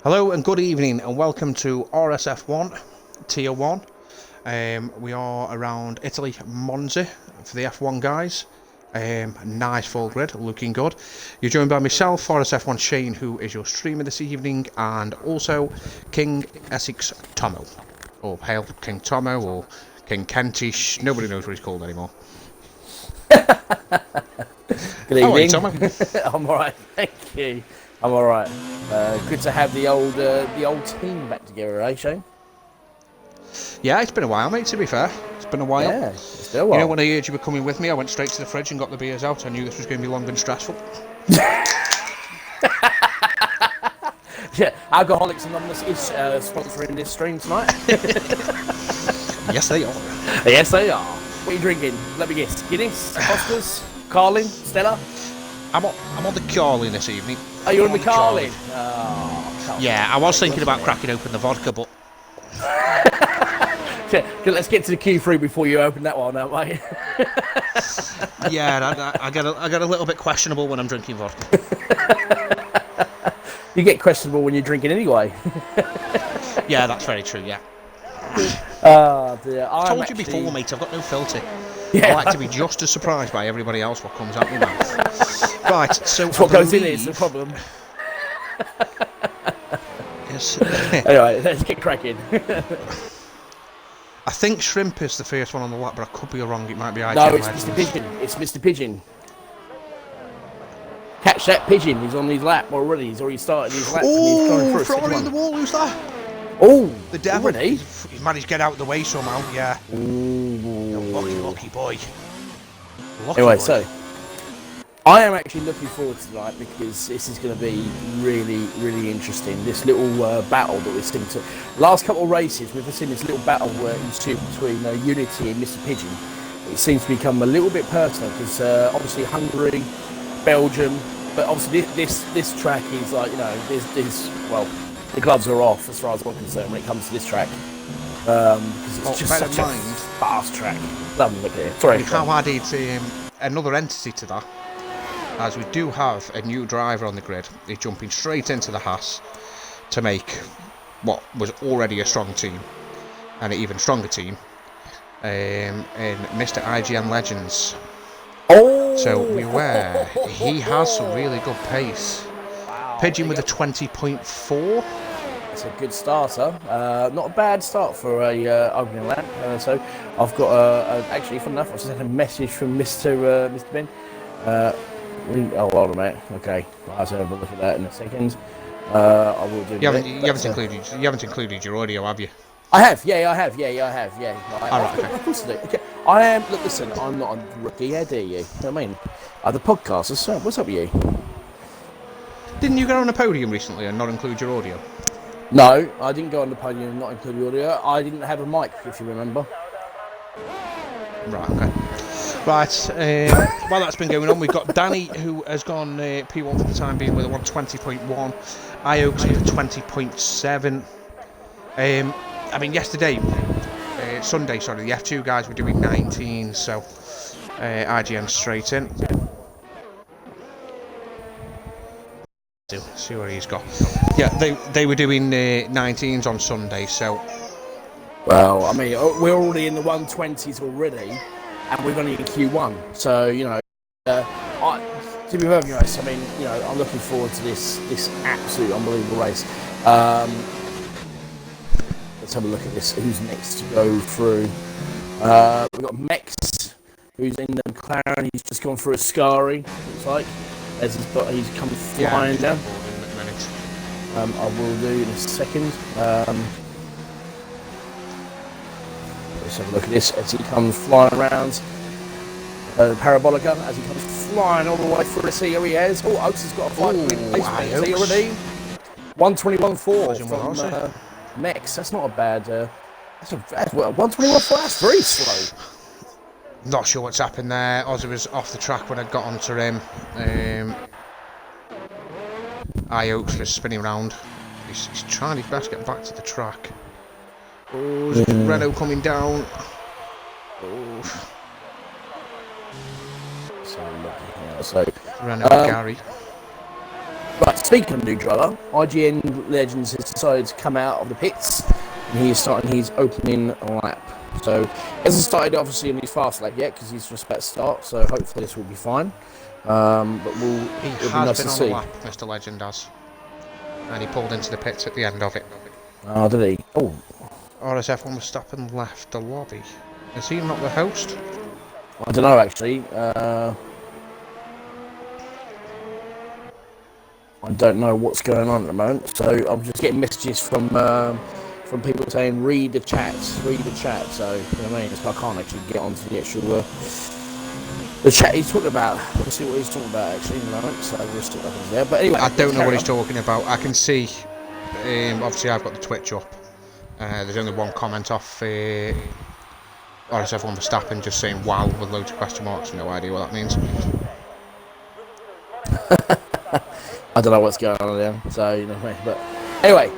Hello and good evening and welcome to RSF1 Tier 1. We are around Italy, Monza for the F1 guys. Nice full grid, looking good. You're joined by myself, RSF1 Shane, who is your streamer this evening, and also King Essex Tomo. Or Hail King Tomo, or King Kentish, nobody knows what he's called anymore. Good evening. How are you, Tomo? I'm alright, thank you. I'm alright. Good to have the old team back together, eh, Shane? Yeah, it's been a while, mate, to be fair. It's been a while. Yeah, it's been a while. You know, when I heard you were coming with me, I went straight to the fridge and got the beers out. I knew this was going to be long and stressful. Yeah, Alcoholics Anonymous is sponsoring this stream tonight. Yes, they are. Yes, they are. What are you drinking? Let me guess. Guinness, Foster's, Carlin, Stella? I'm on the Carlin this evening. Are you on the Carlin? Yeah, I was thinking about cracking open the vodka, but... Let's get to the Q3 before you open that one, don't we? Yeah, I get a little bit questionable when I'm drinking vodka. You get questionable when you're drinking anyway. Yeah, that's very true, yeah. Oh, dear. I told you before, mate, I've got no filter. Yeah. I like to be just as surprised by everybody else what comes out my mouth. Right, so That's what goes in is the problem. Yes. Anyway, let's get cracking. I think Shrimp is the first one on the lap, but I could be wrong. It might be IGN No, it's Legends. Mr. Pigeon. It's Mr. Pigeon. Catch that pigeon. He's on his lap already. He's already started his lap. Oh, Friday in the wall. Who's that? Oh, The devil. already? He managed to get out of the way somehow, yeah. Lucky boy. Lucky Anyway, boy. so I am actually looking forward to tonight because this is going to be really, really interesting. This little battle that we've seen. Last couple of races, we've seen this little battle ensue between Unity and Mr. Pigeon. It seems to become a little bit personal because obviously Hungary, Belgium, but obviously this track is like, you know, well, the gloves are off as far as I'm concerned when it comes to this track. Because it's just such a fast track. Lovely, look here. Sorry. We have added another entity to that, as we do have a new driver on the grid. He's jumping straight into the Haas to make what was already a strong team, and an even stronger team, in Mr. IGN Legends. Oh! So beware, he has some really good pace. Wow. Pigeon with a 20.4. It's a good starter. Not a bad start for a opening lap. So I've got actually, fun enough, I just had a message from Mr. Ben. Hold on a minute. Okay, I'll have a look at that in a second. I will do. You haven't included your audio, have you? I have. Yeah, I have. Yeah. All right, okay. Of course I do. Okay. I am. Look, listen. I'm not a rookie. How dare you? You know what I mean? The podcasters. What's up with you? Didn't you get on a podium recently and not include your audio? No, I didn't go on the podium and not include the audio. I didn't have a mic, if you remember. Right, okay. Right, while that's been going on, we've got Danny, who has gone P1 for the time being with a 120.1, Iox with a 20.7. I mean, Sunday, the F2 guys were doing 19, so IGN straight in. See what he's got. Yeah, they were doing 19s on Sunday, so... Well, I mean, we're already in the 120s already, and we're only in Q1. So, you know, to be perfectly honest, I mean, you know, I'm looking forward to this absolute unbelievable race. Let's have a look at this. Who's next to go through? We've got Mex, who's in the McLaren. He's just gone through a Scari, looks like, as he's come flying down. I will do in a second. Let's have a look at this as he comes flying around the Parabolica, as he comes flying all the way through the sea. Here he is. Oh, Oaks has got a 5-point pace penalty already. 121.4 from Mex. That's not a bad. That's 121.4. That's very slow. Not sure what's happened there. Ozzy was off the track when I got onto him. Iox was spinning around. He's trying his best to get back to the track. Oh, there's Renault coming down. Oh. So Renault Gary. Right, speaking of new driver, IGN Legends has decided to come out of the pits, and he is starting his opening lap. So, he hasn't started obviously in his fast lap yet because he's just about to start. So hopefully this will be fine. But He it'll has be nice been to on see. a lap, Mr. Legend has. And he pulled into the pits at the end of it. Oh, did he? Oh, RSF1 was stopping left the lobby. Is he not the host? I don't know actually. I don't know what's going on at the moment. So I'm just getting messages from people saying read the chat. So you know what I mean. So I can't actually get onto the actual the chat he's talking about. We'll see what he's talking about actually in a moment. So we'll stick that in there. But anyway, I don't know what he's talking about. I can see. Obviously, I've got the Twitch up. There's only one comment off RSF1 Verstappen just saying wow with loads of question marks. No idea what that means. I don't know what's going on there, so you know what I mean. But anyway,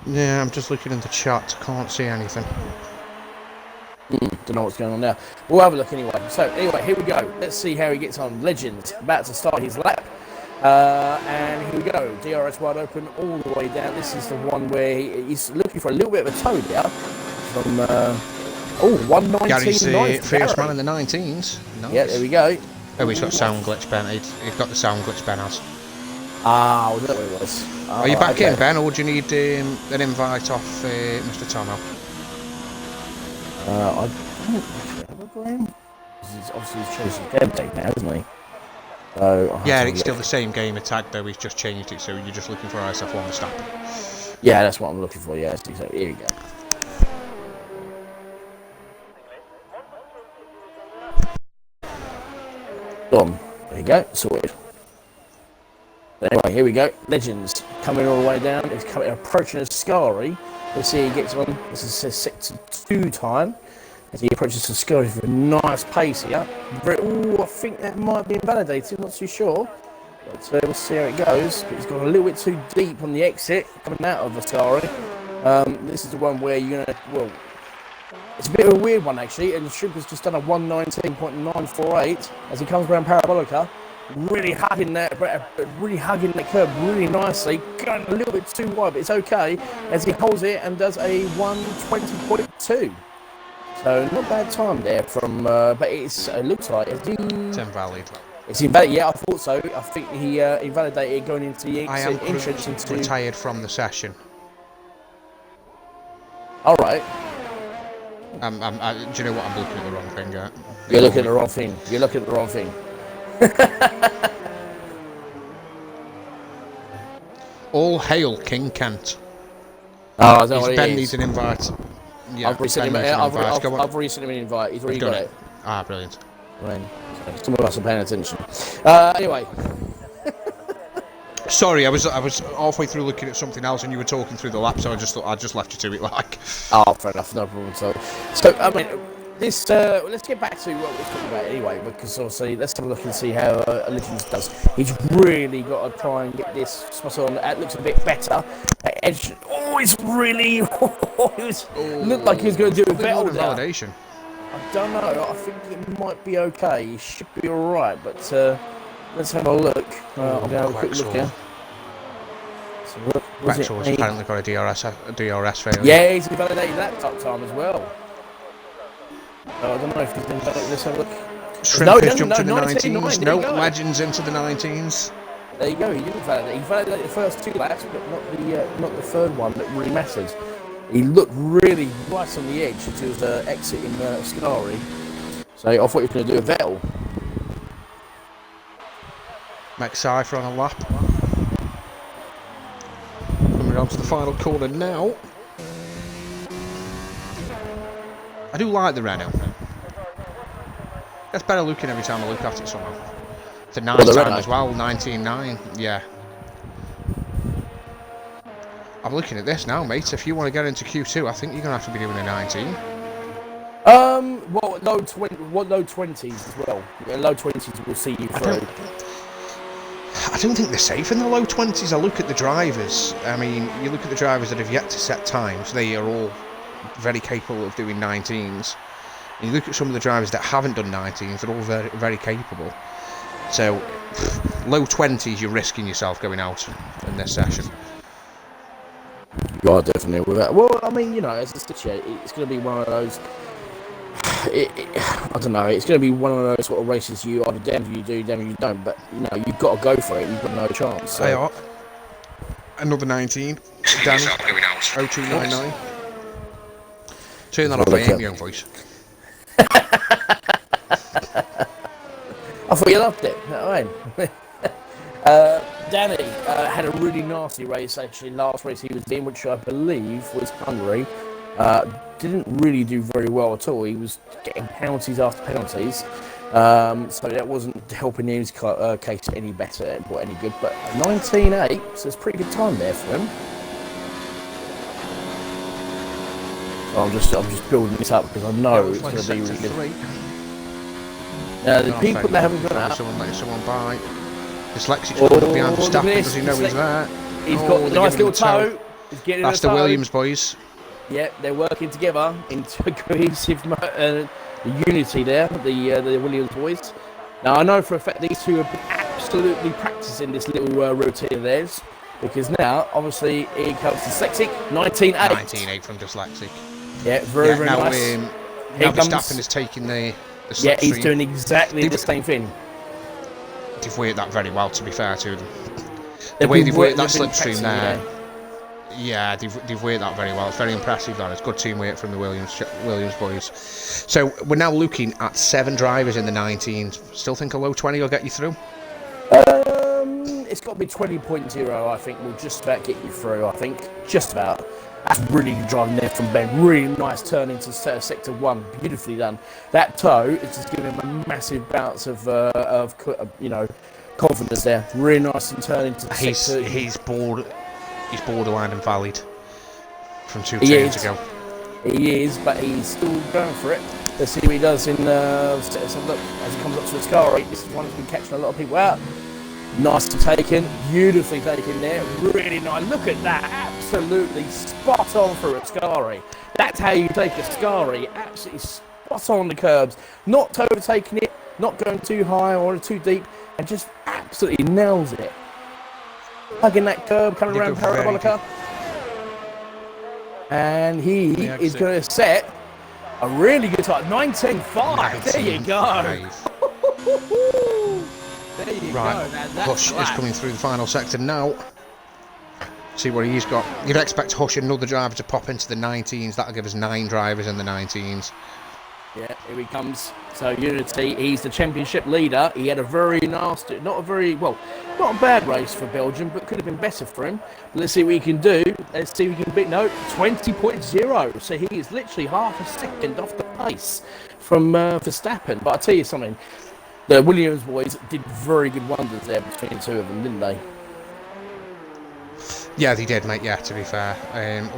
Yeah, I'm just looking in the chat. Can't see anything. don't know what's going on now. We'll have a look anyway. So anyway, here we go. Let's see how he gets on. Legend about to start his lap, and here we go. DRS wide open all the way down. This is the one where he's looking for a little bit of a toe there from. 119. Gary's nice, first Gary. man in the 19s. Nice. Yeah, there we go. Oh, he's got sound glitch, Ben. He's got the sound glitch, Ben has. Ah, was that what it was? Are you back in, Ben, or do you need an invite off Mr. Tomo? I don't actually have a Graham. He's obviously changed his game date now, isn't he? So, Yeah, it's still the same gamer tag, though. He's just changed it, so you're just looking for RSF1 Verstappen. Yeah, that's what I'm looking for. Yeah, so here we go. Boom. There you go. Sorted. Anyway, here we go. Legends coming all the way down. It's coming, approaching Ascari. Let's see, he gets on. This is a 6-2 time as he approaches Ascari for a nice pace here. I think that might be invalidated. Not too sure. But we'll see how it goes. But he's gone a little bit too deep on the exit coming out of Ascari. This is the one where you're gonna. Well, it's a bit of a weird one actually. And the Shrimper's just done a 119.948 as he comes around Parabolica. Really hugging that curve really nicely. Going a little bit too wide, but it's okay as he holds it and does a 120.2. So not bad time there from, but it looks like it's invalid. It's invalid. Yeah, I thought so. I think he invalidated going into the entrance into. Retired from the session. All right. Do you know what? I'm looking at the wrong thing. You're looking at the wrong thing. You're looking at the wrong thing. All hail King Kent. Oh, is that what Ben it needs is? an invite. Yeah, I've resent him an invite. He's already got it. Ah, brilliant. Right. Some of us are paying attention. Anyway. Sorry, I was halfway through looking at something else and you were talking through the lap, so I just thought I'd just left you to it like. Oh, fair enough, no problem at all. So, I mean, this, let's get back to what we're talking about anyway, because obviously, let's have a look and see how Legends does. He's really got to try and get this spot on. That looks a bit better. Edge, it's really, looked like he was going to do a Vettel now. Validation. I don't know, I think it might be okay. He should be alright, but let's have a look. I'm going to have a quick look here. So look, Rexall's apparently got a DRS failure. Yeah, he's invalidated that time as well. I don't know if he's been validated. Let's have a look. Shrimp has jumped to the 19s. No, Legends into the 19s. There you go. He didn't validate. He validated the first two laps, but not the third one that really matters. He looked really right on the edge as he was exiting Scolari. So I thought he was going to do a Vettel. Max Cypher on a lap. Coming on to the final corner now. I do like the Renault. Gets better looking every time I look at it somehow. It's a nice time as well, 19.9, yeah. I'm looking at this now, mate. If you want to get into Q2, I think you're going to have to be doing a 19. Well, low 20s as well. Low 20s will see you through. I don't think they're safe in the low 20s. I look at the drivers. I mean, you look at the drivers that have yet to set times. They are all very capable of doing 19s. And you look at some of the drivers that haven't done 19s; they're all very, very capable. So, low 20s, you're risking yourself going out in this session. You are definitely with that. Well, I mean, you know, as a situation, it's going to be one of those. I don't know. It's going to be one of those sort of races you either damn if you do, damn if you don't. But you know, you've got to go for it. You've got no chance. So. They are. Another 19. Danny, 0299. Turn that off, I hate my own voice. I thought you loved it. You know what I mean? Danny had a really nasty race, actually. Last race he was in, which I believe was Hungary. Didn't really do very well at all. He was getting penalties after penalties. So that wasn't helping his case any better or any good. But 19.8, so it's a pretty good time there for him. So I'm just building this up because I know it's going to be really good. The people that haven't gone out. Someone by. Dyslexic's coming up behind Verstappen. Does he know he's there? He's got a nice little toe. He's getting That's the Williams boys. Yeah, they're working together into a cohesive unity there, the Williams boys. Now, I know for a fact these two have been absolutely practicing this little routine of theirs, because now, obviously, here comes Dyslexic, 19.8. 19.8 from Dyslexic. Yeah, very nice. Now Verstappen is taking the slipstream. Yeah, he's doing exactly the same thing. They've worked that very well, to be fair to them. The way they've worked that slipstream there. Yeah, they've worked that very well. It's very impressive, that. It's good teamwork from the Williams boys. So we're now looking at 7 drivers in the 19s. Still think a low 20 will get you through? It's got to be 20.0, I think. Will just about get you through, I think. Just about. That's really good driving there from Ben. Really nice turn into sector 1. Beautifully done. That toe is just giving him a massive bounce of confidence there. Really nice and turn into sector. He's borderline invalid from 2 turns ago. He is, but he's still going for it. Let's see what he does in let's have a look as he comes up to the Ascari. This is one that's been catching a lot of people out. Nicely taken, beautifully taken there. Really nice. Look at that. Absolutely spot on for Ascari. That's how you take Ascari. Absolutely spot on the curbs. Not overtaking it, not going too high or too deep, and just absolutely nails it. Hugging that curb, coming around Parabolica. And he is going to set a really good time. 19.5. There you go. There you go. Hush is coming through the final sector now. See what he's got. You'd expect Hush, another driver, to pop into the 19s. That'll give us 9 drivers in the 19s. Yeah, here he comes. So Unity, he's the championship leader. He had a very nasty, not a bad race for Belgium, but could have been better for him. But let's see what he can do. Let's see if he can beat 20.0. So he is literally half a second off the pace from Verstappen. But I'll tell you something, the Williams boys did very good wonders there between the two of them, didn't they? Yeah, they did, mate. Yeah, to be fair.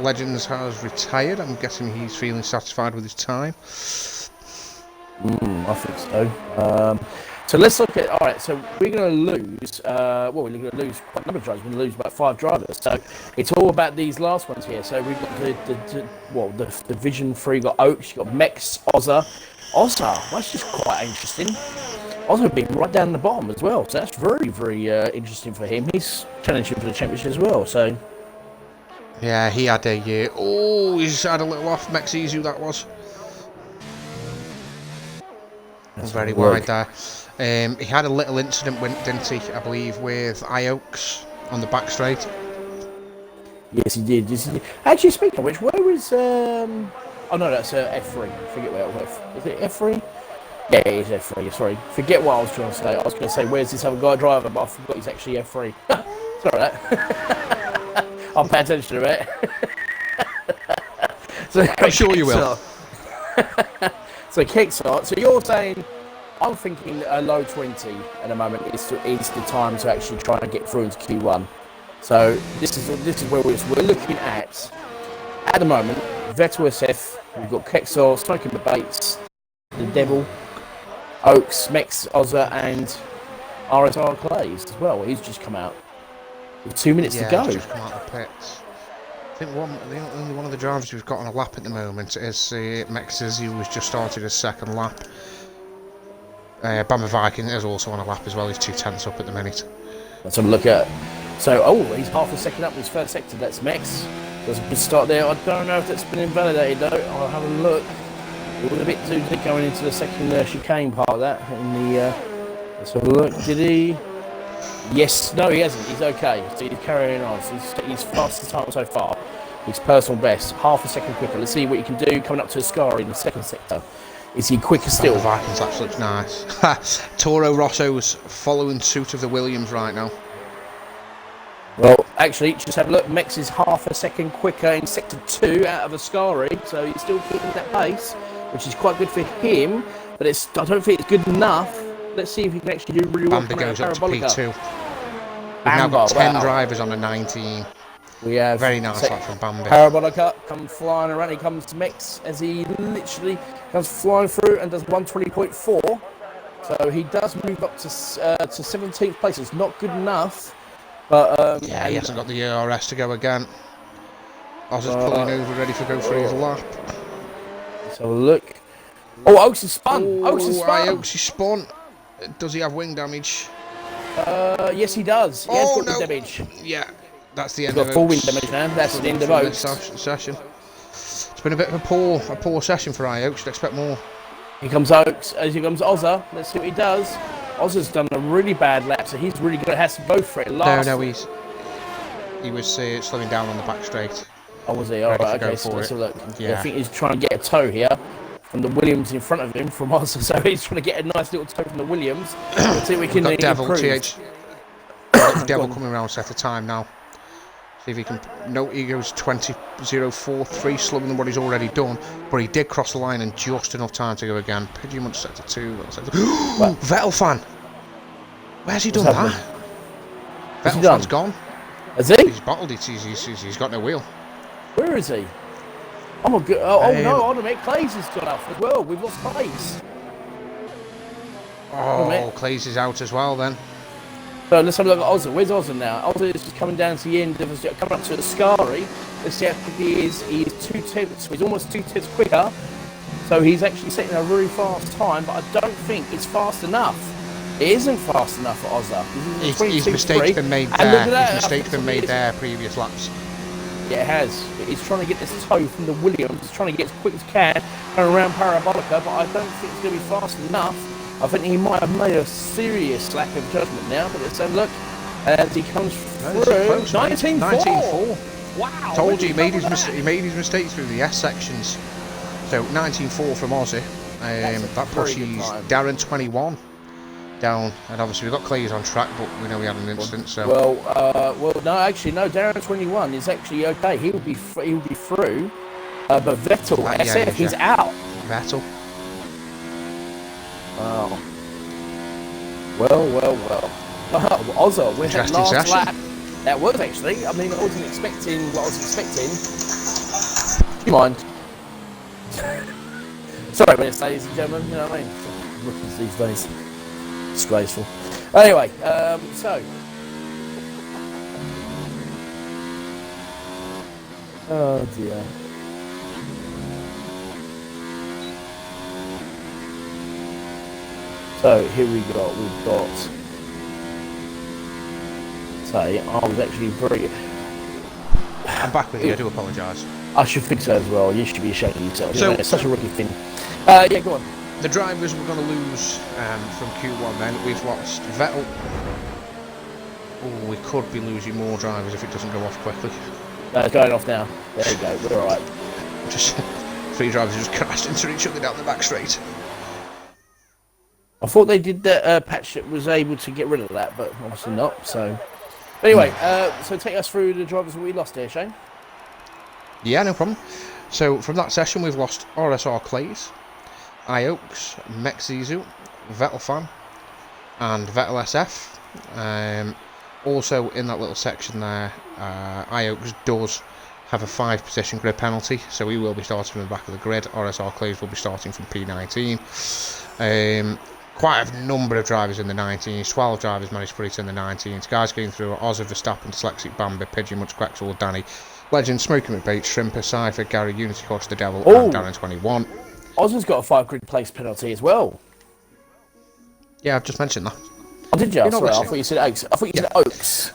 Legends has retired. I'm guessing he's feeling satisfied with his time. I think so. So let's look at. All right, so we're going to lose. We're going to lose quite a number of drivers. We're going to lose about 5 drivers. So it's all about these last ones here. So we've got the Division 3. Got Oaks. You've got Mex, Ozza. That's just quite interesting. Ozza being right down the bottom as well. So that's very, very interesting for him. He's challenging for the championship as well. So yeah, he had a year. He's had a little off. Mexi's who that was. That's very wide there. He had a little incident, didn't he? I believe with Ioaks on the back straight. Yes, he did. Actually, speaking of which, where is Oh no, that's F3. Forget where it was. Is it F3? Yeah, it is F3. Sorry, forget what I was trying to say. I was going to say, where's this other guy driver? But I forgot he's actually F3. Sorry about that. I'll pay attention to it. So, I'm sure you will. So kickstart. So you're saying, I'm thinking a low 20 at the moment is the time to actually try and get through into Q1. So this is where we're looking at the moment. Vettel SF. We've got Kexor, Smoking the Bates, the Devil, Oaks, Mex, Ozza, and RSR Clays as well. He's just come out with 2 minutes to go. He's just come out of the pits. I think the only one of the drivers we've got on a lap at the moment is Mexes, who was just started his second lap. Bama Viking is also on a lap as well. He's 2/10 up at the minute. Let's have a look at. So, he's half a second up in his first sector. That's Mex. There's a good start there. I don't know if that's been invalidated though. I'll have a look. It was a bit too deep going into the second chicane part of that. Let's have a look. Did he? Yes. No, he hasn't. He's okay. So he's carrying on. So he's fastest time so far. His personal best. Half a second quicker. Let's see what he can do coming up to Ascari in the second sector. Is he quicker still? The Vikings actually looks nice. Toro Rosso's following suit of the Williams right now. Well, actually, just have a look. Mex is half a second quicker in sector 2 out of Ascari, so he's still keeping that pace, which is quite good for him. But I don't think it's good enough. Let's see if he can actually do really well. Bamba goes up to P2. We've now got 10 drivers on the 19. We have very nice lap from Bamba. Parabolica comes flying around. He comes to Mex as he literally comes flying through and does 120.4. So he does move up to 17th place. It's not good enough. But yeah, he hasn't got the ERS to go again. Oz is pulling over, ready for go for his lap. Let's have a look. Oh, Oaks is spun. Oaks is spun. Oaks is spun. Does he have wing damage? Yes, he does. He has got wing damage. Yeah, that's the end He's of got full wing damage now. That's the end of Oaks. Session. It's been a bit of a poor session for Oaks. Should expect more. Here comes Oaks. As here comes Ozza. Let's see what he does. Ozza's done a really bad lap, so he's really going to have to go for it. No, he was slowing down on the back straight. Oh, was he? All right, okay, so let's have a look. Yeah. I think he's trying to get a tow here from the Williams in front of him from Ozza, so he's trying to get a nice little tow from the Williams. Let's see if we can improve. Devil coming around set a time now. See if he can. No, he goes 20.043, slower than what he's already done, but he did cross the line in just enough time to go again. Pigeon much set to 2. Vettel fan. Where's he done that? Vettel fan's gone. Has he? He's bottled it. He's got no wheel. Where is he? Oh my god! No! Hold on a minute. Clays has gone off as well. We've lost Clays. Oh, Clays is out as well then. So let's have a look at Ozza. Where's Ozza now? Ozza is just coming down to the end of coming up to Ascari. Let's see how quick he is. He is 2/10. He's almost 2/10 quicker. So he's actually setting a really fast time, but I don't think it's fast enough. It isn't fast enough for Ozza. His mistake's been made there. His mistake's been made there previous laps. Yeah, it has. He's trying to get this tow from the Williams. He's trying to get as quick as he can around Parabolica, but I don't think it's going to be fast enough. I think he might have made a serious lack of judgment now, but let's have a look as he comes through. 19.4. Wow! Told you he made his mistakes through the S sections. So 19.4 from Ozzy. That pushes Darren 21 down, and obviously we've got Clays on track, but we know we had an incident. So no, actually no. Darren 21 is actually okay. He will be through, but Vettel SF he's out. Vettel. Wow. Well. Ozza, we had last lap. That was actually. I mean, I wasn't expecting what I was expecting. Do you mind? Sorry, when it's ladies and gentlemen, you know what I mean? Rookies these days. Disgraceful. Anyway, so. Oh dear. So here we've got. Say, I was actually very. I'm back with you. I do apologise. I should think so as well. You should be ashamed of yourself. So, it's such a rookie thing. Yeah, go on. The drivers we're going to lose from Q1 then. We've lost Vettel. Oh, we could be losing more drivers if it doesn't go off quickly. It's going off now. There you go. We're alright. Just 3 drivers just crashed into each other down the back straight. I thought they did that patch that was able to get rid of that, but obviously not. So, anyway, so take us through the drivers that we lost here, Shane. Yeah, no problem. So from that session, we've lost RSR Clays, Ioaks, Mexizu, Vettel Fan, and Vettel SF. Also in that little section there, Ioaks does have a 5-position grid penalty, so we will be starting from the back of the grid. RSR Clays will be starting from P19. Quite a number of drivers in the 19s, 12 drivers managed to put it in the 19s. Guys going through Ozzy, Verstappen, Dyslexic, Bambi, Pigeon, Much, Quexel, Danny, Legend, Smoking McBait, Shrimper, Cypher, Gary, Unity Horse, The Devil, Oh. and Darren 21. Ozma's got a 5 grid place penalty as well. Yeah, I've just mentioned that. Oh, did you? You're not Sorry, I listening. thought you said Oaks. I thought you said Oaks.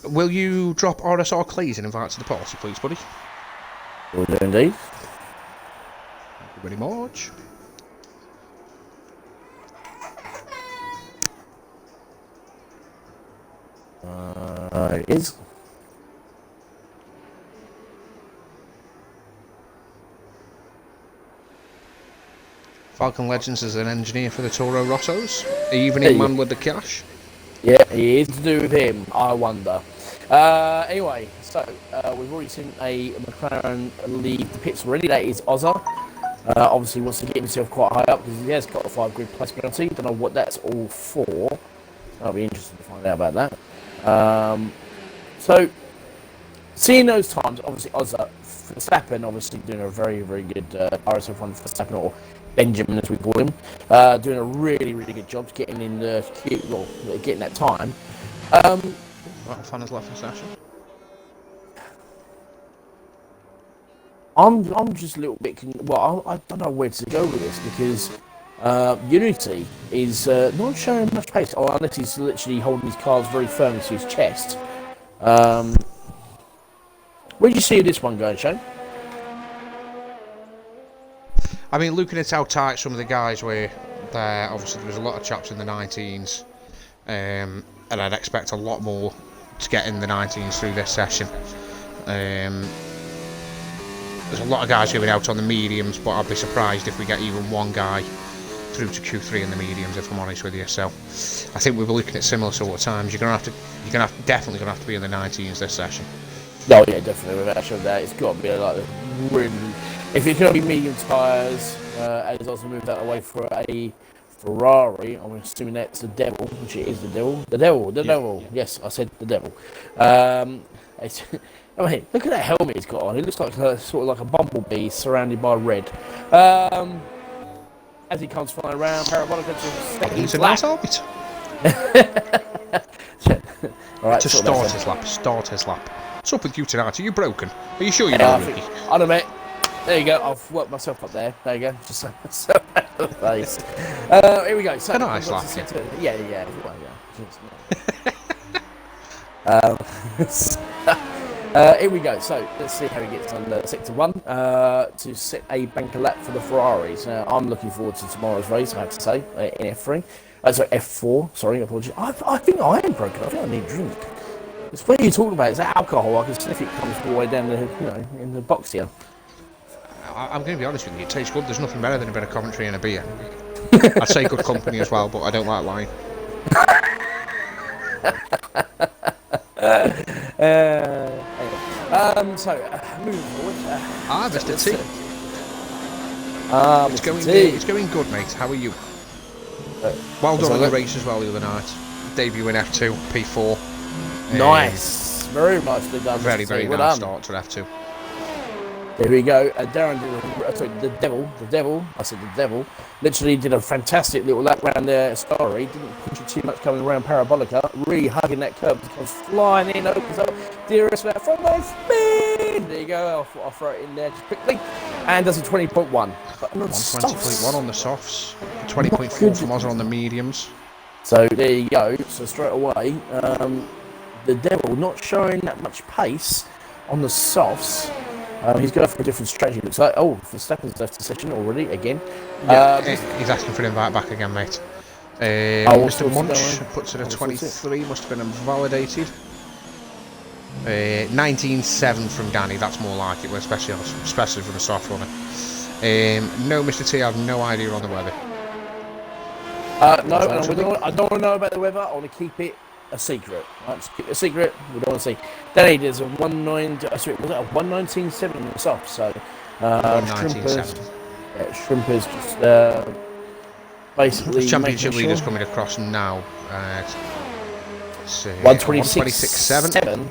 Will you drop RSR Cleese and invite to the party, please, buddy? Will do indeed. Thank you very much. It is. Falcon Legends is an engineer for the Toro Rossos. Evening man with the cash. Yeah, he is to do with him, I wonder. Anyway, so we've already seen a McLaren leave the pits already. That is Ozza. Obviously wants to get himself quite high up because he has got a 5 grid place penalty. Don't know what that's all for. I'll be interested to find out about that. So, seeing those times, obviously Ozza, Verstappen obviously doing a very, very good RSF1 Verstappen, or Benjamin as we call him, doing a really, really good job getting in the queue, well, getting that time. What fun has left in session? I'm just a little bit, well, I don't know where to go with this because Unity is not showing much pace, or unless he's literally holding his cards very firmly to his chest. Where do you see this one going, Shane? I mean, looking at how tight some of the guys were there, obviously there was a lot of chaps in the 19s, and I'd expect a lot more to get in the 19s through this session. There's a lot of guys going out on the mediums, but I'd be surprised if we get even one guy through to Q3 in the mediums, if I'm honest with you. So I think we'll be looking at similar sort of times. Definitely gonna have to be in the 19s this session. Oh yeah, definitely. Without a shadow of a doubt, it's got to be like really. If it's going to be medium tyres, as also moved that away for a Ferrari, I'm assuming that's the Devil, which it is the Devil. The Devil. Yes, I said the Devil. I mean, look at that helmet he's got on. It looks like sort of like a bumblebee surrounded by red. As he comes flying around, Parabolica to He's a nice helmet. All right, to start his lap. What's up with you tonight? Are you broken? Are you sure you're Yeah, not rookie? I don't know. There you go. I've worked myself up there. There you go. Just so the face. Here we go. So, A nice lap. Yeah. Here we go. So let's see how he gets on sector 1 to set a banker lap for the Ferraris. I'm looking forward to tomorrow's race, I have to say, in F3. Sorry, F4. Sorry, apologies. I think I am broken. I think I need a drink. It's what you're talking about. It's that alcohol. I can sniff it comes all the way down the, in the box here. I'm going to be honest with you. It tastes good. There's nothing better than a bit of commentary and a beer. I'd say good company as well, but I don't like lying. Moving forward. Mr. T. It's going good, mate. How are you? Well done on the race as well the other night. Debut in F2, P4. Nice. Very nicely done. Very nice start to F2. There we go. Darren did the devil. I said the devil. Literally did a fantastic little lap round there. Starry didn't push it too much coming around Parabolica. Really hugging that curb. Comes flying in. Opens up. Dearest lap from my speed. There you go. I'll throw it in there just quickly. And does a 20.1. 120.1 on the softs. 20.4 from Ozza on the mediums. So there you go. So straight away, the devil not showing that much pace on the softs. He's going for a different strategy. Looks like Verstappen's left the session already again. Yeah, he's asking for an invite back again, mate. Mr. Munch puts it at 23. Must have been invalidated. 19.7 from Danny. That's more like it, especially from a soft runner. No, Mr. T, I have no idea on the weather. No, I don't want to know about the weather. I want to keep it a secret. Let's keep it a secret. We don't want to see. Danny does a 119.7 on the soft. So Shrimpers just basically. The championship leaders coming across now. 126.7.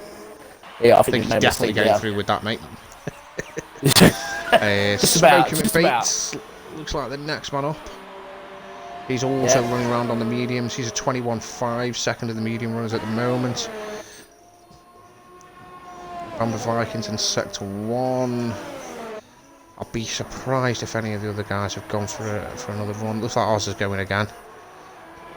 Yeah, I think he's definitely getting through with that, mate. Just about. Looks like the next man up. He's also running around on the mediums. He's a 21.5, second of the medium runners at the moment. Amber Vikings in Sector 1. I'll be surprised if any of the other guys have gone for another run. Looks like Oz is going again.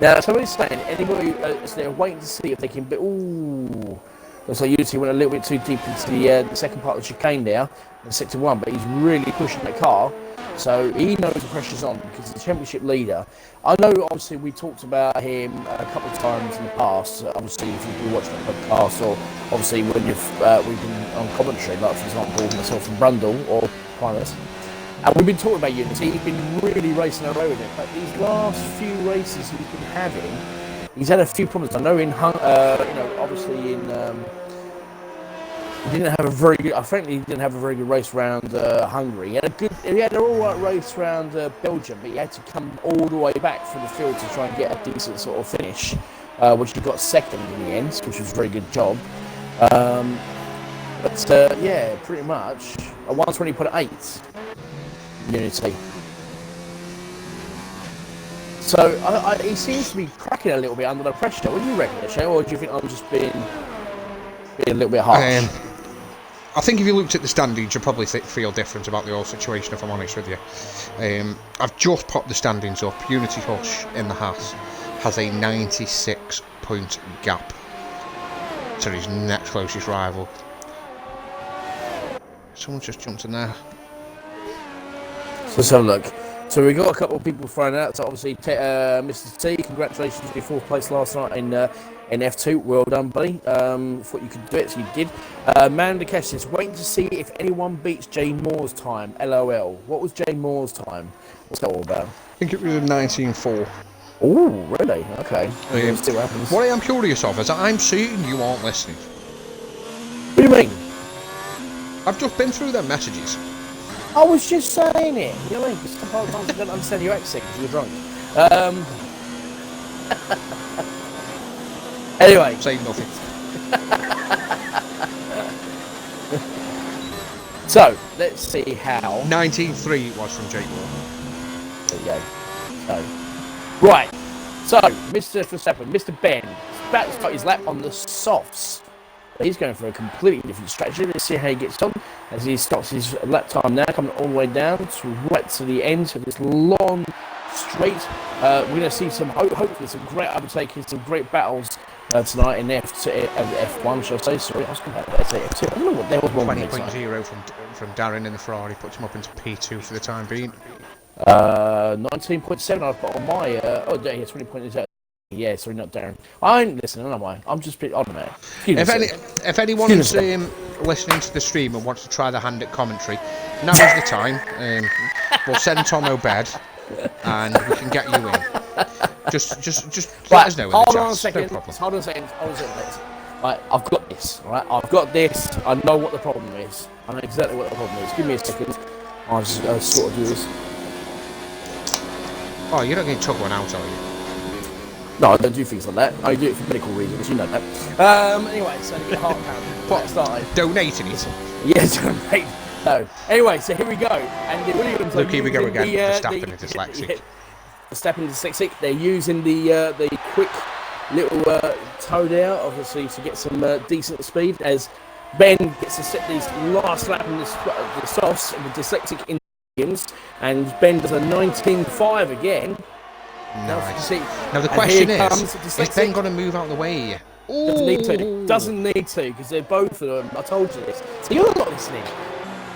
Now, somebody's saying, anybody they're waiting to see if they can... Ooh. Looks like Unity went a little bit too deep into the second part of the chicane there, in Sector 1, but he's really pushing that car. So he knows the pressure's on because he's the championship leader. I know, obviously, we talked about him a couple of times in the past. Obviously, if you've been watching the podcast, or obviously when we've been on commentary, like for example, myself and Brundle or Primus. And we've been talking about Unity. He's been really racing away with it. But these last few races he's been having, he's had a few problems. I know obviously in. He didn't have a very good. I frankly, he didn't have a very good race round Hungary. He had an all right race round Belgium, but he had to come all the way back from the field to try and get a decent sort of finish, which he got second in the end, which was a very good job. Yeah, pretty much a 120.8 Unity. So he seems to be cracking a little bit under the pressure. What do you reckon, Shay? Or do you think I'm just being a little bit harsh? I think if you looked at the standings, you'd probably feel different about the whole situation, if I'm honest with you. I've just popped the standings up. Unity Hush in the Haas has a 96-point gap to his next closest rival. Someone just jumped in there. So let's have a look. So we got a couple of people thrown out. So obviously, Mr. T, congratulations on your 4th place last night in F2. Well done, buddy. Thought you could do it, so you did. Man Dakesh says, waiting to see if anyone beats Jay Moore's time. LOL. What was Jay Moore's time? What's that all about? I think it was 19.4. Oh, really? Okay. We'll see what happens. What I am curious of is that I'm certain you aren't listening. What do you mean? I've just been through their messages. I was just saying it. You know what I mean? Sometimes I don't understand your accent because you're drunk. Anyway. Say nothing. So, let's see how... 19.3 it was from Jake Moore. There you go. So, right. So, Mr. Verstappen, Mr. Ben, is about to start his lap on the softs. He's going for a completely different strategy. Let's see how he gets on as he stops his lap time now, coming all the way down to right to the end of this long straight. We're going to see hopefully some great overtaking, some great battles tonight in F1, shall I say? Sorry, I was going to say F2. I don't know what the hell was wrong with 20.0 from Darren in the Ferrari, puts him up into P2 for the time being. 19.7 I've got on my... yeah, 20.0. Yeah, sorry, not Darren. I ain't listening, am I? I'm just... I don't know. If anyone is listening to the stream and wants to try the hand at commentary, now is the time. We'll send Tom O'Bed and we can get you in. Just let us know in the chat. No problem. Hold on a second. Right, I've got this. Right, I've got this. I know what the problem is. I know exactly what the problem is. Give me a second. I'll just sort of do this. Oh, you're not going to tug one out, are you? No, I don't do things like that. I do it for medical reasons, you know that. Anyway, so you get heart pound. What? Started. Donating it? Yes, donate. No. Anyway, so here we go. And Williams. Look, here we go again. Verstappen is dyslexic. Verstappen is dyslexic. They're using the quick little toe there, obviously, to get some decent speed. As Ben gets to set these last lap in the softs and the dyslexic Indians, and Ben does a 19.5 again. Nice. Now the question is Ben going to move out of the way? Doesn't need to, because they're both of them. I told you this. So you're not listening.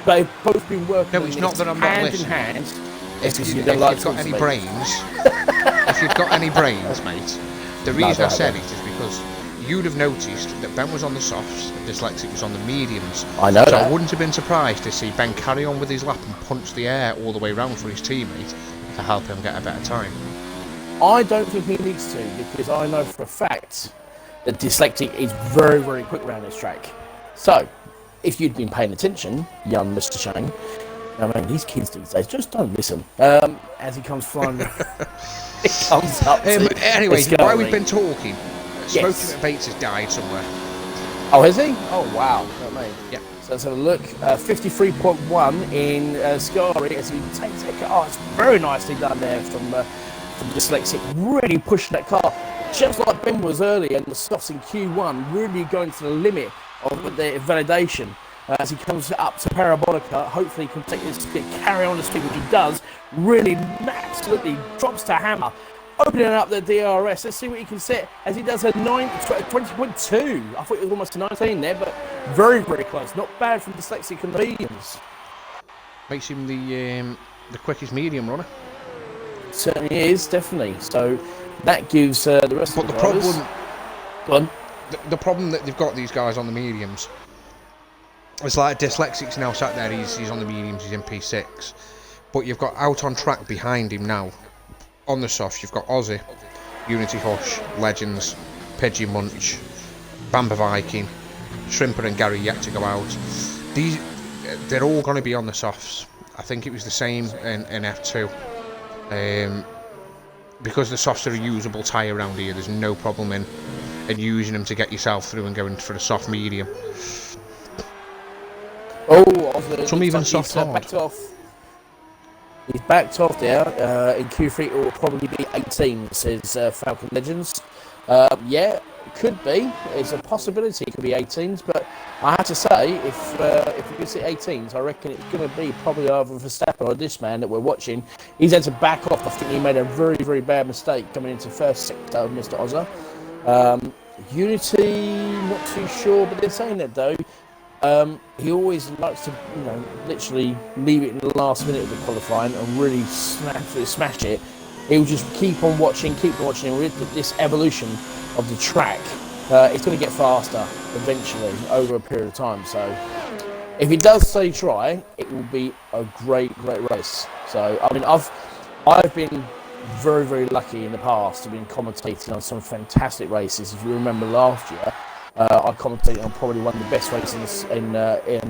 They've both been working. No, it's not that I'm not listening. Hand in hand. If you've got any brains, if you've got any brains, mate, the reason I said it is because you'd have noticed that Ben was on the softs, and Dyslexic was on the mediums. I know. So I wouldn't have been surprised to see Ben carry on with his lap and punch the air all the way round for his teammate to help him get a better time. I don't think he needs to, because I know for a fact that Dyslexic is very, very quick around this track. So, if you'd been paying attention, young Mr. Shane, I mean, these kids these days just don't listen. As he comes flying, it comes up. Anyway, while we've been talking, yes. Smoking Bates has died somewhere. Oh, has he? Oh, wow. You know what I mean? Yeah. So let's have a look. 53.1 in Scary as he takes it. Oh, it's very nicely done there from Dyslexic, really pushing that car, just like Ben was earlier in the softs in Q1, really going to the limit of the validation. As he comes up to Parabolica, hopefully he can take this, carry on the speed, which he does. Really, absolutely drops to hammer. Opening up the DRS. Let's see what he can set as he does a 20.2. I thought it was almost a 19 there, but very, very close. Not bad from dyslexic and mediums. Makes him the quickest medium runner. Certainly is, definitely. So that gives the rest but of the problem, go on. The problem that they've got these guys on the mediums, it's like Dyslexic's now sat there, he's on the mediums, he's in P6, but you've got out on track behind him now on the softs. You've got Aussie, Unity Hush, Legends, Pidgey Munch, Bamba Viking, Shrimper and Gary yet to go out. They're all going to be on the softs. I think it was the same in F2. Because the softs are a usable tyre around here, there's no problem in using them to get yourself through and going for a soft medium. Some even soft hard. Backed off. He's backed off there. In Q3 it will probably be 18, says Falcon Legends. Yeah, it could be. It's a possibility it could be 18s, but I have to say, if we can see 18s, I reckon it's going to be probably either Verstappen or this man that we're watching. He's had to back off. I think he made a very, very bad mistake coming into first sector of Mr. Ozza. Unity, not too sure, but they're saying that though. He always likes to, literally leave it in the last minute of the qualifying and really smash it. He'll just keep on watching, and with this evolution of the track, it's going to get faster eventually over a period of time. So if he does stay dry, it will be a great, great race. So I mean, I've been very, very lucky in the past to be commentating on some fantastic races. If you remember last year, I commentated on probably one of the best races in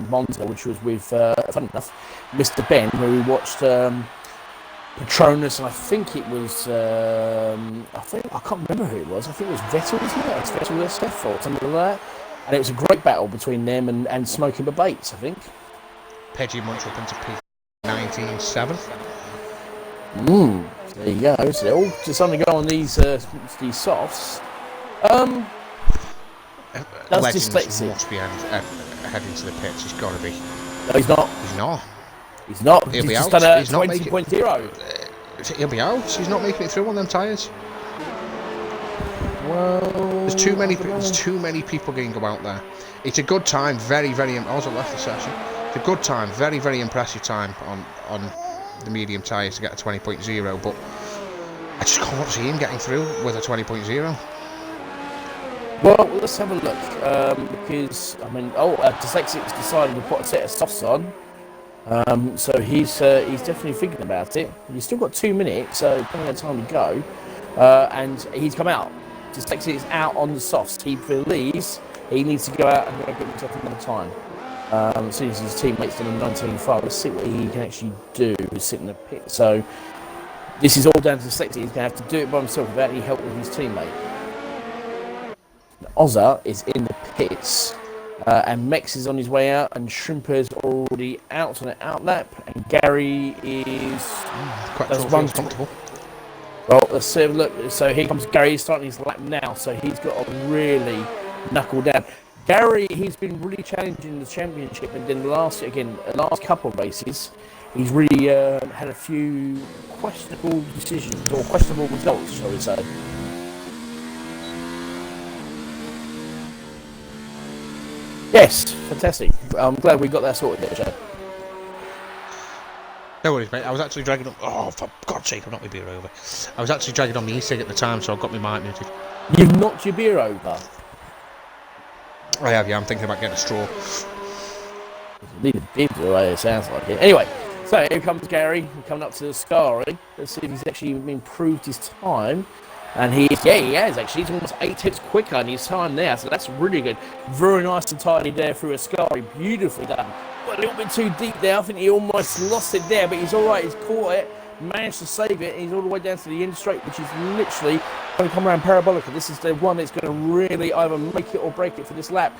Monza, which was with, funny enough, Mr. Ben, where we watched Patronus, and I think it was, I can't remember who it was. I think it was Vettel, wasn't it? It's Vettel SF or something like that. And it was a great battle between them and Smoking the Bates, I think. Pidgey Munch up into P19.7. There you go. So they're all just on the go on these softs. Legends must be heading to the pits. He's got to be. No, he's not. He's not. He's not. He'll be just out. Done a he's not 20.0. He'll be out. He's not making it through on them tyres. Well, there's too many people going to go out there. It's a good time. Very, very. I was left the session. It's a good time. Very, very impressive time on the medium tyres to get a 20.0. But I just can't see him getting through with a 20.0. Well, let's have a look, because, I mean, Dyslexic's decided to put a set of softs on, so he's definitely thinking about it. He's still got 2 minutes, so plenty of time to go, and he's come out. Dyslexic is out on the softs. He believes he needs to go out and get himself another time. As soon as his teammate's done a 19.5, let's see what he can actually do. He's sitting in the pit, so this is all down to Dyslexic. He's going to have to do it by himself without any help with his teammate. Ozza is in the pits, and Mex is on his way out, and Shrimper's already out on an outlap, and Gary is quite comfortable. Well, let's have a look. So here comes Gary. He's starting his lap now, so he's got to really knuckle down. Gary, he's been really challenging the championship, and then the last couple of races, he's really had a few questionable decisions or questionable results, shall we say. Yes, fantastic. I'm glad we got that sorted there, Joe. No worries, mate. I was actually dragging on. Oh, for God's sake, I've knocked my beer over. I was actually dragging on the e-cig at the time, so I've got my mic muted. You've knocked your beer over? I have, yeah. I'm thinking about getting a straw. Need a bib the way it sounds like it. Anyway, so here comes Gary, coming up to the Scari. Let's see if he's actually improved his time. And he has actually. He's almost 8 tips quicker in his time there, so that's really good. Very nice and tidy there through a Scari. Beautifully done. But a little bit too deep there. I think he almost lost it there, but he's all right. He's caught it, managed to save it. And he's all the way down to the end straight, which is literally going to come around Parabolica. This is the one that's going to really either make it or break it for this lap.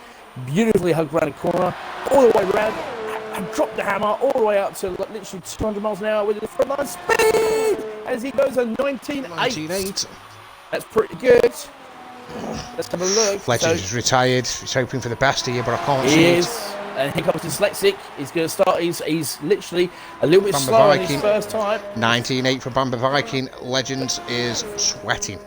Beautifully hugged around the corner, all the way around, and dropped the hammer all the way up to literally 200 miles an hour with the front line speed as he goes a 19.8. That's pretty good. Let's have a look. Legends is retired. He's hoping for the best here, but I can't see He it. is. And here comes Dyslexic. He's going to start. He's literally a little bit Bamba slow on Viking. his first time. 19.8 for Bamba Viking. Legends is sweating.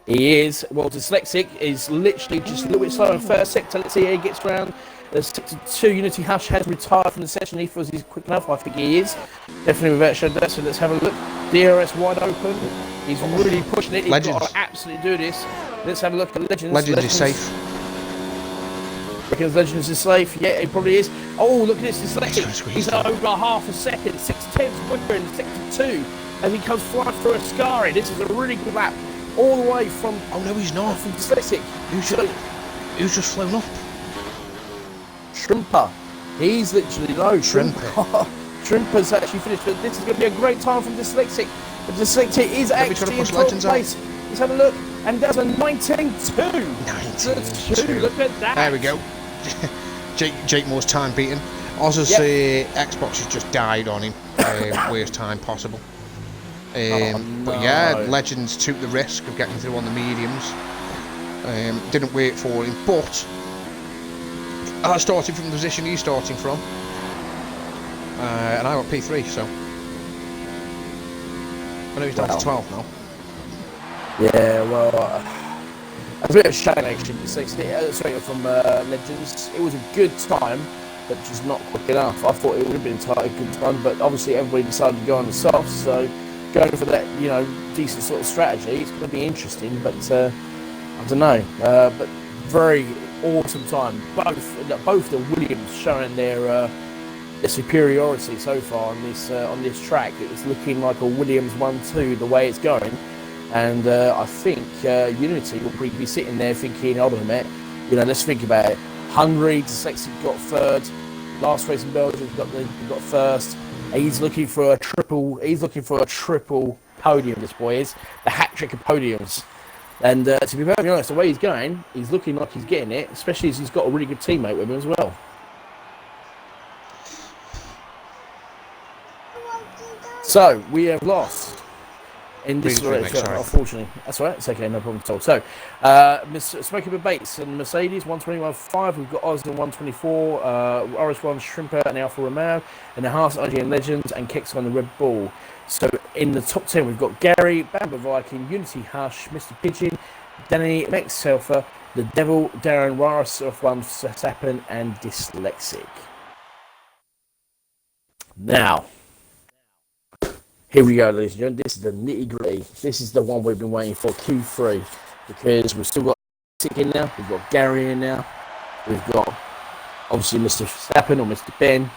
He is. Well, Dyslexic is literally just a little bit slow in first sector. Let's see how he gets around. The sector 2, Unity Hush has retired from the session. He feels he's quick enough. I think he is. Definitely without shadow that. So let's have a look. DRS wide open. He's really pushing it. He's Legends. got to absolutely do this. Let's have a look at Legends. Legends is safe. Reckons Legends is safe. Yeah, he probably is. Oh, look at this. Dyslexic. He's over half a second. 6/10 quicker in sector 2 as he comes flying through a Scari. This is a really good lap. All the way from... Oh, no, he's not. From Dyslexic. Who's just flown up? Shrimper. He's literally low. Shrimper. Shrimper's actually finished. But this is going to be a great time from Dyslexic. But Dyslexic is actually in 12th place. Let's have a look. And does a 19.2. 19.2. Look at that. There we go. Jake Moore's time beaten. Oz's Xbox has just died on him. Worst time possible. No. But yeah, Legends took the risk of getting through on the mediums. Didn't work for him, but I started from the position he's starting from, and I got P3, so I know he's down to 12 now. Yeah, well, it's a bit of a shame actually. Sorry, from Legends, it was a good time, but just not quick enough. I thought it would have been a good time, but obviously everybody decided to go on the soft, so going for that, decent sort of strategy, it's going to be interesting, but I don't know. But very awesome time. Both the Williams showing their superiority so far on this track. It's looking like a Williams 1-2 the way it's going, and I think Unity will probably be sitting there thinking, hold on a minute, let's think about it. Hungary, Dyslexic got third. Last race in Belgium, got first. He's looking for a triple. He's looking for a triple podium. This boy is the hat trick of podiums. And to be perfectly honest, the way he's going, he's looking like he's getting it. Especially as he's got a really good teammate with him as well. So we have lost in this race, unfortunately. That's all right. It's okay, no problem at all. So, Smoky Bates and Mercedes 121.5. We've got Oz in 124. RS1 Shrimper and Alfa Romeo, and the Haas IGN Legends and Kex on the Red Bull. So in the top 10, we've got Gary, Bamba Viking, Unity Hush, Mr. Pigeon, Danny, Max Selfer, The Devil, Darren, RSF1, Verstappen, and Dyslexic. Now, here we go, ladies and gentlemen. This is the nitty-gritty. This is the one we've been waiting for, Q3, because we've still got Tick in now, we've got Gary in now, we've got obviously Mr. Verstappen or Mr. Ben,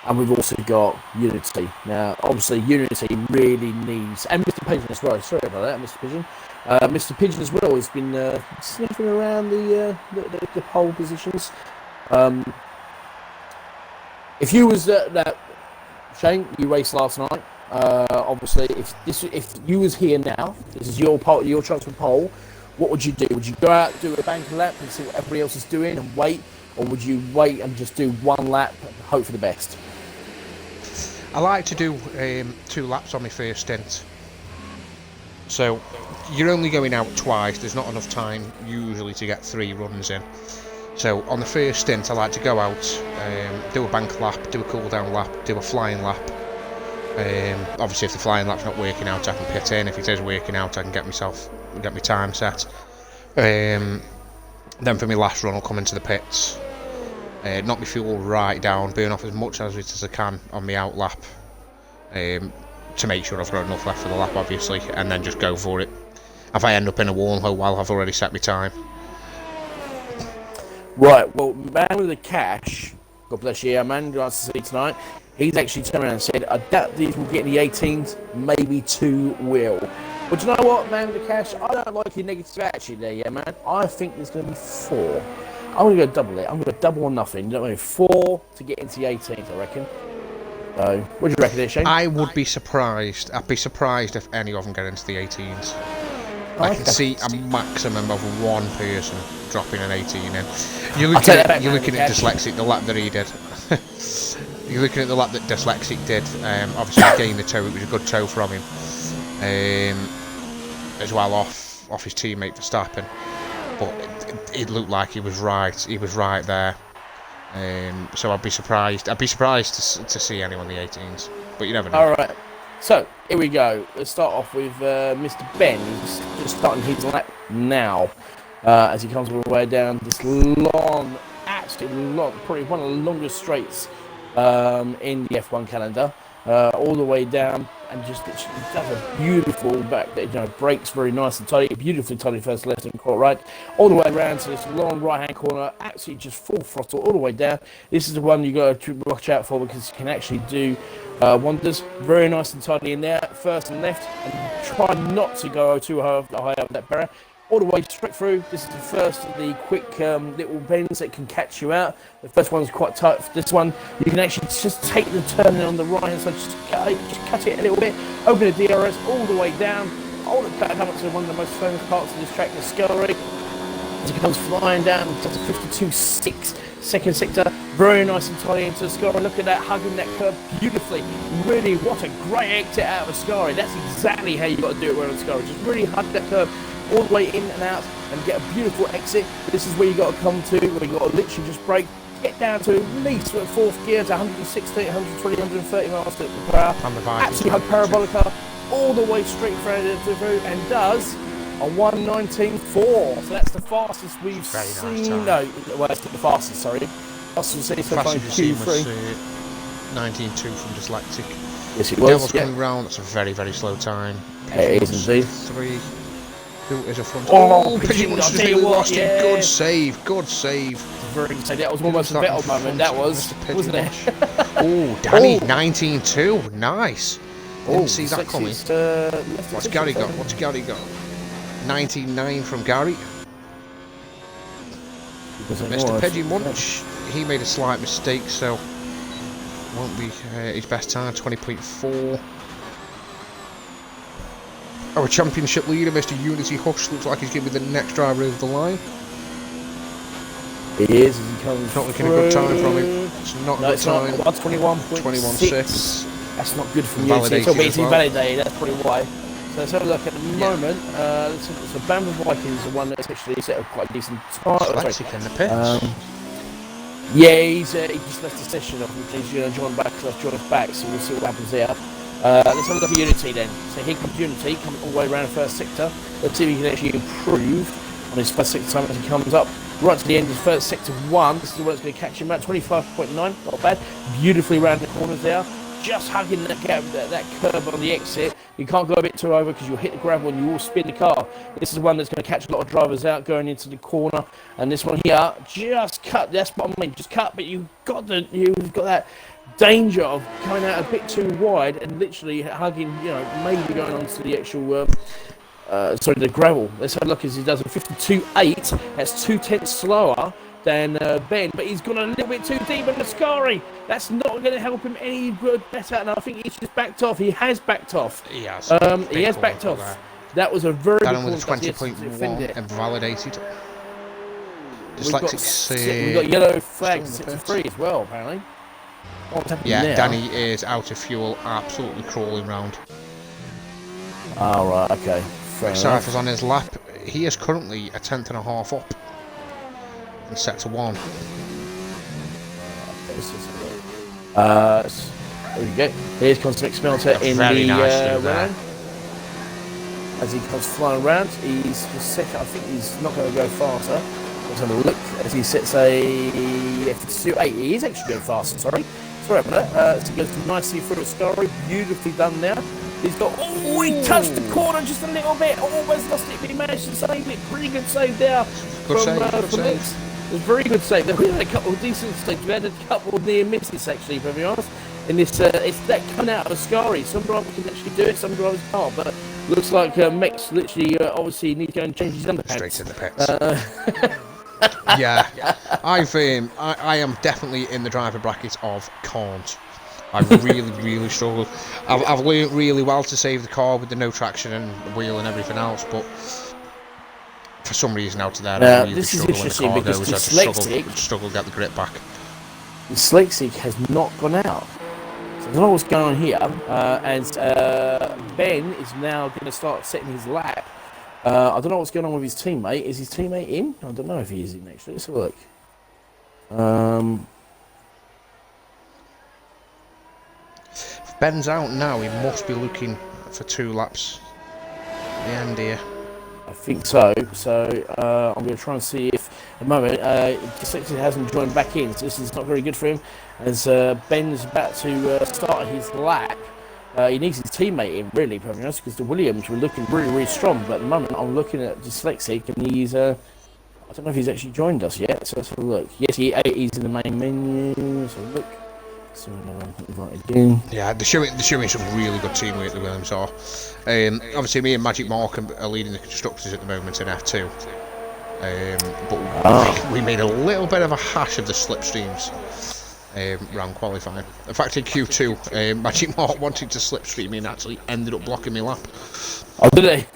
and we've also got Unity. Now, obviously, Unity really needs, and Mr. Pigeon as well. Sorry about that, Mr. Pigeon. Mr. Pigeon as well has been sniffing around the pole positions. If you was that Shane, you raced last night. Obviously, if you was here now, this is your chance for pole. What would you do? Would you go out, do a bank lap, and see what everybody else is doing, and wait, or would you wait and just do one lap, and hope for the best? I like to do 2 laps on my first stint. So you're only going out twice. There's not enough time usually to get 3 runs in. So on the first stint, I like to go out, do a bank lap, do a cool down lap, do a flying lap. Obviously, if the flying lap's not working out, I can pit in. If it is working out, I can get my time set. Then for my last run, I'll come into the pits, knock my fuel right down, burn off as much of it as I can on my out lap, to make sure I've got enough left for the lap, obviously, and then just go for it. If I end up in a wormhole, well, I've already set my time. Right, well, man with the cash, God bless you, man, nice to see you tonight. He's actually turned around and said, I doubt these will get in the 18s, maybe 2 will. But you know what, man with the cash, I don't like your negative attitude there, yeah, man. I think there's going to be 4. I'm going to go double it. I'm going to double or nothing. You know what I mean? 4 to get into the 18s, I reckon. So, what do you reckon there, Shane? I would be surprised. I'd be surprised if any of them get into the 18s. I can see a maximum of 1 person dropping an 18 in. You're looking at Dyslexic, the lap that he did. You're looking at the lap that Dyslexic did. Obviously, he gained the toe. It was a good toe from him. As well off his teammate Verstappen. but it looked like he was right. He was right there. So I'd be surprised. I'd be surprised to see anyone in the 18s, but you never know. All right. So here we go. Let's start off with Mr. Ben. He's just starting his lap now as he comes all the way down this long, absolutely long, probably one of the longest straights in the F1 calendar. All the way down, and just does a beautiful back, brakes very nice and tidy, beautifully tidy first left and right, all the way around to this long right hand corner, absolutely just full throttle all the way down. This is the one you got to watch out for because you can actually do wonders. Very nice and tidy in there, first and left, and try not to go too high up that barrier. All the way straight through. This is the first of the quick little bends that can catch you out. The first one's quite tight. This one, you can actually just take the turn on the right hand side, just cut it a little bit, open the DRS all the way down. All the cut up to one of the most famous parts of this track, the Scullery. As it comes flying down to the 52.6 second sector, very nice and tidy into the Scullery. Look at that, hugging that curve beautifully. Really, what a great exit out of a Scullery. That's exactly how you got to do it when on Scullery. Just really hug that curve all the way in and out and get a beautiful exit. This is where you got to come to, where you got to literally just brake, get down to at least fourth gear to 160, 120, 130 miles per hour. Absolutely hug parabolica all the way straight through and does a 119.4. So that's the fastest we've seen. No, well, that's not the fastest, sorry. Fastest we've seen so far in Q3. 19.2 from Dyslexic. Yes, it was. Devil's coming round, that's a very, very slow time. It is indeed. 3. Who is a front? Oh, Pidgey I'll tell you what, yeah. Good save, good save. Very good save. That was almost a Vettel moment, that was, wasn't it? Oh, Danny, 19.2, nice. Didn't see that coming. What's Gary got? 19.9 from Gary. Mr. Pidgey Munch, he made a slight mistake, so won't be his best time, 20.4. Our championship leader, Mr. Unity Hush, looks like he's going to be the next driver over the line. He is, as he comes not looking a good time from him. It's not a good time. 21.6. That's not good from Unity. It's validated, that's probably why. So let's have a look at the moment. So Bamber Vikings is the one that's actually set up quite a decent time. Dyslexic in the pits. Yeah, he just left the session off. He's going to join us back, so we'll see what happens there. Let's have a look at Unity then. So here comes Unity, coming all the way around the first sector. Let's see if he can actually improve on his first sector time as he comes up. Right to the end of first sector 1. This is where it's going to catch him at 25.9, not bad. Beautifully round the corners there. Just hugging that curve on the exit. You can't go a bit too over because you'll hit the gravel and you will spin the car. This is one that's going to catch a lot of drivers out going into the corner. And this one here, just cut. That's what I mean. Just cut, but you've got that danger of coming out a bit too wide and literally hugging, maybe going onto the actual, the gravel. Let's have a look as he does a 52.8. That's 0.2 slower than Ben, but he's gone a little bit too deep in the Scari. That's not going to help him any good better, and I think he's just backed off. He has backed off. He has. He has backed off. That was a very good with a 20.1 and validated. We've got yellow flags, 63 as well, apparently. Yeah, Danny is out of fuel, absolutely crawling round. Oh, right, okay. Cypher's on his lap. He is currently a 10.5 up in sector 1. There we go. Here's Cosmic Smelter in the round. As he comes flying around, he's just set. I think he's not going to go faster. Let's have a look as he sets a 52.8. He is actually going faster, sorry about that. So he goes nicely through a Scari, beautifully done now. He touched the corner just a little bit, almost lost it, but he managed to save it. Pretty good save there from It was a very good save. We had a couple of decent saves. We had a couple of near misses, actually, to be honest. In this, it's that coming out of a Scari. Some drivers can actually do it, some drivers can't. But looks like Mex literally obviously needs to go and change his underpants. Straight in the pits. Yeah, I am definitely in the driver bracket of can't. I really struggle. I've learned really well to save the car with the no traction and the wheel and everything else, but for some reason out of there, I really this is struggle interesting when the car because goes. I just struggle to get the grip back. Dyslexic has not gone out. So I don't know what's going on here. As Ben is now going to start setting his lap. I don't know what's going on with his teammate. Is his teammate in? I don't know if he is in, actually. Let's have a look. If Ben's out now, he must be looking for 2 laps at the end here. I think so. So I'm going to try and see if, at the moment, Dyslexia hasn't joined back in. So this is not very good for him. As Ben's about to start his lap. He needs his teammate in, really, because the Williams were looking really, really strong. But at the moment, I'm looking at Dyslexic, and he's, I don't know if he's actually joined us yet. So let's have a look. Yes, he's in the main menu. So look. So invited in. Yeah, they're showing some really good teamwork, the Williams are. Obviously, me and Magic Mark are leading the constructors at the moment in F2. But we made a little bit of a hash of the slipstreams. Round qualifying. In fact, in Q2, Magic Mark wanted to slipstream me and actually ended up blocking my lap. Oh, did he?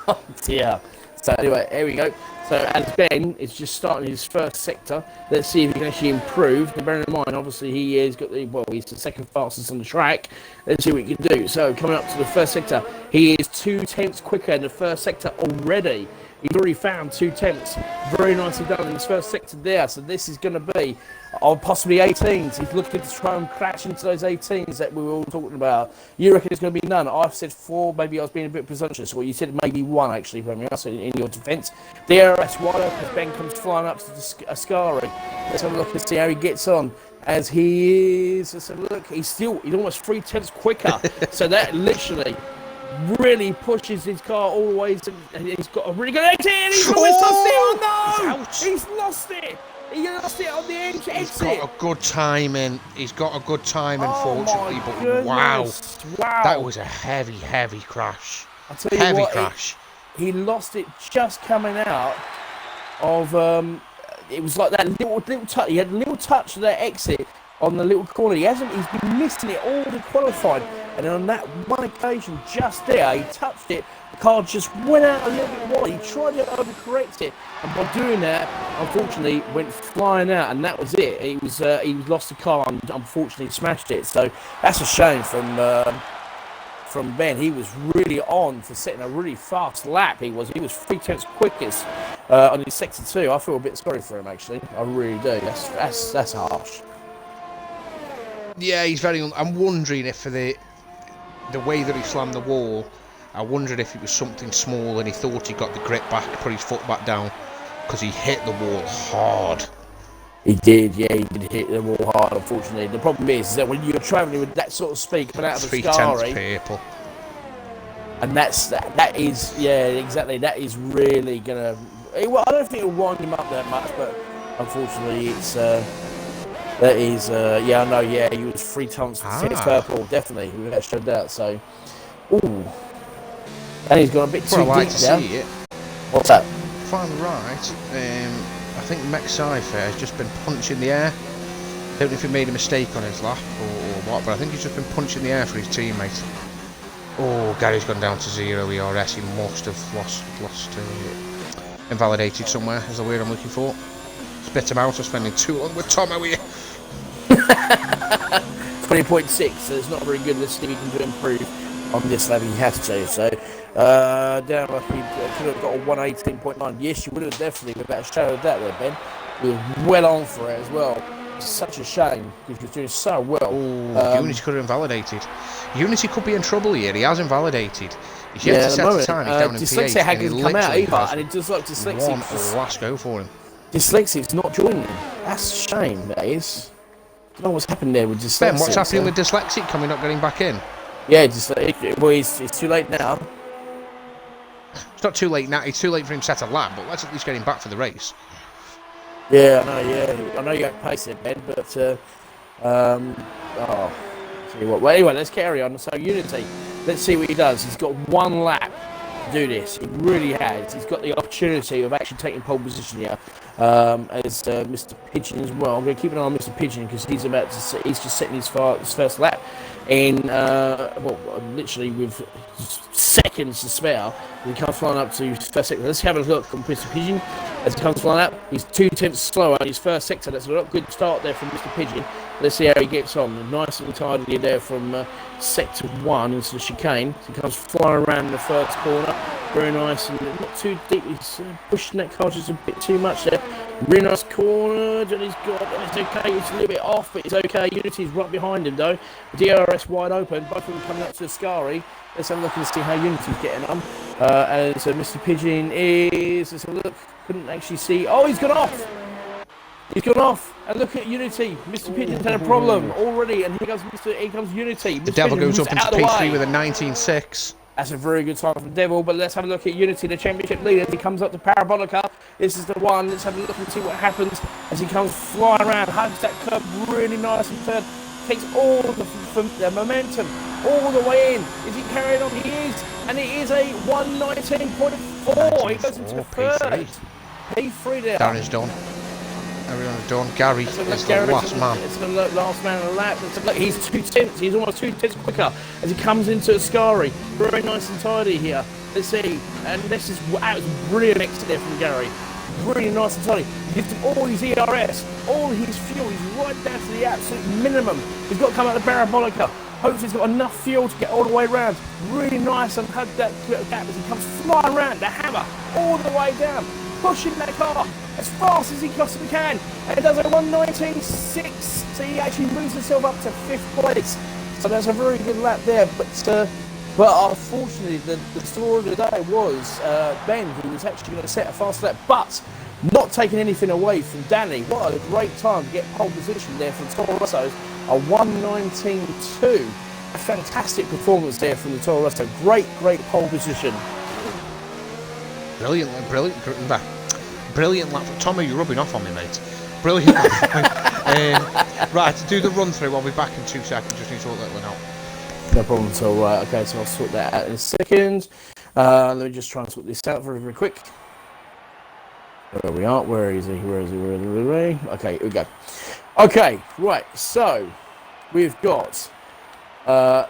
Oh, dear. So anyway, here we go. So as Ben is just starting his first sector, let's see if he can actually improve. Now, bearing in mind, obviously he has got he's the second fastest on the track. Let's see what he can do. So coming up to the first sector, he is 2/10 quicker in the first sector already. He's already found 2/10. Very nicely done in his first sector there. So this is going to be possibly 18s. He's looking to try and crash into those 18s that we were all talking about. You reckon it's going to be none? I've said 4. Maybe I was being a bit presumptuous. Well, you said maybe 1 actually, Premier. So in your defence, the RSF1 as Ben comes flying up to Ascari. Let's have a look and see how he gets on. As he is, let's have a look. He's almost 3/10 quicker. So that literally really pushes his car all the way to, and he's got a really good exit, and he's almost lost it. Oh no! He's lost it! He lost it on the exit. He's got a good timing. Unfortunately, but goodness. wow, that was a heavy crash. I'll tell you what, crash. He lost it just coming out of. It was like that little touch. He had a little touch of that exit on the little corner. He's been missing it all the qualifying. And on that one occasion, just there, he touched it. The car just went out a little bit wide. He tried to overcorrect it, and by doing that, unfortunately, went flying out, and that was it. He lost the car and unfortunately smashed it. So that's a shame from Ben. He was really on for setting a really fast lap. He was 3/10 quickest on his sector 2. I feel a bit sorry for him actually. I really do. That's harsh. Yeah, he's very. I'm wondering if for the way that he slammed the wall, I wondered if it was something small and he thought he got the grip back, put his foot back down, because he hit the wall hard. He did, yeah, he did hit the wall hard, unfortunately. The problem is that when you're travelling with that sort of speed coming out of the Ascari, people. And that is, yeah, exactly, that is really going to... Well, I don't think it'll wind him up that much, but unfortunately it's... That is, yeah, I know, yeah, he was 3 times purple, definitely, we showed that, so, ooh, and he's gone a bit too deep like now. See it. What's that? Far right, I think Mech Cypher has just been punching the air. Don't know if he made a mistake on his lap or what, but I think he's just been punching the air for his teammate. Oh, Gary's gone down to 0 ERS, he must have lost invalidated somewhere, is the word I'm looking for. Spit him out for spending too long with Tom, are we? 20.6, so it's not very good. Let's see if he can improve on this lap. He has to. So down like he could have got a 118.9. Yes, you would have definitely, without a shadow of doubt there, Ben. We were well on for it as well. It's such a shame because he was doing so well. Unity could have invalidated. Unity could be in trouble here. He has invalidated. He's yet to set the time. He's down in Dyslexia P8, hasn't come out either, and it does like Dyslexia. One last go for him. Dyslexia's not joining him. That's a shame, that is. I don't know what's happened there with Dyslexia. Ben, what's happening with Dyslexic coming up, getting back in? Yeah, well, it's too late now. It's not too late now. It's too late for him to set a lap, but let's at least get him back for the race. Yeah, I know. Yeah, I know you have pace it, Ben, but tell you what. Well, anyway, let's carry on. So Unity, let's see what he does. He's got 1 lap to do this. He really has. He's got the opportunity of actually taking pole position here. As Mr. Pigeon as well. I'm going to keep an eye on Mr. Pigeon because he's just setting his first lap, and literally with seconds to spare, he comes flying up to his first sector. Let's have a look from Mr. Pigeon as he comes flying up. He's 2/10 slower in his first sector. That's a not good start there from Mr. Pigeon. Let's see how he gets on. Nice and tidy there from sector 1 into the chicane. So he comes flying around the first corner. Very nice and not too deep. He's pushing that car just a bit too much there. Really nice cornered and he's got it's okay. It's a little bit off, but it's okay. Unity's right behind him though. DRS wide open. Both of them coming up to the Scary. Let's have a look and see how Unity's getting on. And so Mr. Pigeon is. Let's have a look. Couldn't actually see. Oh, he's gone off. He's gone off, and look at Unity. Mr. Pigeon's had a problem already, and here comes Unity. The Devil goes up into P3 with a 19.6. That's a very good time for the Devil, but let's have a look at Unity, the championship leader. He comes up to Parabolica. This is the one. Let's have a look and see what happens as he comes flying around, hugs that curve really nice and third. Takes all the momentum all the way in. Is he carrying on? He is, and it is a 119.4. He goes into the third. P3 there. Darren's done. Everyone's done. Gary is the last man. It's the last man on the lap. He's 2 tenths. He's almost 2 tenths quicker as he comes into a Scary. Very nice and tidy here. Let's see. And this is brilliant exit there from Gary. Really nice and tidy. He gives him all his ERS, all his fuel. He's right down to the absolute minimum. He's got to come out of the Parabolica. Hopefully he's got enough fuel to get all the way around. Really nice and hug that gap as he comes flying around the hammer all the way down. Pushing that car as fast as he possibly can, and it does a 119.6, so he actually moves himself up to 5th place. So that's a very good lap there, but unfortunately the story of the day was Ben, who was actually going to set a fast lap, but not taking anything away from Danny. What a great time to get pole position there from Toro Rosso, a 119.2. A fantastic performance there from the Toro Rosso. Great pole position. Brilliant lap. Tommy, you're rubbing off on me, mate. Brilliant lap. Right, do the run through. I'll be back in 2 seconds. Just need to sort that one out. No problem at all. Right, okay, so I'll sort that out in a second. Let me just try and sort this out very quick. Where we are? Where is he? Okay, here we go. Okay, right, so we've got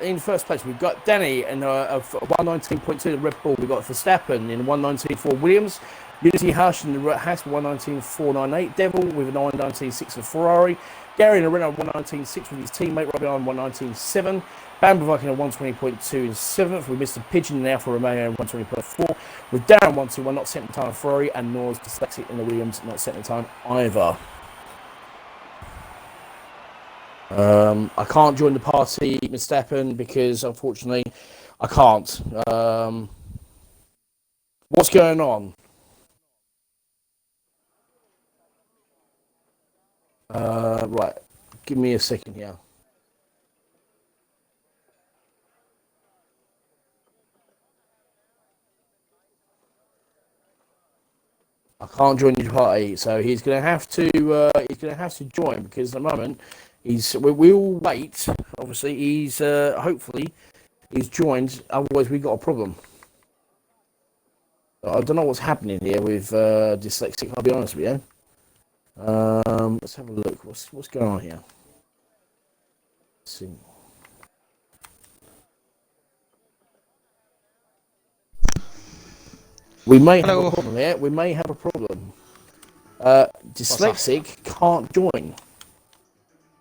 in first place we've got Danny in a 119.2 Red Bull. We've got Verstappen in 119.4 Williams. Unity Hush in the Haas 119.498. Devil with a 119.6 of Ferrari. Gary in a Renault 119.6 with his teammate right behind 119.7. Bambovac in a 120.2 in 7th. With Mr. Pigeon in the Alfa Romeo in 120.4. With Darren 121 not setting the time of Ferrari. And Nora's Dyslexic in the Williams not setting the time either. I can't join the party, Verstappen, because unfortunately I can't. What's going on? Right, give me a second here. I can't join the party, so he's going to have to join, because at the moment we'll wait. Obviously, he's hopefully he's joined. Otherwise, we've got a problem. I don't know what's happening here with Dyslexic. I'll be honest with you. Let's have a look. What's going on here? Let's see. We may have a problem here. We may have a problem. Dyslexic can't join.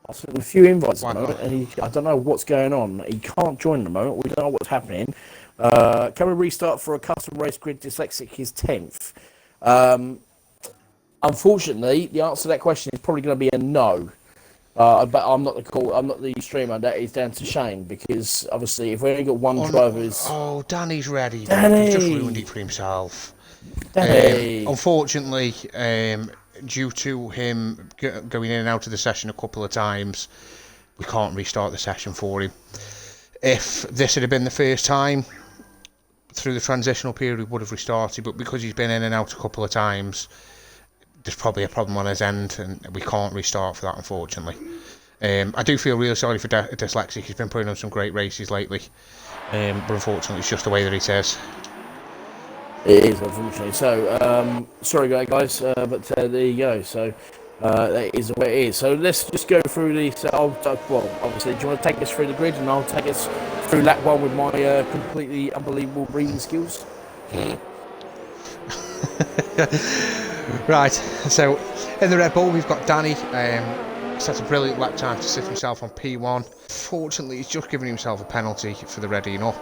I've sent him a few invites at the moment, and I don't know what's going on. He can't join at the moment. We don't know what's happening. Can we restart for a custom race grid? Dyslexic is 10th. Unfortunately, the answer to that question is probably going to be a no. But I'm not the streamer. That is down to Shane, because obviously if we only got one driver, Danny's ready. Danny. He's just ruined it for himself. Unfortunately, due to him going in and out of the session a couple of times, we can't restart the session for him. If this had been the first time through the transitional period, we would have restarted, but because he's been in and out a couple of times, there's probably a problem on his end, and we can't restart for that, unfortunately. I do feel really sorry for Dyslexic. He's been putting on some great races lately, but unfortunately it's just the way that it is. It is, unfortunately. So, sorry guys, but there you go. So, that is the way it is. So let's just go through these. Well, obviously, do you want to take us through the grid, and I'll take us through lap one with my completely unbelievable breathing skills? Right, so in the Red Bull we've got Danny, set a brilliant lap time to sit himself on P1. Fortunately, he's just given himself a penalty for the readying up.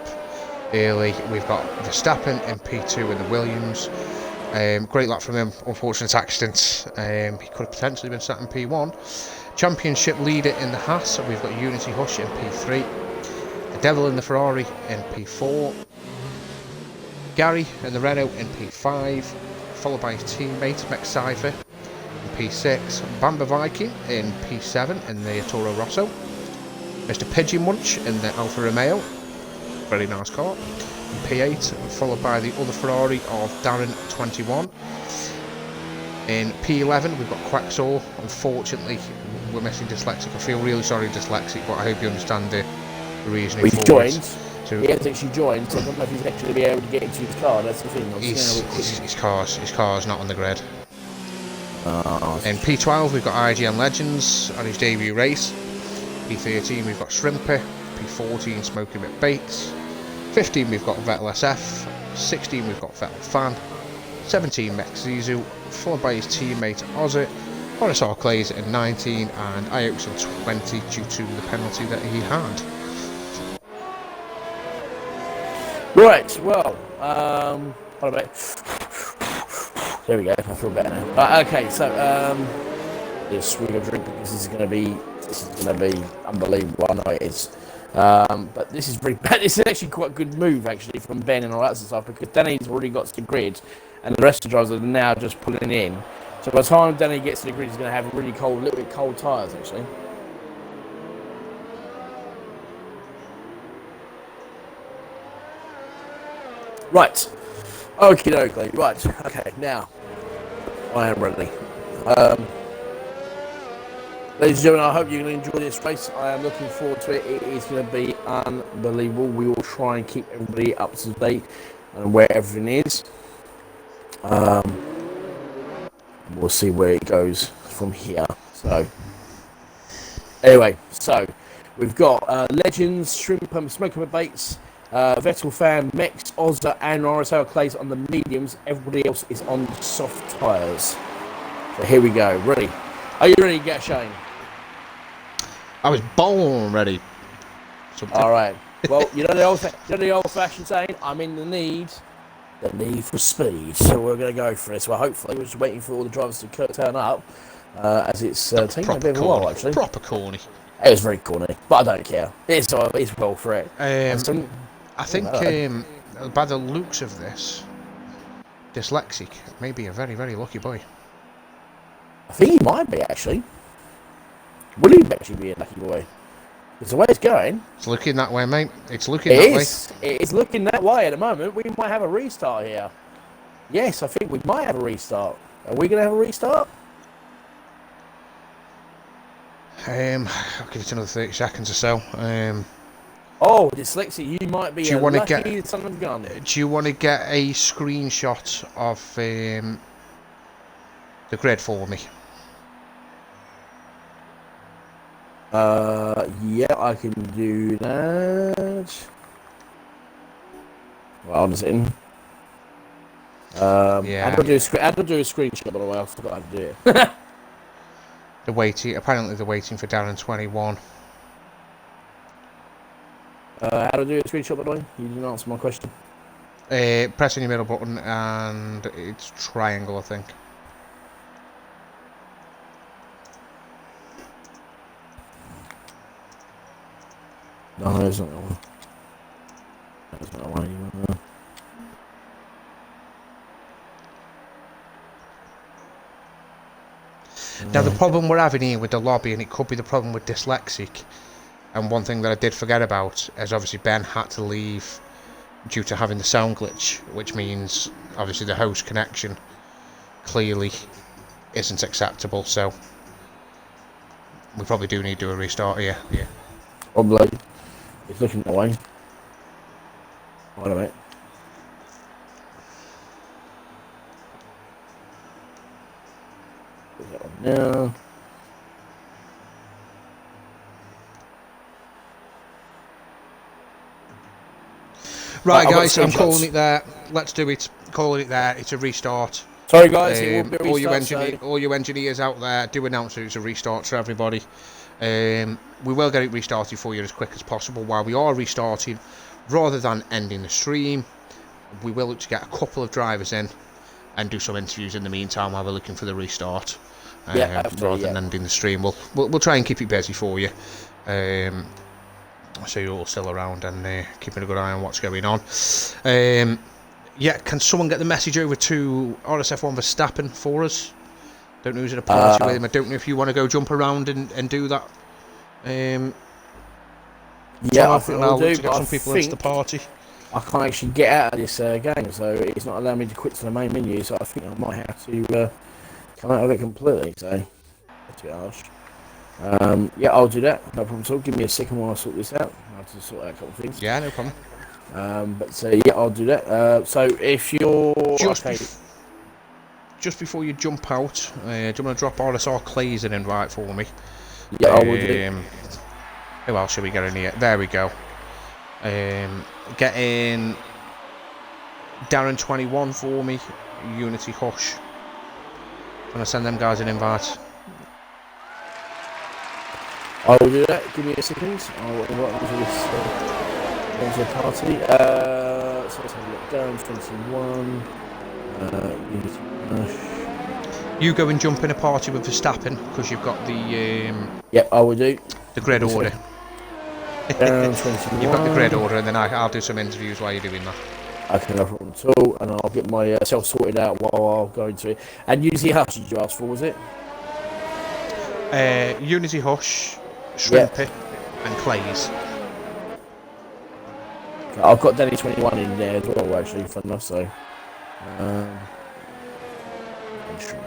early. We've got Verstappen in P2 in the Williams. Great lap from him. Unfortunate accident. He could have potentially been sat in P1. Championship leader in the Haas. We've got Unity Hush in P3. The Devil in the Ferrari in P4. Gary in the Renault in P5. Followed by his teammate Max Cypher in P6. Bamba Viking in P7 in the Toro Rosso. Mr. Pigeon Munch in the Alfa Romeo. Very nice car. In P8, followed by the other Ferrari of Darren 21. In P11, we've got Quaxor. Unfortunately, we're missing Dyslexic. I feel really sorry, Dyslexic, but I hope you understand the reasoning for joined. it. So he hasn't actually joined, so I don't know if he's actually going to be able to get into his car. That's the thing. His car's not on the grid. In P12, we've got IGN Legends on his debut race. P13, we've got Shrimper. P14, Smoking Bit Bates. 15, we've got Vettel SF. 16, we've got Vettel Fan. 17, Mex Zizu, followed by his teammate Ozzy. RSR Clays in 19, and Iox in 20 due to the penalty that he had. Right, well, what about... There we go, I feel better now. Right, okay, so, just swig of drink because this is going to be unbelievable. I know it is. But this is pretty bad. This is actually quite a good move, actually, from Ben and all that stuff, because Danny's already got to the grid, and the rest of the drivers are now just pulling in. So by the time Danny gets to the grid, he's going to have really cold, a little bit cold tyres, actually. Right. Okie dokie. Right. Okay. Now, I am ready. Ladies and gentlemen, I hope you're going to enjoy this race. I am looking forward to it. It is going to be unbelievable. We will try and keep everybody up to date on where everything is. We'll see where it goes from here. So, anyway, so we've got Legends, Shrimp, Smoking Bates, Vettel Fan, Mex, Ozza, and RSL Clays on the mediums. Everybody else is on soft tyres. So here we go. Ready? Are you ready, Shane? I was born ready. All right. Well, you know the old-fashioned saying, I'm in the need for speed. So we're going to go for this. Well, hopefully, we're just waiting for all the drivers to turn up, as it's taking a bit of a while, actually. Proper corny. It was very corny, but I don't care. It's well for it. I think by the looks of this, Dyslexic may be a very, very lucky boy. I think he might be, actually. Will he actually be a lucky boy? It's the way it's going. It's looking that way, mate. It's looking that way. It is looking that way at the moment. We might have a restart here. Yes, I think we might have a restart. Are we going to have a restart? I'll give it another 30 seconds or so. Oh, Dyslexic, you might be lucky son of a gun. Do you want to get a screenshot of the grid for me? Yeah, I can do that. Well, I'll just in. Yeah. How do I do a screenshot, by the way? I forgot how to do it. Apparently they're waiting for Darren 21. How do I do a screenshot, by the way? You didn't answer my question. Pressing your middle button and it's triangle, I think. No, it's not that one. That's not the one you want. Now the problem we're having here with the lobby, and it could be the problem with Dyslexic, and one thing that I did forget about is obviously Ben had to leave due to having the sound glitch, which means obviously the host connection clearly isn't acceptable, so we probably do need to do a restart here. Yeah. Probably. It's looking that way. Wait a minute. No. Right, guys, I'm calling it there. Let's do it. Calling it there. It's a restart. Sorry, guys. It will be a restart, all you engineers out there, do announce that it's a restart for everybody. We will get it restarted for you as quick as possible. While we are restarting, rather than ending the stream, we will look to get a couple of drivers in and do some interviews in the meantime while we're looking for the restart. Rather than ending the stream, we'll try and keep it busy for you, so you're all still around and keeping a good eye on what's going on. Yeah, can someone get the message over to RSF1 Verstappen for us? Don't know who's in a party with him. I don't know if you want to go jump around and do that. Yeah, I think I'll do. To get some people into the party. I can't actually get out of this game, so it's not allowing me to quit to the main menu. So I think I might have to come out of it completely. So that's a bit harsh. Yeah, I'll do that. No problem at all. Give me a second while I sort this out. I have to sort out a couple of things. Yeah, no problem. Yeah, I'll do that. So if you're just before you jump out, do you want to drop RSR Clays an invite for me? Yeah, I will do. Who else should we get in here? There we go. Get in Darren 21 for me. Unity Hush. I'm gonna send them guys an invite. I will do that. Give me a second. I'll invite them to this party. So let's have a look. Darren 21. Unity Hush. You go and jump in a party with Verstappen because you've got the. Yep, I will do. The grid order. Darren 21. You've got the grid order, and then I'll do some interviews while you're doing that. Okay, no problem at all, and I'll get myself sorted out while I'll go into it. And Unity Hush, did you ask for, was it? Unity Hush, Shrimpy, and Clays. Okay, I've got Danny 21 in there as well, actually, fun enough, so. Okay.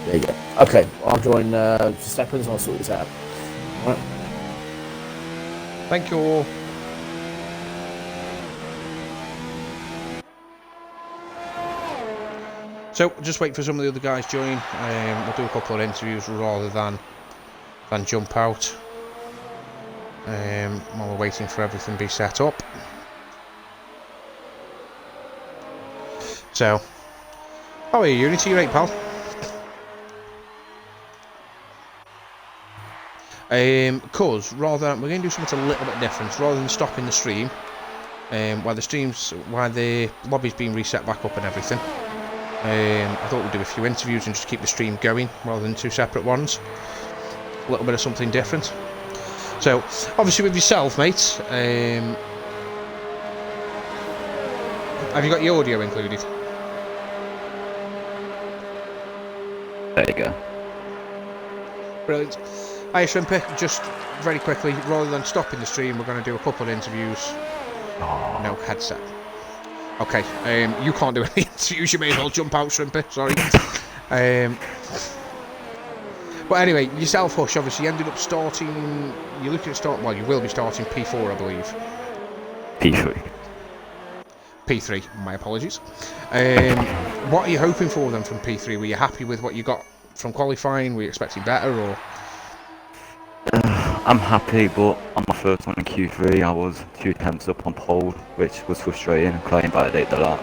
There you go. Okay, I'll join Verstappen's and I'll sort this out. Right. Thank you all. So just wait for some of the other guys to join. We'll do a couple of interviews rather than jump out while we're waiting for everything to be set up. So, how are you, Unity? You right, pal? Cause we're going to do something a little bit different. Rather than stopping the stream, while the lobby's been reset back up and everything, I thought we'd do a few interviews and just keep the stream going rather than two separate ones. A little bit of something different. So, obviously with yourself, mate, have you got your audio included? There you go. Brilliant. Hi Shrimpy, just very quickly, rather than stopping the stream, we're going to do a couple of interviews. Oh. No headset. Okay, you can't do any interviews, you may as well jump out, Shrimpy, sorry. But anyway, yourself, Hush, obviously you ended up starting, you're looking at start, well, you will be starting P4, I believe. P3. P3, my apologies. What are you hoping for then from P3? Were you happy with what you got from qualifying? Were you expecting better, or...? I'm happy, but on my first one in Q3 I was 2 tenths up on pole, which was frustrating and trying to validate the lap.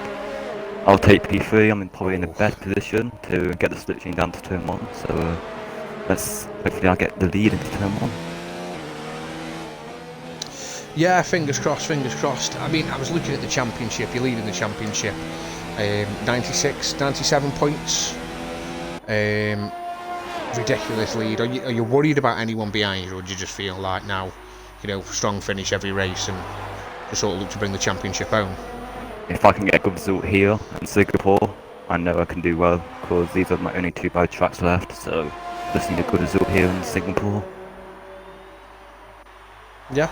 I'll take P3, I'm probably in the best position to get the split chain down to turn 1, so hopefully I'll get the lead into turn 1. Yeah, fingers crossed, fingers crossed. I mean, I was looking at the championship, you're leading the championship, 96, 97 points. Ridiculous lead. Are you worried about anyone behind you, or do you just feel like now, you know, strong finish every race and just sort of look to bring the championship home? If I can get a good result here in Singapore, I know I can do well, because these are my only 2 bad tracks left, so just need a good result here in Singapore. Yeah.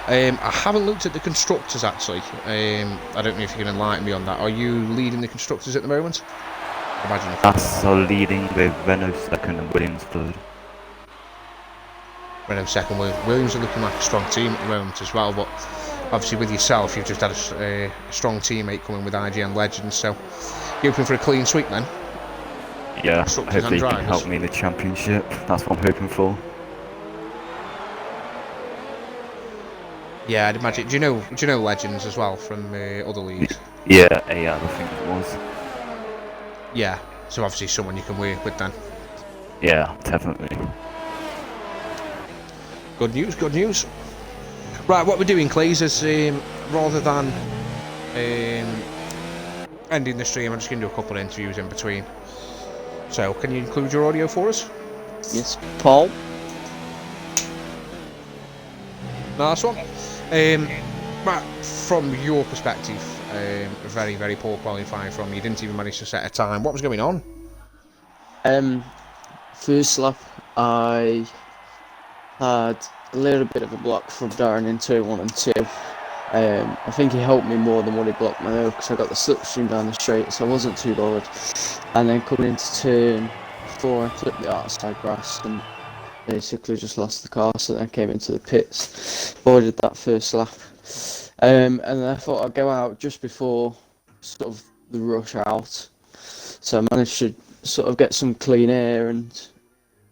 I haven't looked at the constructors actually. I don't know if you can enlighten me on that. Are you leading the constructors at the moment? Imagine That's leading with Renault second and Williams third. Renault second. Williams are looking like a strong team at the moment as well, but obviously with yourself you've just had a strong teammate coming with IGN Legends, so you're hoping for a clean sweep then? Yeah, hopefully he can help me in the championship. That's what I'm hoping for. Yeah, I'd imagine. Do you know Legends as well from other leagues? Yeah, I think it was. Yeah, so obviously someone you can work with then. Yeah, definitely. Good news, good news. Right, what we're doing, Cleese, is rather than ending the stream, I'm just going to do a couple of interviews in between. So, can you include your audio for us? Yes, Paul. Nice one. Right, from your perspective, very, very poor qualifying from you. Didn't even manage to set a time. What was going on? First lap, I had a little bit of a block from Darren in turn 1 and 2. I think he helped me more than what he blocked me though, because I got the slipstream down the straight, so I wasn't too bothered. And then coming into turn 4, I clipped the outside grass and basically just lost the car, so then I came into the pits, avoided that first lap. And then I thought I'd go out just before sort of the rush out. So I managed to sort of get some clean air and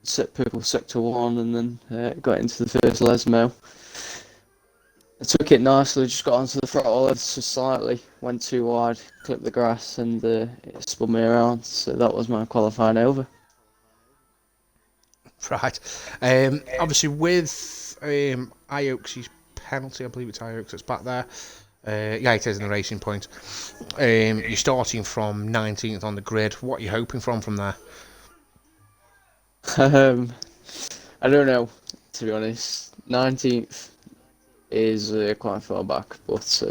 set purple sector 1 and then got into the first Lesmo. I took it nicely, just got onto the throttle ever so slightly, went too wide, clipped the grass and it spun me around, so that was my qualifying over. Right. Obviously with Iox's penalty, I believe it's Iox that's back there. Yeah, it is in the racing point. You're starting from 19th on the grid. What are you hoping from there? I don't know, to be honest. 19th is quite far back, but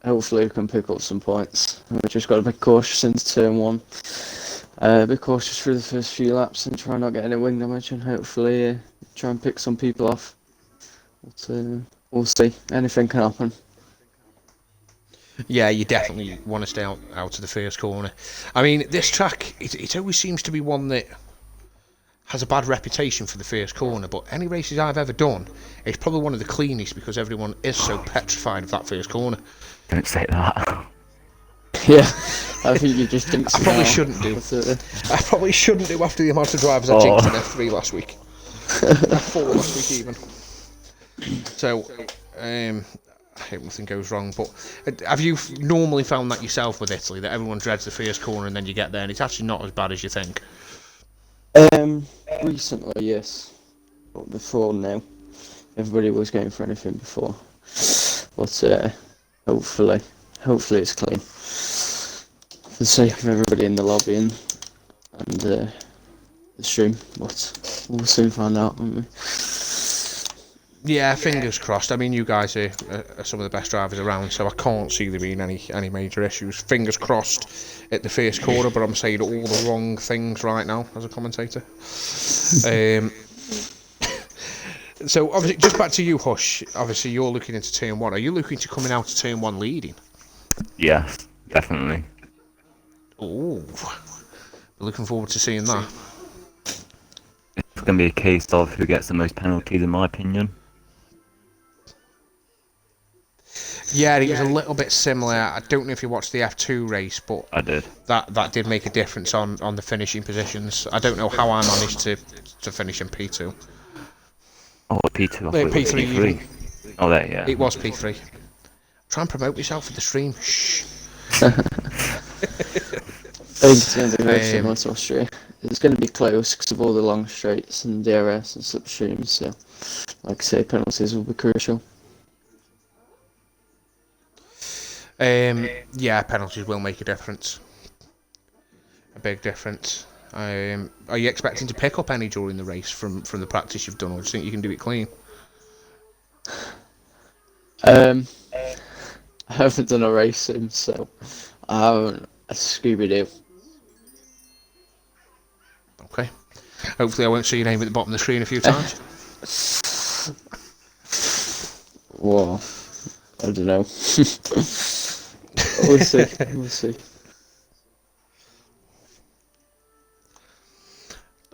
hopefully we can pick up some points. We've just got to be cautious into turn 1. Be cautious through the first few laps and try not get any wing damage, and hopefully try and pick some people off. But we'll see. Anything can happen. Yeah, you definitely want to stay out of the first corner. I mean, this track, it always seems to be one that has a bad reputation for the first corner, but any races I've ever done, it's probably one of the cleanest because everyone is so petrified of that first corner. Don't say that. Yeah, I think you just jinxed I probably shouldn't do. I probably shouldn't do after the amount of drivers I jinxed in F3 last week. F4 last week even. So, I hope nothing goes wrong, but have you normally found that yourself with Italy, that everyone dreads the first corner and then you get there and it's actually not as bad as you think? Recently, yes. But before, no. Everybody was going for anything before. But hopefully it's clean. For the sake of everybody in the lobby and the stream. But we'll soon find out, won't we? Yeah, fingers crossed. I mean, you guys are some of the best drivers around, so I can't see there being any major issues. Fingers crossed at the first corner, but I'm saying all the wrong things right now as a commentator. So, obviously, just back to you, Hush. Obviously, you're looking into turn 1. Are you looking to coming out of turn 1 leading? Yes, definitely. Oh, looking forward to seeing that. It's going to be a case of who gets the most penalties, in my opinion. Yeah, it was a little bit similar. I don't know if you watched the F2 race, but I did. That did make a difference on the finishing positions. I don't know how I managed to finish in P2. Oh, P2. I thought it was P3. Oh, there, yeah. It was P3. Try and promote yourself for the stream. Shh. I think it's going to be very similar to Austria. It's going to be close because of all the long straights and DRS and slipstreams, so like I say, penalties will be crucial. Yeah, penalties will make a difference. A big difference. Are you expecting to pick up any during the race from the practice you've done, or do you think you can do it clean? I haven't done a race sim, so I haven't a Scooby-Doo. Okay. Hopefully I won't see your name at the bottom of the screen a few times. Whoa. I don't know. We'll see. We'll see.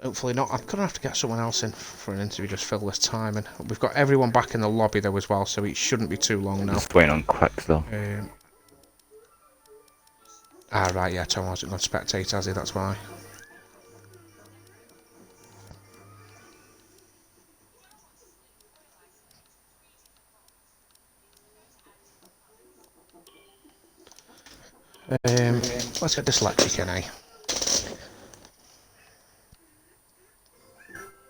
Hopefully not. I'm going to have to get someone else in for an interview, just fill this time. And we've got everyone back in the lobby though as well, so it shouldn't be too long now. Just waiting on Quacks though. Right, yeah, Tom hasn't gone spectate, has he? That's why. Let's get dyslexic in, eh?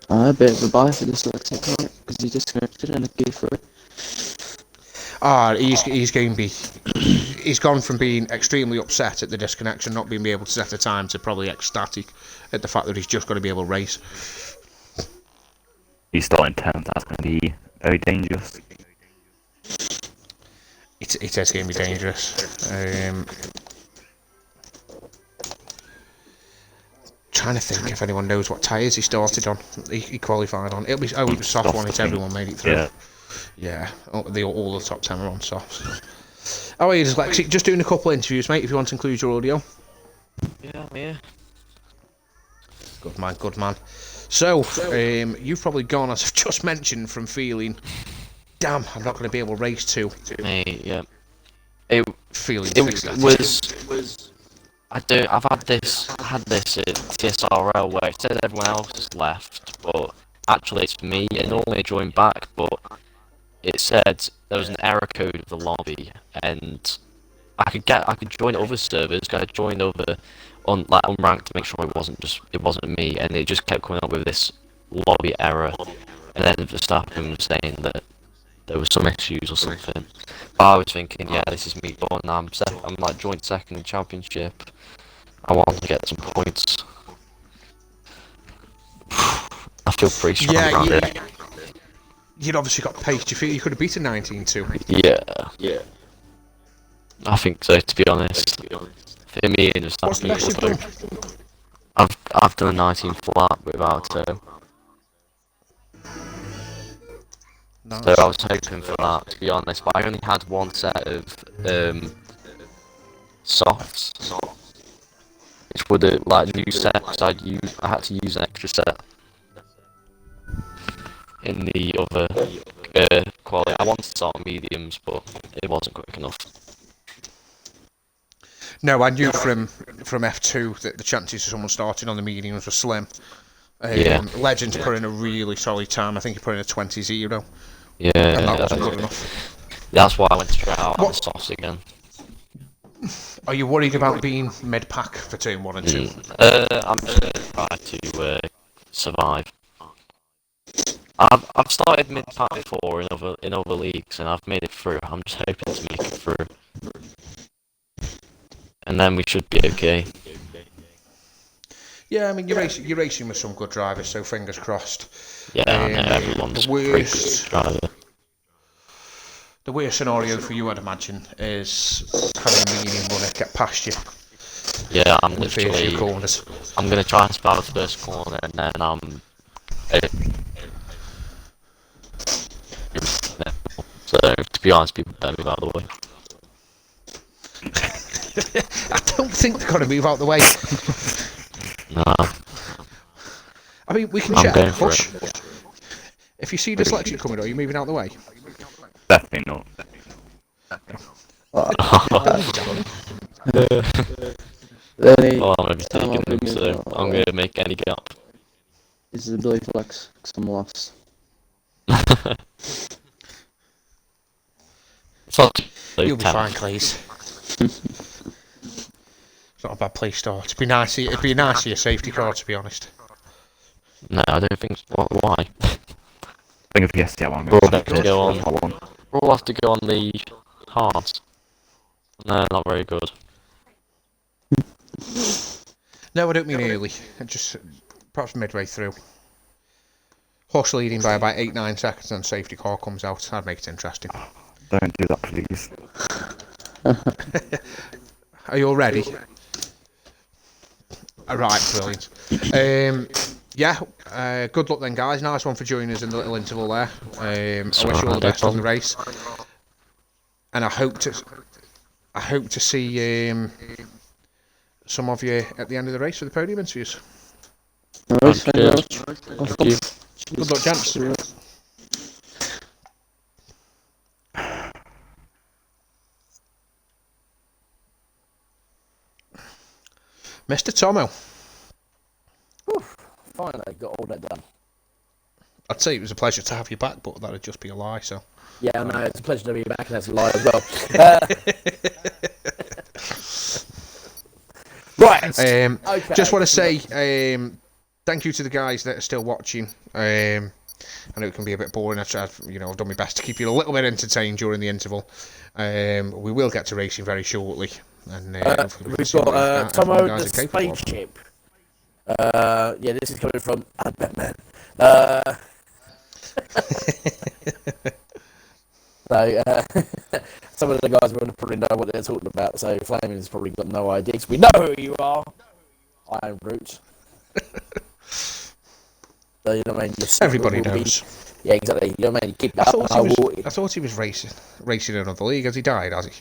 A bit of a buy for dyslexic, right? Because he disconnected and a key for it. He's going to be. He's gone from being extremely upset at the disconnection, not being able to set a time, to probably ecstatic at the fact that he's just going to be able to race. He's starting 10th. That's going to be very dangerous. It is going to be dangerous. Trying to think if anyone knows what tyres he started on. He qualified on. It was soft one. It's everyone made it through. Yeah. All the top 10 are on softs. Oh, are you dyslexic? Just doing a couple of interviews, mate. If you want to include your audio. Yeah, I'm here. Good man, good man. So, you've probably gone, as I've just mentioned, from feeling, damn, I'm not going to be able to race to. Mate, yeah. It Feeling was. I've had this at TSRL where it says everyone else has left, but actually it's me. And normally I join back, but it said there was an error code of the lobby, and I could join other servers. I joined over on unranked to make sure it wasn't me, and it just kept coming up with this lobby error, and then Verstappen was saying that there was some issues or something. But I was thinking, yeah, this is me done. I'm like joint second in championship. I want to get some points. I feel pretty strong around it. You'd obviously got pace. Do you feel you could have beaten 19-2? Yeah. I think so, to be honest. For me, it was What's the best you've done? I've done a 19 flat without toe. Nice. So I was hoping for that, to be honest, but I only had one set of softs, which would have, like, new sets. I had to use an extra set in the other quality. I wanted to start on mediums, but it wasn't quick enough. No, I knew from F2 that the chances of someone starting on the mediums were slim. Legends put in a really solid time. I think he put in a 20-0. Yeah, and that wasn't good enough. That's why I went straight out on the softs again. Are you worried about being mid-pack for turn 1 and 2? I'm just going to try to survive. I've started mid-pack before in other leagues, and I've made it through. I'm just hoping to make it through. And then we should be okay. Yeah, I mean, you're racing with some good drivers, so fingers crossed. Yeah, I know everyone's pretty good driver. The worst scenario for you, I'd imagine, is having a medium runner get past you. Yeah, I'm in the first few literally. corners. I'm gonna try and spout the first corner, and then So to be honest, people don't move out of the way. I don't think they're going to move out the way. Nah. I mean, we can I'm check. going for Push. If you see dyslexic coming, are you moving out the way? Definitely not. Well, I'm maybe taking them, so I'm gonna make any gap. This is a Billy Flex, because I'm lost. You'll be fine, Cleese. It's not a bad place to start. It'd be nice to see a safety car, to be honest. No, I don't think. Why? I think if the S01 We'll have to go on. We'll have to go on the hards. No, not very good. No, I don't mean early. Just perhaps midway through. Horse leading by about 8-9 seconds, and safety car comes out. That'd make it interesting. Don't do that, please. Are you all ready? Alright, brilliant. Good luck then, guys. Nice one for joining us in the little interval there. I wish you all the best on the race, and I hope to see some of you at the end of the race for the podium interviews. Alright, thank you very much. Thank you. Good luck, gents. Mr. Tomo. Finally, got all that done. I'd say it was a pleasure to have you back, but that'd just be a lie, so. Yeah, I know, it's a pleasure to be back, and that's a lie as well. Right. Okay. Just want to say thank you to the guys that are still watching. I know it can be a bit boring. I've done my best to keep you a little bit entertained during the interval. We will get to racing very shortly, and we've got Tomo the spaceship. Yeah, this is coming from Batman. So, some of the guys will probably know what they're talking about, so Flaming's probably got no idea. We know who you are. I am Groot. So, you know what I mean? Everybody knows. Yeah, exactly. You know what I mean? Keep I thought he was racing in another league. Has he died, has he?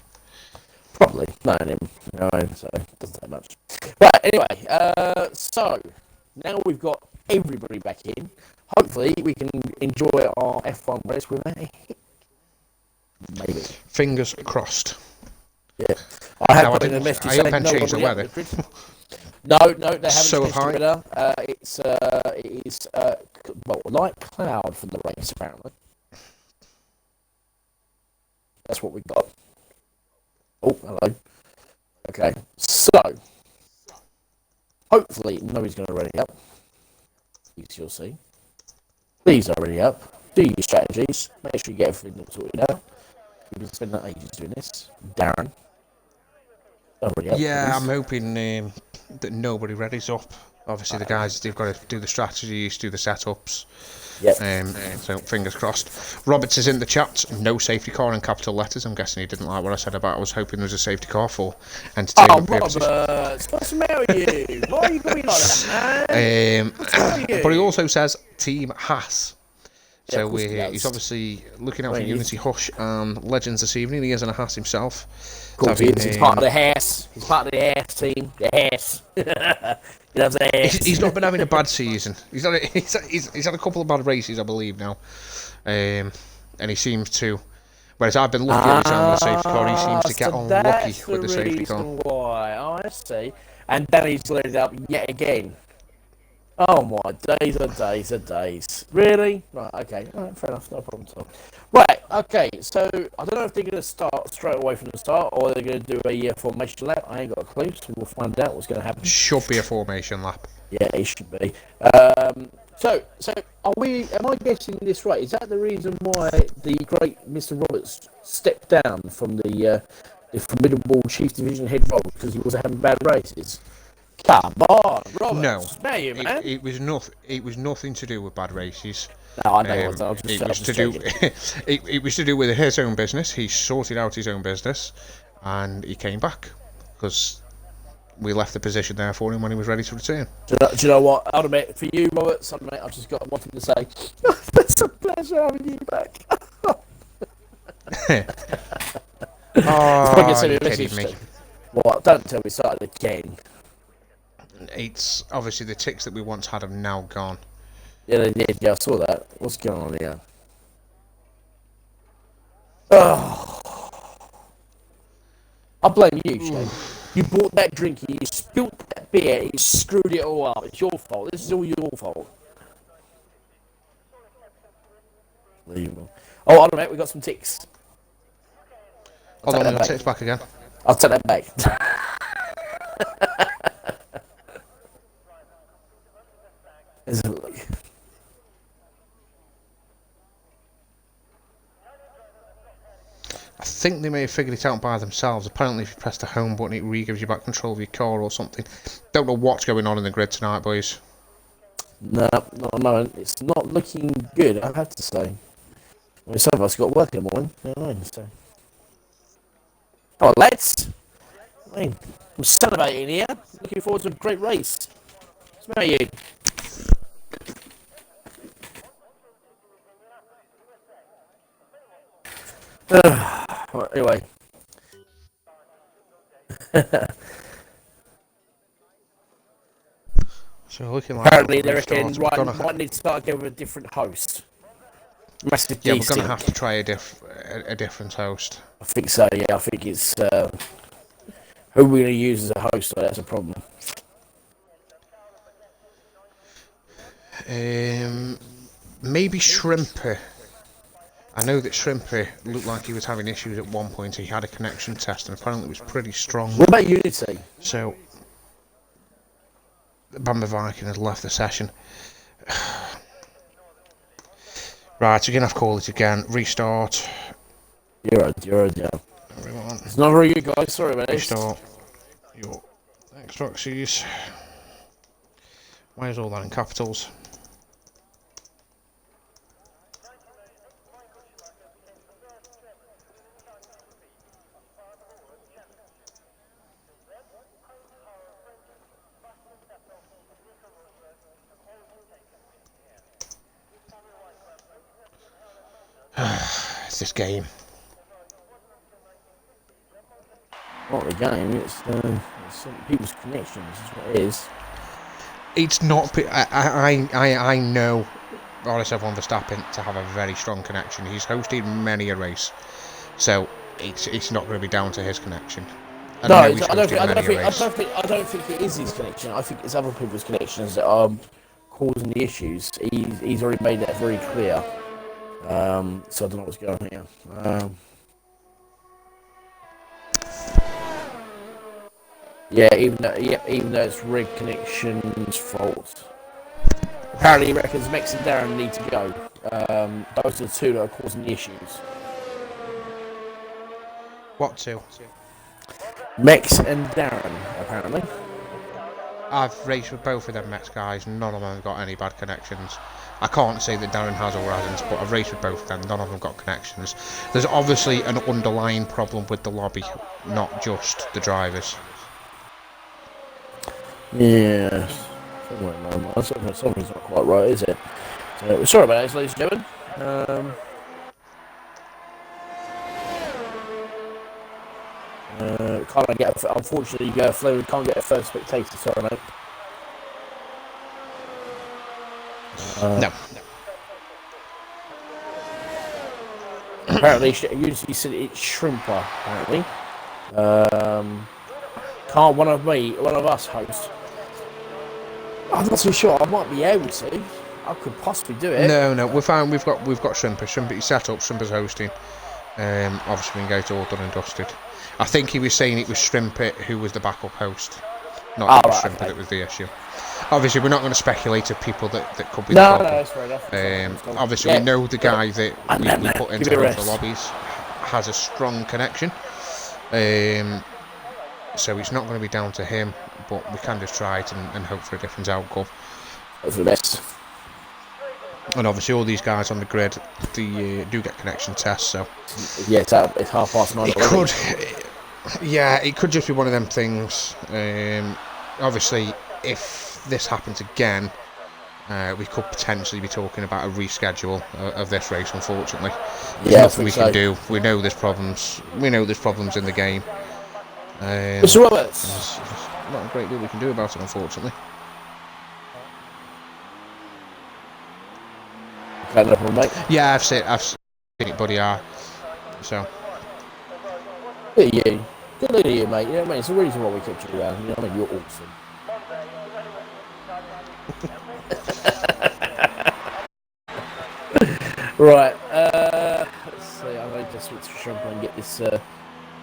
Probably. Not him. You know what I mean? So, it doesn't take much. Right, anyway. So, now we've got everybody back in. Hopefully, we can enjoy our F1 race without a hit. Maybe. Fingers crossed. Yeah. I have put in a message saying no changed the weather. No, they haven't So changed the weather. It is light cloud for the race, apparently. That's what we got. Oh, hello. Okay, so hopefully nobody's going to ready up. You'll see. Please are ready up. Do your strategies. Make sure you get everything sorted out. We've been spending ages doing this. Darren. Yeah, I'm hoping that nobody readies up. Obviously, the guys, they've got to do the strategies, do the setups. Yep. So, fingers crossed. Roberts is in the chat. No safety car in capital letters. I'm guessing he didn't like what I said about I was hoping there was a safety car for entertainment purposes. Roberts, what's the matter with you? Why are you going like that, man? But he also says Team Haas. So he's obviously looking out for Unity, Hush and Legends this evening. He is in a Haas himself. Of course, he's part of the Haas. He's part of the Haas team. The Haas. He loves the Haas. He's not been having a bad season. He's had a couple of bad races, I believe, now. And he seems to... Whereas I've been lucky every time with the safety car, he seems to get on lucky with the safety car. Why? Oh, I see. And Danny's let it up yet again. Oh my days and days and days. Really? Right, okay. All right, fair enough, no problem at all. Right, okay, so I don't know if they're going to start straight away from the start or they're going to do a formation lap. I ain't got a clue, so we'll find out what's going to happen. Should be a formation lap. Yeah, it should be. So am I getting this right? Is that the reason why the great Mr. Roberts stepped down from the formidable Chief Division head role because he was having bad races? Come on, Robert. No, spare you, man. It was nothing to do with bad races. No, I know it was to do. It was to do with his own business. He sorted out his own business, and he came back because we left the position there for him when he was ready to return. Do you know what? I'll admit, for you, Robert, mate, I've just got one thing to say. It's a pleasure having you back. Oh, you're kidding me. What? Don't tell me started again. It's obviously the ticks that we once had have now gone. Yeah, they did. Yeah, I saw that. What's going on here? Oh, I blame you, Shane. You bought that drink, you spilt that beer, you screwed it all up. It's your fault. This is all your fault. Unbelievable. Oh, hold on, mate. We got some ticks. Hold on, the ticks back again. I'll take that back. Let's have a look. I think they may have figured it out by themselves. Apparently, if you press the home button, it re-gives you back control of your car or something. Don't know what's going on in the grid tonight, boys. No, not at the moment. It's not looking good, I have to say. I mean, some of us got work in the morning. You know what I mean? So. Oh, lads. I mean, I'm celebrating here. Looking forward to a great race. Smell you. Right, anyway. So looking like apparently they reckon might need to start again with a different host. Massive yeah, we're gonna have to try a different host. I think so. Yeah, I think it's who we're gonna use as a host. That's a problem. Maybe Shrimper. I know that Shrimper looked like he was having issues at one point. He had a connection test and apparently it was pretty strong. What about Unity? So, Bamba Viking has left the session. Right, you're going to have to call it again. Restart. You're right, yeah. Everyone. It's not very good, guys. Sorry about this. Restart your Xboxes. Why is all that in capitals? It's this game. Not the game. It's some people's connections. Is what it is. It's not. I know RSF1 Verstappen to have a very strong connection. He's hosted many a race, so it's not going to be down to his connection. I don't think it is his connection. I think it's other people's connections that are causing the issues. He's already made that very clear. So I don't know what's going on here. Even though it's Rig Connection's fault. Apparently he reckons Mex and Darren need to go. Those are the two that are causing the issues. What two? Mex and Darren, apparently. I've raced with both of them Mets guys. None of them have got any bad connections. I can't say that Darren has or hasn't, but I've raced with both of them. None of them got connections. There's obviously an underlying problem with the lobby, not just the drivers. Yeah. Something's not quite right, is it? So, sorry about that, ladies and gentlemen. Can't get. Unfortunately, Flo can't get a first spectator. Sorry, mate. No. Apparently, you said it's Shrimper. Apparently, can't one of us host? I'm not too sure. I might be able to. I could possibly do it. No. We've got Shrimper. Shrimper's set up. Shrimper's hosting. Obviously, we can get it all done and dusted. I think he was saying it was Shrimper who was the backup host, not Shrimper that was the issue. Obviously, we're not going to speculate of people that could be the problem. No, that's fair enough. Obviously, we know the guy that we put into the lobbies has a strong connection. So it's not going to be down to him, but we can just try it and hope for a different outcome. Hope for the best. And obviously, all these guys on the grid, they do get connection tests. So yeah, it's 9:30. It could, yeah, it could just be one of them things. Obviously, if this happens again, we could potentially be talking about a reschedule of this race. Unfortunately, there's nothing we can do. We know there's problems. We know there's problems in the game. Mr. Roberts, there's not a great deal we can do about it, unfortunately. Yeah, I've seen it, buddy. So. Good at you. Good at you, mate. You know what I mean? It's the reason why we kept you around. You know what I mean? You're awesome. Right. Let's see. I'm going to switch to Shrimper and get this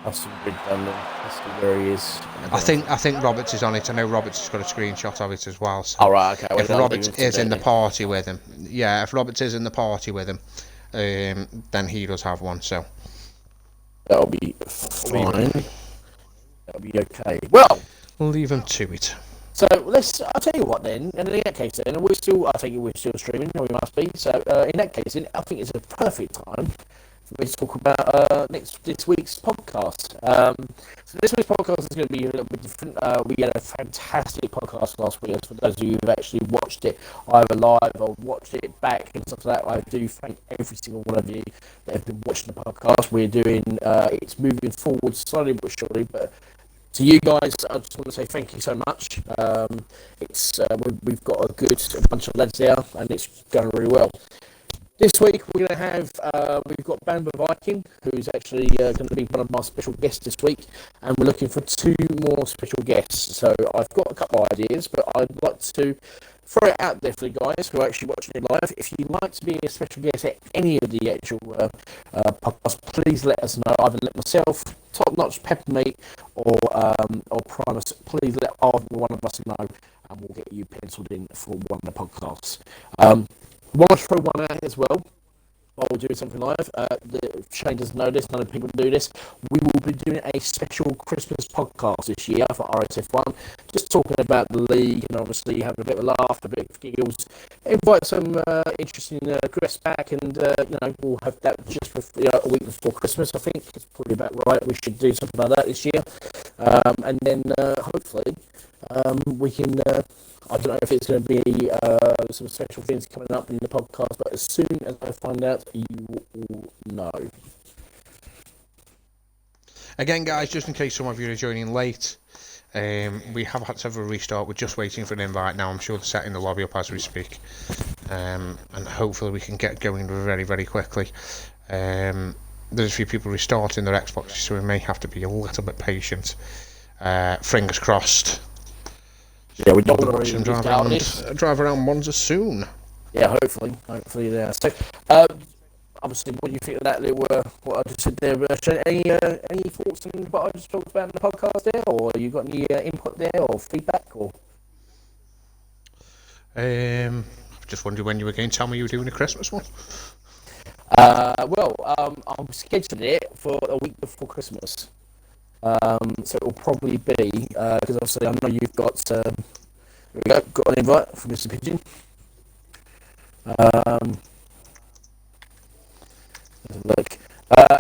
Austin Bridge done. Let's see where he is. I think Roberts is on it. I know Roberts has got a screenshot of it as well. So right, okay. If Roberts is in the party with him, if Roberts is in the party with him, then he does have one. So that'll be fine. That'll be okay. Well, we'll leave him to it. So I'll tell you what then, and in that case then, I think we're still streaming, we must be, so in that case then, I think it's a perfect time for me to talk about this week's podcast. So this week's podcast is going to be a little bit different. We had a fantastic podcast last week. For those of you who've actually watched it either live or watched it back and stuff like that, I do thank every single one of you that have been watching the podcast. We're doing, it's moving forward slowly but surely, but to you guys, I just want to say thank you so much. We've got a bunch of lads there, and it's going really well. This week we're going to have we've got Bamba Viking, who's actually going to be one of my special guests this week, and we're looking for 2 more special guests. So I've got a couple of ideas, but I'd like to throw it out there for you guys who are actually watching it live. If you'd like to be a special guest at any of the actual podcasts, please let us know. Either let myself, Top Notch Peppermeat, or Primus, please let either one of us know, and we'll get you penciled in for one of the podcasts. I want to throw one out as well. while we're doing something live. Shane doesn't know this, none of the people do this. We will be doing a special Christmas podcast this year for RSF1, just talking about the league and obviously having a bit of a laugh, a bit of giggles. Invite some interesting guests back, and we'll have that just for, a week before Christmas. I think it's probably about right. We should do something like that this year, and then hopefully we can. I don't know if it's going to be some special things coming up in the podcast, but as soon as I find out, you will know. Again, guys, just in case some of you are joining late, we have had several restart. We're just waiting for an invite now. I'm sure they're setting the lobby up as we speak, and hopefully we can get going very, very quickly. There's a few people restarting their Xboxes, so we may have to be a little bit patient. Fingers crossed. Yeah, we don't want to drive around Monza soon. Yeah, hopefully, there. So, obviously, what do you think of that little what I just said there? Any thoughts on what I just talked about in the podcast there, or you got any input there or feedback, or? Just wondering when you were going to tell me you were doing a Christmas one. I'm scheduled it for a week before Christmas. So it will probably be because obviously I know you've got got an invite from Mr. Pigeon. Look,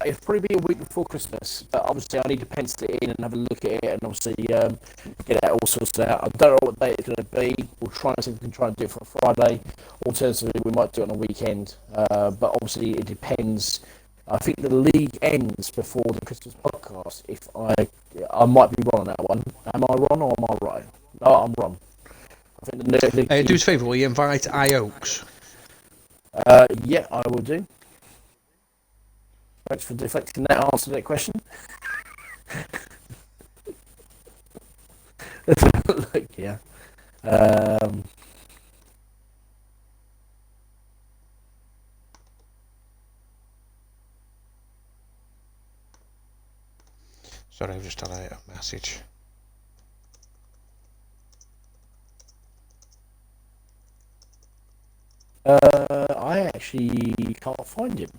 it'll probably be a week before Christmas, but obviously I need to pencil it in and have a look at it, and obviously get that all sorted out. I don't know what date it's going to be. We'll try and see if we can try and do it for a Friday. Alternatively, we might do it on a weekend, but obviously it depends. I think the league ends before the Christmas podcast. If I might be wrong on that one. Am I wrong or am I right? No, I'm wrong. I think the do us a favour, will you invite Oaks? Yeah, I will do. Thanks for deflecting that answer to that question. Look, yeah. Sorry, I've just had a message. I actually can't find him.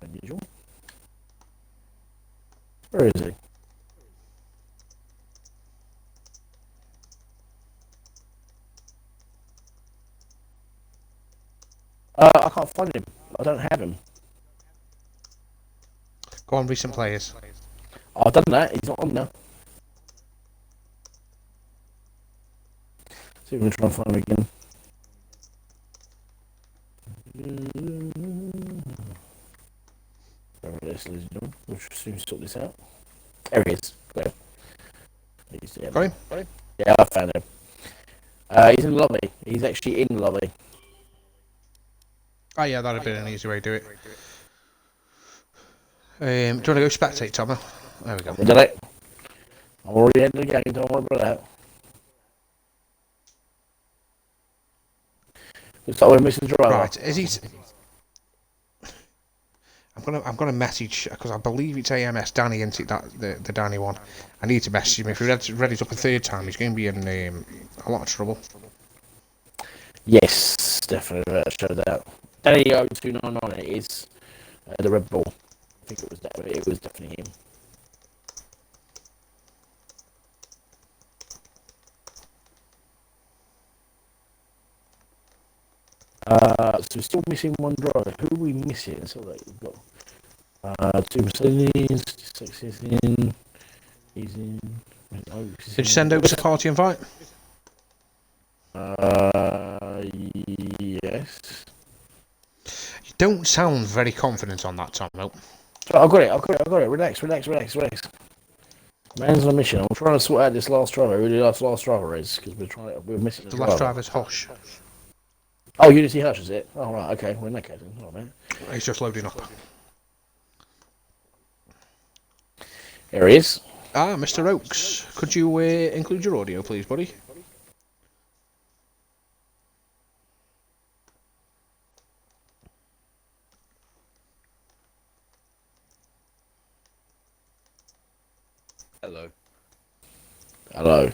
Unusual. Where is he? I can't find him. I don't have him. Go on, recent players. I've done that. He's not on now. See if we can try and find him again. We'll soon sort this out. There he is. There. Got him? Yeah, I found him. He's in the lobby. He's actually in the lobby. Oh yeah, that'd have been an easy way to do it. Do you want to go spectate, Tomo? There we go. We did it. I'm already in the game. Don't worry about that. Looks like we're missing the driver. Right, is he? I'm gonna message because I believe it's AMS Danny, isn't it? That the Danny one. I need to message him. If he readies up a third time, he's going to be in a lot of trouble. Yes, definitely. Show that. Danny 0299 it is the Red Bull. I think it was definitely him. So we're still missing one driver. Who are we missing? So that we've got 2 Mercedes, 6 is in. He's in. Did you send Oaks a party invite? Yes. You don't sound very confident on that, Tomo. I've got it. Relax. Man's on a mission. I'm trying to sort out this last driver. Who the last driver is, because we're missing the last driver's Hush. Oh, Unity Hush, is it? Oh, right, okay. Well, in that case, all right. He's just loading up. Here he is. Ah, Mr. Oaks. Could you include your audio, please, buddy? Hello.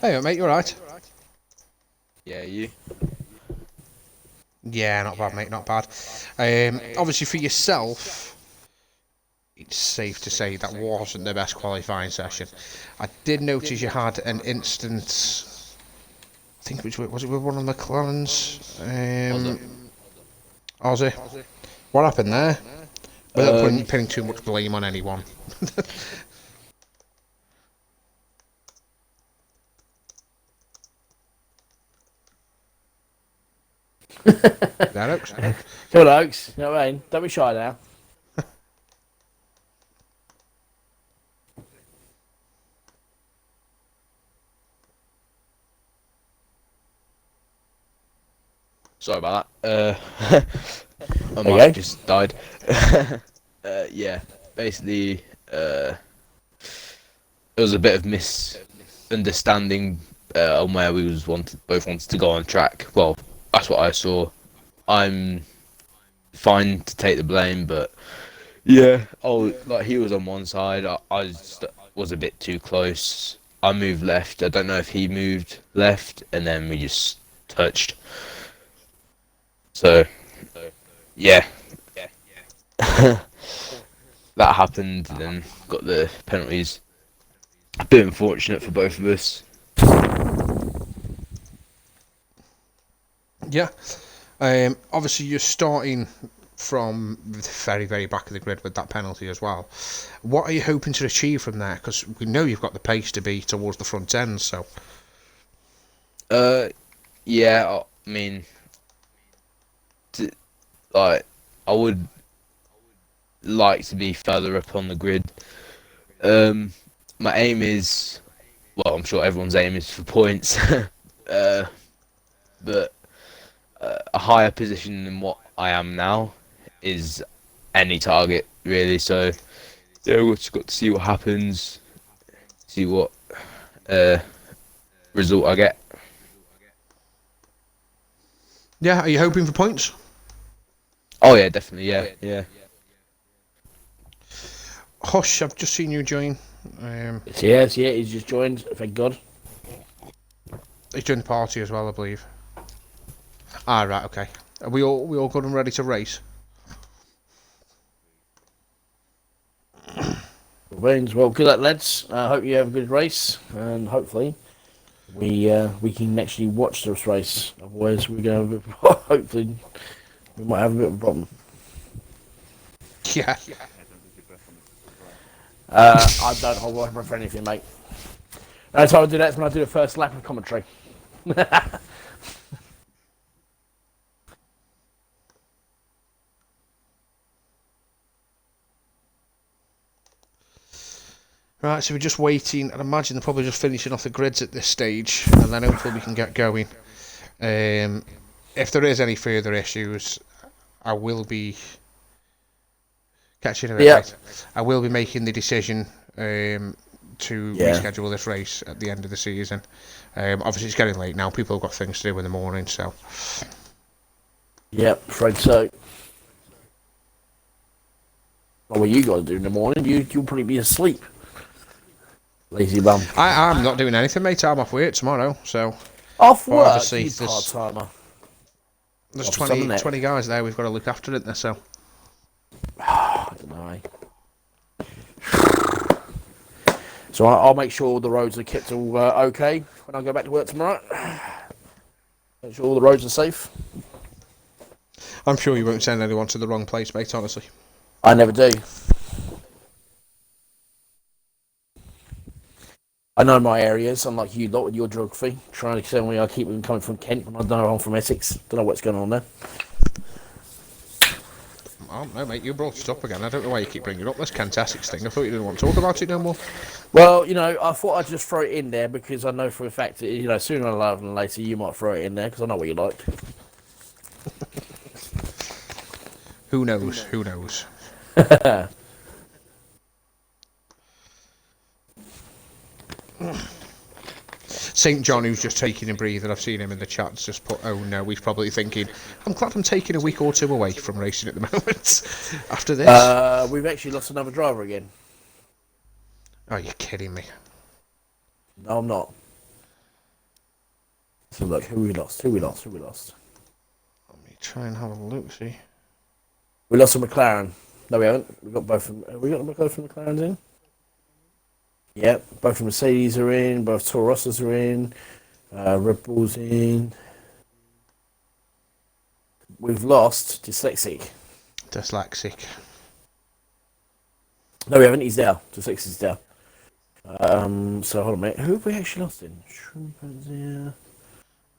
Hey, mate, you alright? Yeah, you? Yeah, not bad, mate, not bad. Obviously, for yourself, it's safe to say that wasn't the best qualifying session. I did notice you had an instance. I think was it with one of the McLarens? Aussie. What happened there? Without pinning too much blame on anyone. That Oaks. Come on, Oaks. You know what I mean? Don't be shy now. Sorry about that. My mic just died. Yeah, basically, it was a bit of misunderstanding on where we both wanted to go on track. Well, that's what I saw. I'm fine to take the blame, but yeah, like he was on one side. I just was a bit too close. I moved left. I don't know if he moved left, and then we just touched. So, yeah. That happened, and then got the penalties. A bit unfortunate for both of us. Yeah. Obviously, you're starting from the very, very back of the grid with that penalty as well. What are you hoping to achieve from there? Because we know you've got the pace to be towards the front end, so... Yeah, I mean... I would like to be further up on the grid. My aim is... Well, I'm sure everyone's aim is for points. But a higher position than what I am now is any target, really. So, yeah, we've just got to see what happens, see what result I get. Yeah, are you hoping for points? Oh yeah, definitely, yeah. Hush, I've just seen you join. Yes, he's just joined, thank God. He's joined the party as well, I believe. Ah, right, okay. Are we all good and ready to race? Well, good luck, lads. I hope you have a good race, and hopefully we can actually watch this race. Otherwise, we're going to hopefully we might have a bit of a problem. Yeah. I don't hold my breath for anything, mate. The only time I do that is when I do the first lap of commentary. Right, so we're just waiting. I'd imagine they're probably just finishing off the grids at this stage, and then hopefully we can get going. If there is any further issues, I will be catching a bit late. I will be making the decision to reschedule this race at the end of the season. Obviously, it's getting late now. People have got things to do in the morning, so. Yep, afraid so. Well, what you got to do in the morning? You'll probably be asleep. Lazy bum. I'm not doing anything, mate. I'm off work tomorrow, so. Off work? Obviously, You part-timer. There's 20 guys there we've got to look after, isn't there, so. I don't know, So I'll make sure all the roads are kept all okay when I go back to work tomorrow. Make sure all the roads are safe. I'm sure you won't send anyone to the wrong place, mate, honestly. I never do. I know my areas, unlike you lot with your geography. Trying to tell me I keep them coming from Kent when I know I'm from Essex. Don't know what's going on there. Oh, no, mate, you brought it up again. I don't know why you keep bringing up this Kent Essex thing. I thought you didn't want to talk about it no more. Well, I thought I'd just throw it in there because I know for a fact that, sooner or later you might throw it in there because I know what you like. Who knows? Who knows? St. John, who's just taking a breather, I've seen him in the chats just put, oh no, he's probably thinking, I'm glad I'm taking a week or two away from racing at the moment after this. We've actually lost another driver again. Oh, you're kidding me. No, I'm not. So look, who we lost? Let me try and have a look, see. We lost a McLaren. No, we haven't. We got both. We got both of McLarens in. Yep, both Mercedes are in. Both Toro Rossos are in. Red Bull's in. We've lost Dyslexic. Dyslexic. No, we haven't. He's there. Dyslexic's there. So hold on a minute. Who have we actually lost in? Shrimpanzee.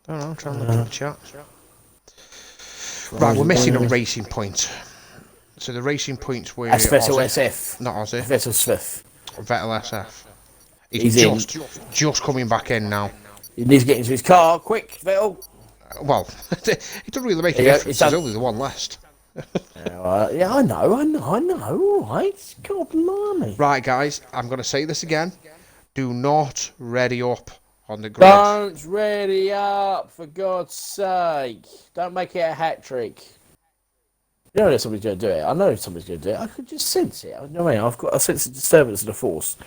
Don't know. I'm trying to look at the chat. Right, we're missing a racing point. So the racing points were That's Vettel Aussie. SF. Not Aussie. Vettel Smith. Vettel SF. He's just coming back in now. He needs to get into his car. Quick, Vettel. Well, it doesn't really make a difference. There's only the one last. Yeah, I know. All right. God blimey. Right, guys, I'm going to say this again. Do not ready up on the grid. Don't ready up, for God's sake. Don't make it a hat trick. You know that somebody's going to do it. I know somebody's going to do it. I could just sense it. You know what I mean? I've got a sense of disturbance of the force.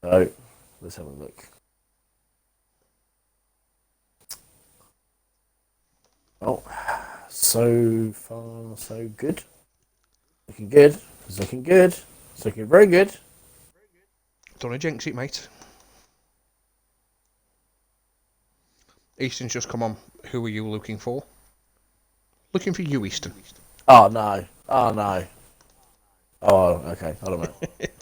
So, let's have a look. Oh, so far so good. Looking good. It's looking good. It's looking very good. Don't want to jinx it, mate. Easton's just come on. Who are you looking for? Looking for you, Easton. Oh, no. Oh, no. Oh, okay. Hold on a minute.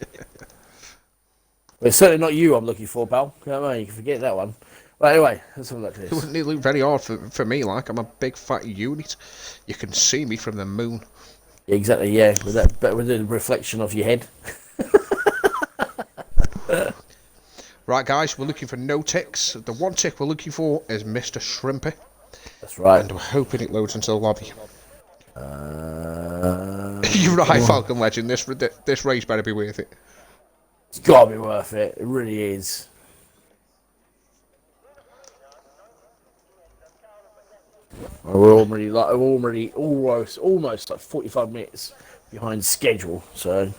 Well, it's certainly not you I'm looking for, pal. You know what I mean? You can forget that one. Well, anyway, let's have a look at It this. wouldn't look very hard for me, like. I'm a big fat unit. You can see me from the moon. Yeah, exactly, yeah. With the reflection of your head. Right, guys, we're looking for no ticks. The one tick we're looking for is Mr. Shrimpy. That's right. And we're hoping it loads into the lobby. You're right, Falcon Legend. This race better be worth it. It's got to be worth it. It really is. We're already almost like 45 minutes behind schedule. So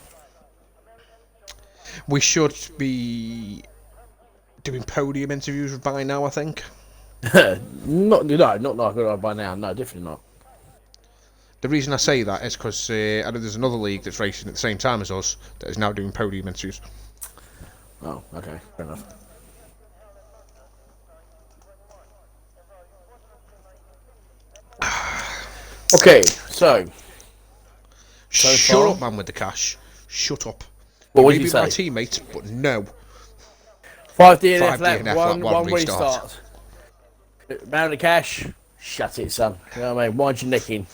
we should be doing podium interviews by now, I think. not by now. No, definitely not. The reason I say that is because I know there's another league that's racing at the same time as us that is now doing podium interviews. Oh, okay, fair enough. Okay, so Shut far, up, man, with the cash. Shut up. What would Maybe you say? my teammate, but no. 5 DNF 5 left, DNF one lap, one restart. Amount of cash, shut it, son. You know what I mean? Wind your neck in.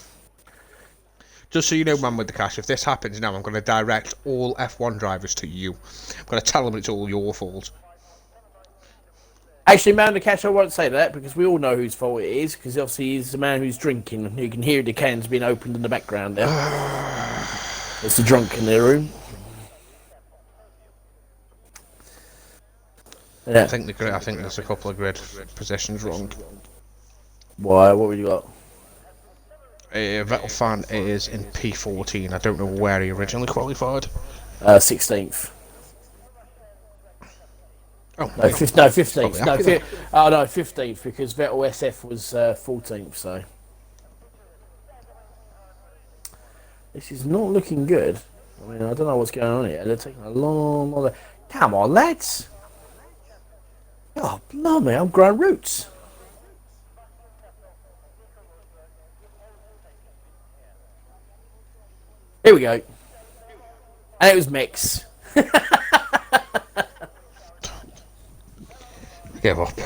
Just so you know, man with the cash, if this happens now, I'm going to direct all F1 drivers to you. I'm going to tell them it's all your fault. Actually, man of cash, I won't say that because we all know whose fault it is. Because obviously he's the man who's drinking, and you can hear the cans being opened in the background there. It's the drunk in their room. Yeah. I think there's a couple of grid positions wrong. Why? What have you got? Vettel fan is in P14. I don't know where he originally qualified. 16th. Oh, No, 15th. No, happy 15th because Vettel SF was 14th. So this is not looking good. I mean, I don't know what's going on here. They're taking a long. Come on, lads. Oh, blimey, I'm growing roots. Here we go. And it was Mix. Give up.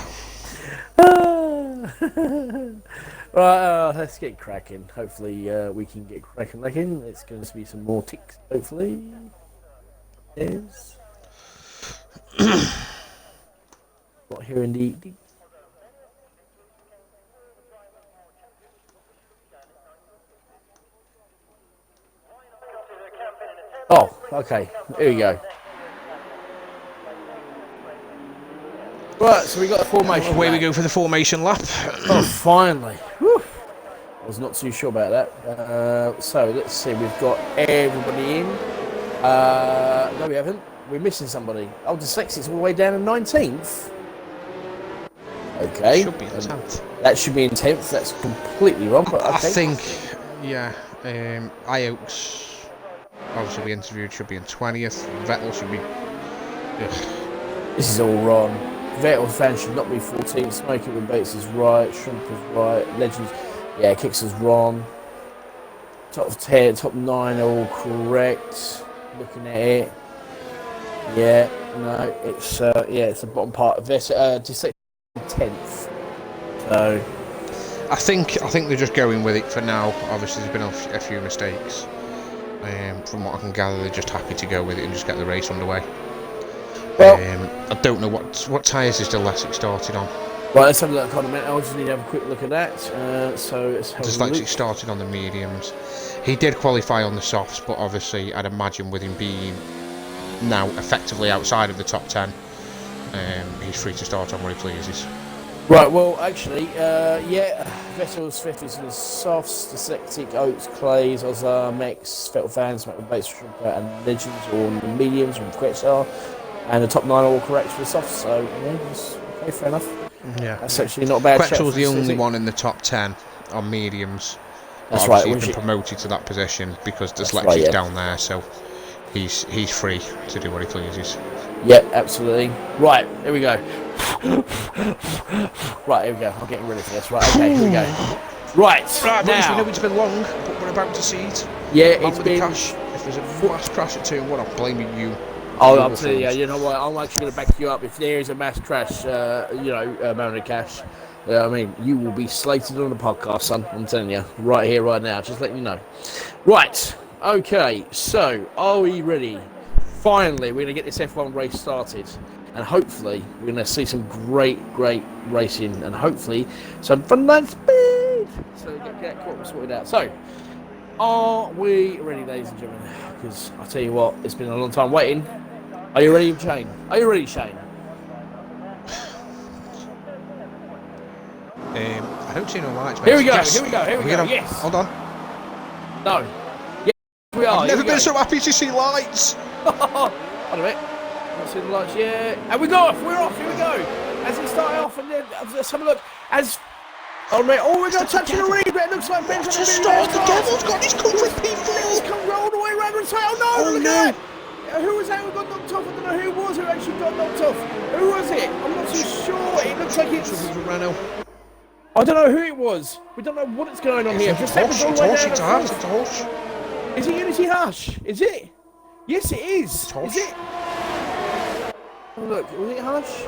Right, let's get cracking. Hopefully, we can get cracking. It's going to be some more ticks, hopefully. Yes. Not hearing the. Oh, okay. Here we go. Right, so we got the formation. Away we go for the formation lap. Oh, finally. Whew. I was not too sure about that. So let's see. We've got everybody in. No, we haven't. We're missing somebody. Oh, Dyslexic's all the way down to 19th. Okay. Should be in 10th. That should be in 10th. That's completely wrong, but okay. I think, yeah, Ajax, obviously we interviewed, should be in 20th. Vettel should be... Ugh. This is all wrong. Vettel fans should not be 14th. Smoking with Bates is right. Shrimp is right. Legends, yeah, Kicks is wrong. Top 10, top 9 are all correct. Looking at it. Yeah, no, it's it's the bottom part of this. Just 10th. So I think they're just going with it for now. Obviously, there's been a few mistakes. From what I can gather, they're just happy to go with it and just get the race underway. Well, I don't know what tyres is Dyslexic started on. Right, let's have a look on a minute. I just need to have a quick look at that. So let's have a Dyslexic look. started on the mediums. He did qualify on the softs, but obviously I'd imagine with him being now effectively outside of the top 10, he's free to start on where he pleases. Right, well, actually, Vettel's 50s and the softs, Dyslexic, Oaks, Clays, Ozar, Mex, Vettel fans, Matt Bates, and Legends all on the mediums from Quetzal, and the top 9 are all correct for the softs, so yeah, that's okay, fair enough. Yeah, that's actually not a bad. Quetzal's the only one in the top 10 on mediums. That's obviously right. He's been promoted to that position because Dyslexic's down there, so he's free to do what he pleases. Yep, absolutely. Right, here we go. Right, here we go. I'm getting ready for this. Right, okay, here we go. Right, now. We know it's been long, but we're about to see it. Yeah, it's been... Crash. If there's a mass crash at turn 1, I'm blaming you. Oh, absolutely. You know what? I'm actually going to back you up. If there is a mass crash, Marin Cash, I mean, you will be slated on the podcast, son. I'm telling you, right here, right now. Just letting you know. Right. Okay. So, are we ready? Finally, we're going to get this F1 race started, and hopefully, we're going to see some great racing, and hopefully, some fun and speed. So, get that quote sorted out. So, are we ready, ladies and gentlemen? Because I tell you what, it's been a long time waiting. Are you ready, Shane? Are you ready, Shane? I don't see no lights, mate. Here we go, yes. here we go, yes. Hold on. No. Yes, we are. I've never been so happy to see lights. Hold a minute. Not seeing the lights yet. And we're off, here we go. As it started off, and then, let's have a look. As... Oh, mate. Oh, we're going to touch the lead, but it looks like Ben's going to start. The devil's got his country P3. He's come all the way around and say, oh, no, look at that. Who was that who got knocked off? I don't know who it was who actually got knocked off. Who was it? I'm not too sure. It looks like it's... Renault. I don't know who it was. We don't know what is going on here. It's a horse. Is it Unity Hush? Is it? Yes, it is. Is it? Oh, look, was it Hush?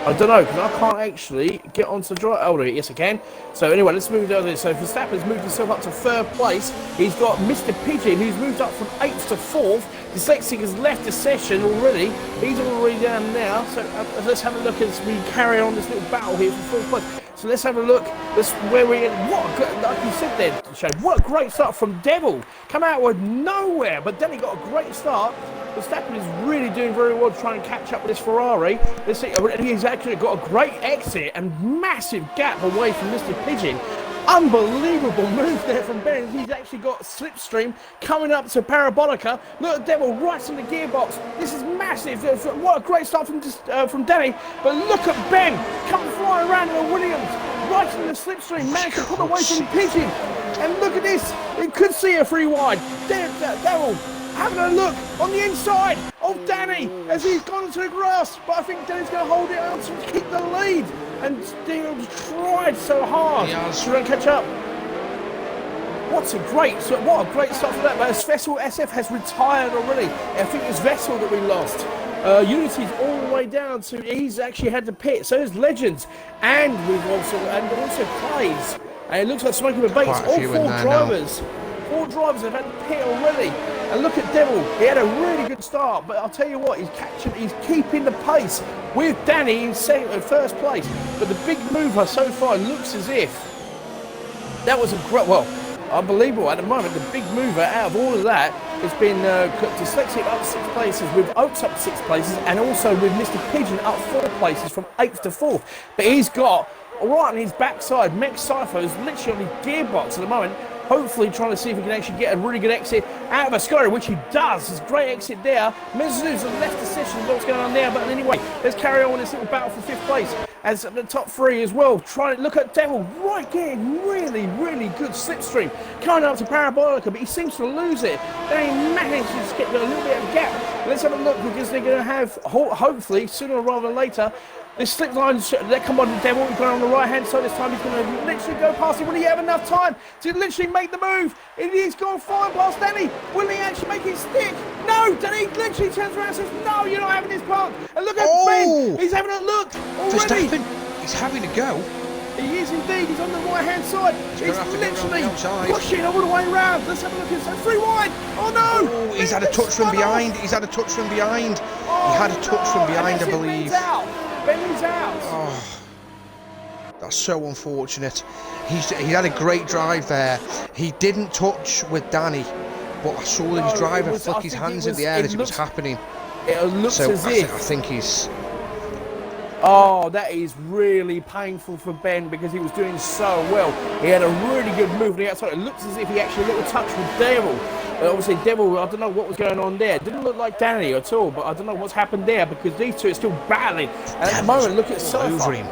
I don't know, because I can't actually get onto the drive. Oh, yes, I can. So, anyway, let's move over there. So, Verstappen's moved himself up to 3rd place. He's got Mr. Pigeon, who's moved up from 8th to 4th. Dyslexic has left the session already. He's already down now. So, let's have a look as we carry on this little battle here for 4th place. So, let's have a look. That's where we're in. Like you said there, Shane, what a great start from Devil. Come out of nowhere, but then he got a great start. Verstappen is really doing very well to try and catch up with this Ferrari. Let's see, he's actually got a great exit and massive gap away from Mr. Pigeon. Unbelievable move there from Ben. He's actually got Slipstream coming up to Parabolica. Look at Devil right in the gearbox. This is massive. What a great start from Danny. But look at Ben coming flying around in a Williams. Right in the Slipstream. Managed to put away from Pigeon. And look at this. You could see a free wide. Devil having a look on the inside of Danny as he's gone into the grass, but I think Danny's going to hold it out to keep the lead, and Steele's tried so hard to try and catch up. What a great start for that, but as Vessel SF has retired already. I think it's Vessel that we lost. Unity's all the way down to, he's actually had to pit, so there's Legends, and we've also Plays, and it looks like Smoking with Bates, all 4 drivers have had to pit already. And look at Devil, he had a really good start, but I'll tell you what, he's keeping the pace with Danny in 1st place. But the big mover so far looks as if that was unbelievable at the moment. The big mover out of all of that has been Dyslexic up 6 places, with Oaks up 6 places, and also with Mr. Pigeon up 4 places from 8th to 4th. But he's got, right on his backside, Meg Cypher is literally on his gearbox at the moment. hopefully trying to see if he can actually get a really good exit out of a Skyrim, which he does. There's a great exit there. Mizu's left the session, what's going on there, but anyway, let's carry on with this little battle for 5th place. As the top 3 as well, trying to look at Devil, right getting really, really good slipstream. Coming up to Parabolica, but he seems to lose it. They managed to just get a little bit of a gap. Let's have a look, because they're going to have, hopefully, sooner rather than later, this slip line, that come on the Devil, he's going on the right hand side this time, he's going to literally go past him. Will he have enough time to literally make the move? He's gone flying past Danny. Will he actually make it stick? No, Danny literally turns around and says, no, you're not having this part. And look at Ben, he's having a look already. Verstappen, he's having a go. He is indeed, he's on the right hand side. He's literally pushing all the way around. Let's have a look at that. 3 wide. Oh no! Oh, he's had a touch from behind. He's had a touch from behind. He had a touch from behind, I believe. Ben's out. Oh, that's so unfortunate. He had a great drive there. He didn't touch with Danny, but I saw his driver flick his hands in the air as it was happening. It looks as if. I think he's. Oh, that is really painful for Ben, because he was doing so well. He had a really good move on the outside. It looks as if he actually had a little touch with Devil. Obviously, Devil, I don't know what was going on there. It didn't look like Danny at all, but I don't know what's happened there, because these two are still battling. And at the moment, look at Cypher.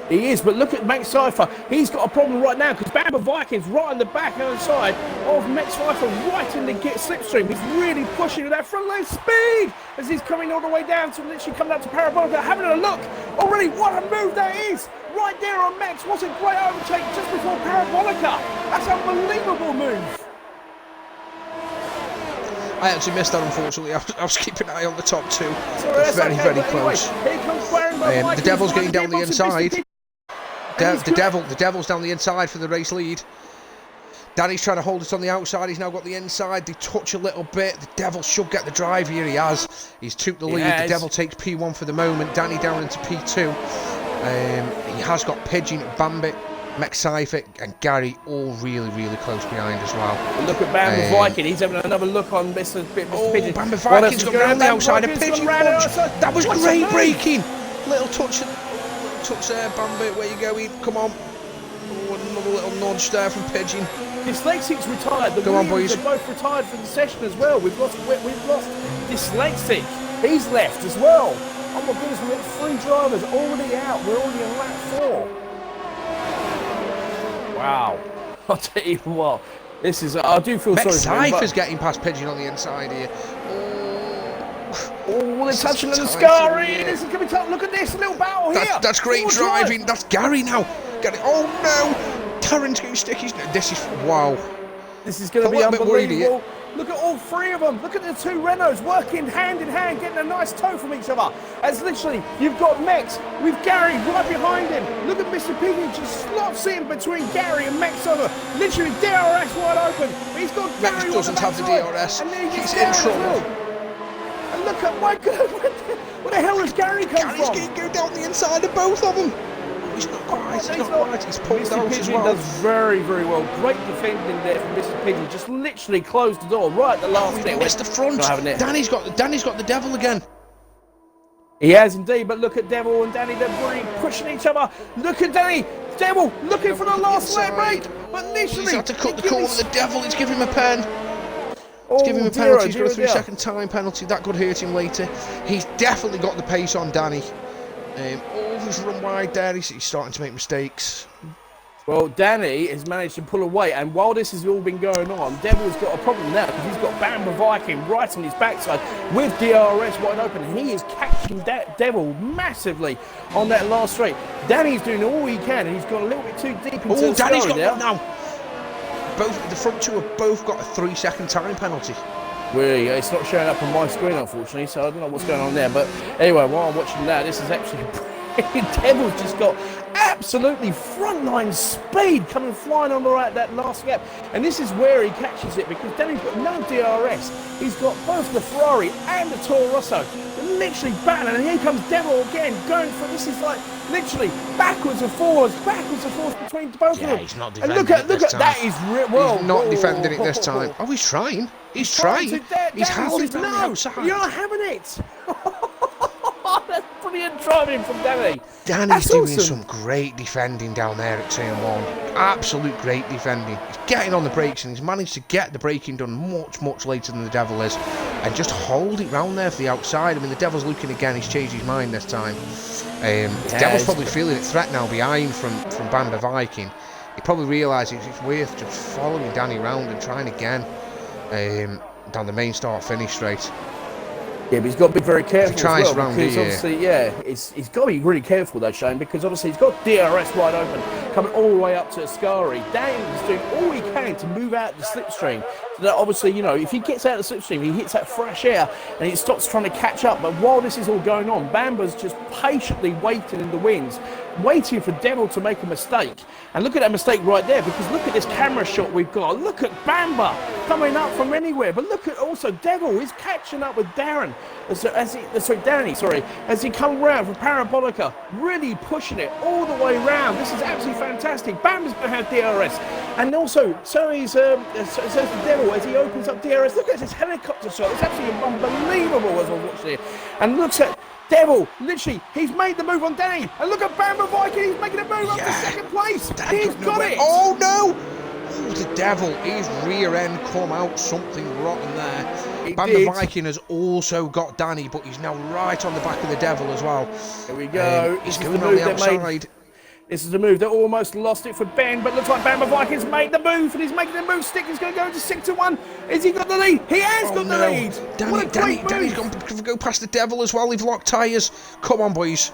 He is, but look at Max Cypher. He's got a problem right now, because Bamba Vikings right on the back hand side of Max Cypher, right in the slipstream. He's really pushing with that front line speed as he's coming all the way down to literally coming up to Parabolica. Having a look already, what a move that is! Right there on Max. What a great overtake just before Parabolica. That's an unbelievable move. I actually missed that, unfortunately. I was keeping an eye on the top 2. Sorry, Very, very close. Anyway, here comes The Devil's getting down the inside. The Devil's down the inside for the race lead. Danny's trying to hold it on the outside. He's now got the inside. They touch a little bit. The Devil should get the drive here. He has. He's took the lead. The Devil takes P1 for the moment. Danny down into P2. He has got Pigeon, Bambit, Cypher and Gary all really, really close behind as well. Look at Bamba Viking. He's having another look on Mr. Pigeon. Bamba Viking's got round the outside. A Pigeon punch. That was great braking. Little touch there, Bamba. Where you going? Come on. Oh, another little nudge there from Pigeon. Dyslexic's retired. The Go on, boys. are both retired from the session as well. We've lost Dyslexic. He's left as well. Oh my goodness, we've got 3 drivers already out. We're already on lap 4. Wow. I'll tell you what. This is. I do feel sorry for him. Cypher's getting past Pigeon on the inside here. Oh, they're touching on the Scary. This is going to be tough. Look at this little battle here. That's great driving. That's Gary now. Oh no. Tarrant's going to stick his. This is. Wow. This is going to be unbelievable. Look at all 3 of them. Look at the 2 Renaults working hand in hand, getting a nice tow from each other. As literally, you've got Max with Gary right behind him. Look at Mr. Piggy just slots in between Gary and Max over. Literally, DRS wide open. He's got Gary. Max doesn't have the DRS. He's in trouble. And look at my God, where the hell has Gary come from? Gary's going to go down the inside of both of them. He's not quite. He's not quite. He's pulled out as well. Does very, very well. Great defending there from Mr. Pigeon. Just literally closed the door right at the last minute. Missed the front. Danny's got the Devil again. He has indeed, but look at Devil and Danny. They're really pushing each other. Look at Danny. Devil looking for the last lap break, but literally he's had to cut the corner. The Devil. He's giving him a pen. He's giving him a penalty. He's got a 3-second time penalty. That could hurt him later. He's definitely got the pace on Danny. He's run wide there. He's starting to make mistakes. Well, Danny has managed to pull away, and while this has all been going on, Devil's got a problem now because he's got Bamba Viking right on his backside with DRS wide open, and he is catching that Devil massively on that last straight. Danny's doing all he can, and he's gone a little bit too deep into the Danny's got now. one now. The front 2 have both got a 3-second time penalty. Really, it's not showing up on my screen, unfortunately, so I don't know what's going on there. But anyway, while I'm watching that, this is actually Devil's just got absolutely frontline speed coming flying on that last gap. And this is where he catches it, because Danny's got no DRS. He's got both the Ferrari and the Toro Rosso. They're literally battling, and here comes Devil again, going for this is like literally backwards and forwards between both of them. He's not defending it this time. That is well. He's not defending it this time. Oh, he's trying. He's trying. He's holding it on the outside. You're not having it. That's brilliant driving from Danny. Danny's That's doing awesome. some great defending down there at turn 1. Absolute great defending. He's getting on the brakes and he's managed to get the braking done much later than the Devil is, and just hold it round there for the outside. I mean, the Devil's looking again. He's changed his mind this time. The Devil's probably feeling it threat now behind from Bamba Viking. He probably realises it's worth just following Danny round and trying again down the main start-finish straight. Yeah, but he's got to be very careful tries as well, round because here. obviously, yeah, he's got to be really careful though, Shane, because obviously he's got DRS wide open, coming all the way up to Ascari. Danny's doing all he can to move out the slipstream. So that obviously, you know, if he gets out of the slipstream, he hits that fresh air and he stops trying to catch up. But while this is all going on, Bamba's just patiently waiting in the wings, waiting for Devil to make a mistake. And look at that mistake right there, because look at this camera shot we've got. Look at Bamba coming up from anywhere. But look at also Devil is catching up with Darren. As he comes round from Parabolica, really pushing it all the way round. This is absolutely fantastic. Bamba's going to have DRS. And also, so is the Devil as he opens up DRS. Look at this helicopter shot. It's absolutely unbelievable as I'm watching it. And looks at Devil, literally, he's made the move on Danny. And look at Bamba Viking, he's making a move up to second place. He's got it. Oh no! Oh, the Devil, his rear end come out something rotten there. Bamba Viking has also got Danny, but he's now right on the back of the Devil as well. Here we go. He's going on the outside. This is the move that almost lost it for Ben, but looks like Bamba Viking's made the move, and he's making the move stick. He's going to go into 6-1. Has he got the lead? He has got the lead. Danny's going to go past the Devil as well. They've locked tyres. Come on, boys.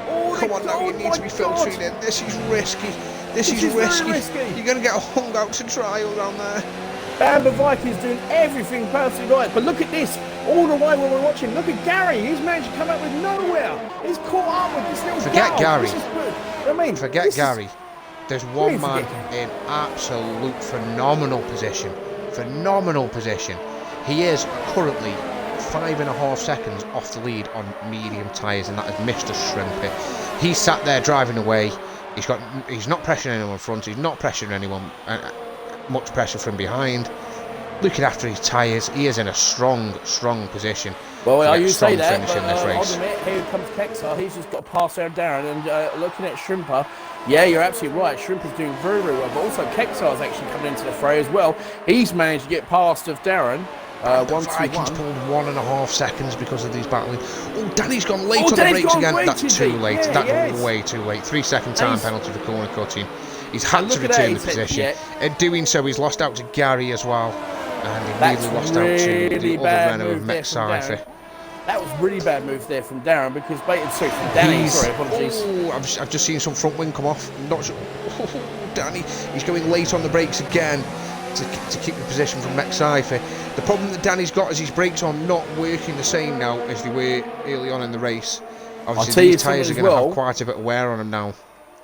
Come on now, you need to be filtering in. This is risky. This is risky. You're going to get hung out to trial down there. Bamba Viking's doing everything perfectly right, but look at this. All the way when we're watching, look at Gary. He's managed to come out with nowhere. He's caught up with this little Forget Gary. Forget Gary. There's one man in absolute phenomenal position. Phenomenal position. He is currently 5.5 seconds off the lead on medium tyres, and that is Mr. Shrimpy. He's sat there driving away. He's not pressuring anyone in front. He's not pressuring anyone. Much pressure from behind. Looking after his tyres, he is in a strong position. Well, you say that, finish in this race. Hold a minute, here comes Kexar. He's just got to pass out Darren, and looking at Shrimper, yeah, you're absolutely right. Shrimper's doing very well, but also Kexar's actually coming into the fray as well. He's managed to get past of Darren. Vikings pulled 1.5 seconds because of these battling. Oh, Danny's gone late on the brakes again. That's too late. That's way too late. 3-second time penalty for corner cutting. He's had to return the position. In doing so, he's lost out to Gary as well. And he nearly lost out to the other Renault of Mexcypher. That was really bad move there from Darren, because from Danny. Sorry, apologies. Oh, I've just seen some front wing come off. Not sure. Oh, Danny, he's going late on the brakes again to keep the position from Mexcypher. The problem that Danny's got is his brakes are not working the same now as they were early on in the race. Obviously, these tyres are going to have quite a bit of wear on them now.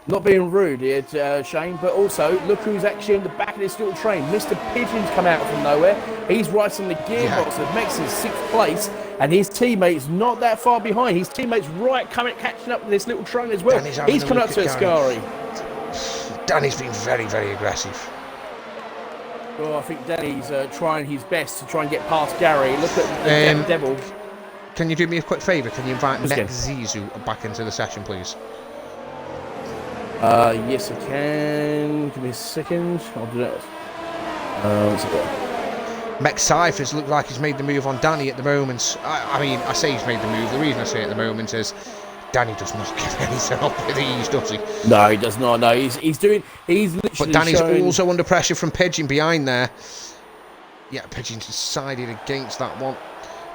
Not being rude here, Shane, but also look who's actually in the back of this little train. Mr. Pigeon's come out from nowhere. He's right on the gearbox of Mex's 6th place, and his teammate's not that far behind. His teammate's catching up with this little train as well. He's come up to Ascari. Danny's been very aggressive. Well, I think Danny's trying his best to try and get past Gary. Look at the Devil. Can you do me a quick favour? Can you invite Zizu back into the session, please? Yes, I can. Give me a second. I'll do that. Mexcypher's looked like he's made the move on Danny at the moment. I mean, I say he's made the move. The reason I say it at the moment is Danny does not get anything up with ease, does he? No, he does not. No, he's literally. But Danny's also under pressure from Pigeon behind there. Yeah, Pigeon's decided against that one.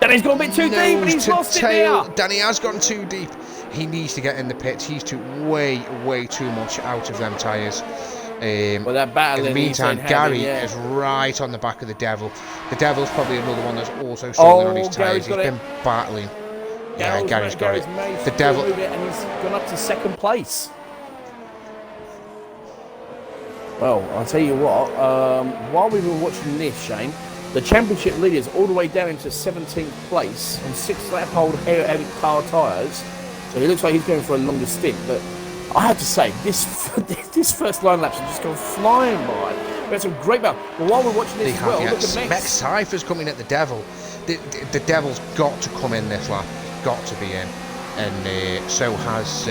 Danny's gone a bit too deep, and he's lost it there. Danny has gone too deep. He needs to get in the pits. He's took way too much out of them tyres. Well, that battle in the meantime, Gary is right on the back of the Devil. The Devil's probably another one that's also struggling on his tyres. He's been battling. Yeah, Gary's got it. The Devil, and he's gone up to 2nd place. Well, I'll tell you what. While we were watching this, Shane, the championship leaders all the way down into 17th place on 6-lap-old car tyres. So he looks like he's going for a longer stint, but I have to say, this first line laps have just gone flying by. We had some great battle. But while we're watching this look at Mexcypher's coming at the Devil. The Devil's got to come in this lap. got to be in, and so has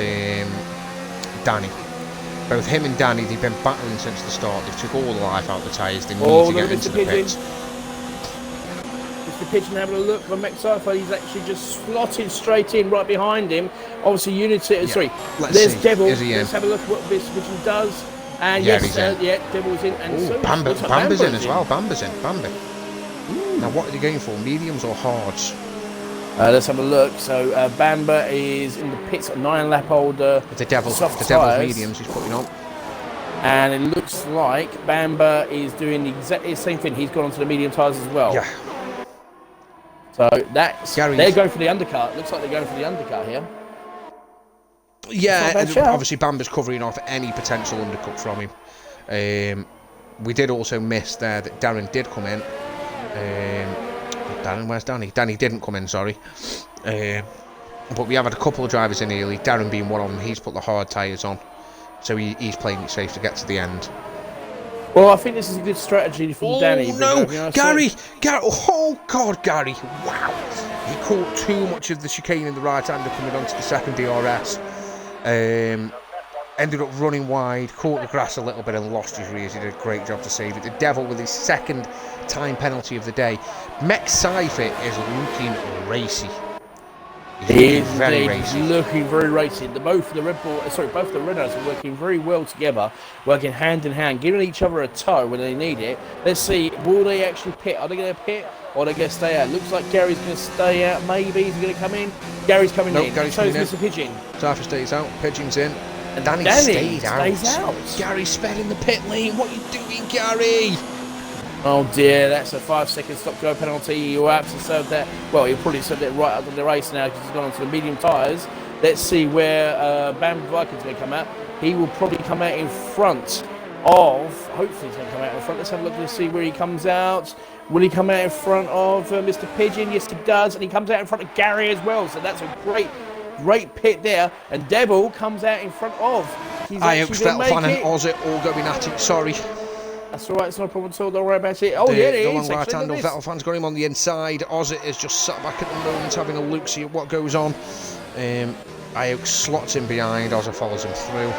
Danny. Both him and Danny, they've been battling since the start. They took all the life out of the tyres. They need to get into the pits. Mr. Pigeon having a look for McCypher. He's actually just slotted straight in right behind him. Obviously, Unity. Sorry, there's Devil. Let's have a look at what Mr. Pigeon does. And yes, Devil's in. And so Bamba's in as well. Bamba's in. Bambi. Now, what are they going for? Mediums or hards? Let's have a look. So Bamba is in the pits at 9 lap older. The Devil's mediums he's putting on. And it looks like Bamba is doing the exactly the same thing. He's gone onto the medium tyres as well. Yeah. So they're going for the undercut. Looks like they're going for the undercut here. Yeah, obviously Bamba's covering off any potential undercut from him. We did also miss there that Darren did come in. Darren, where's Danny? Danny didn't come in, sorry. But we have had a couple of drivers in early, Darren being one of them. He's put the hard tyres on, so he's playing it safe to get to the end. Well, I think this is a good strategy from Danny. No, Gary! Oh, God, Gary. Wow. He caught too much of the chicane in the right-hander coming onto the second DRS. Ended up running wide, caught the grass a little bit and lost his rears. He did a great job to save it. The Devil with his second time penalty of the day. McCypher is looking racy. He's very racy. Looking very racy. Both the Renaults are working very well together, working hand in hand, giving each other a tow when they need it. Let's see, will they actually pit? Are they going to pit or are they going to stay out? Looks like Gary's going to stay out. Maybe he's going to come in. Gary's coming in. Gary's so is in. Mr. Pigeon. Cypher stays out. Pigeon's in. And Danny stays out. Gary sped in the pit lane. What are you doing, Gary? Oh dear, that's a 5-second stop-go penalty. You'll have to serve that. Well, he'll probably serve it right up in the race now because he's gone onto the medium tyres. Let's see where Bam Viking's going to come out. He will probably come out in front of. Hopefully, he's going to come out in front. Let's have a look to see where he comes out. Will he come out in front of Mr. Pigeon? Yes, he does, and he comes out in front of Gary as well. So that's a great pit there. And Devil comes out in front of. Ajax, Vettelfan and Ozzy all going at it. Sorry. That's all right, it's no problem at all, don't worry about it. Oh, yeah, it is. The long right handle, Vettelfan's got him on the inside. Ozzy is just sat back at the moment having a look, see what goes on. Ajax slots in behind, Ozzy follows him through.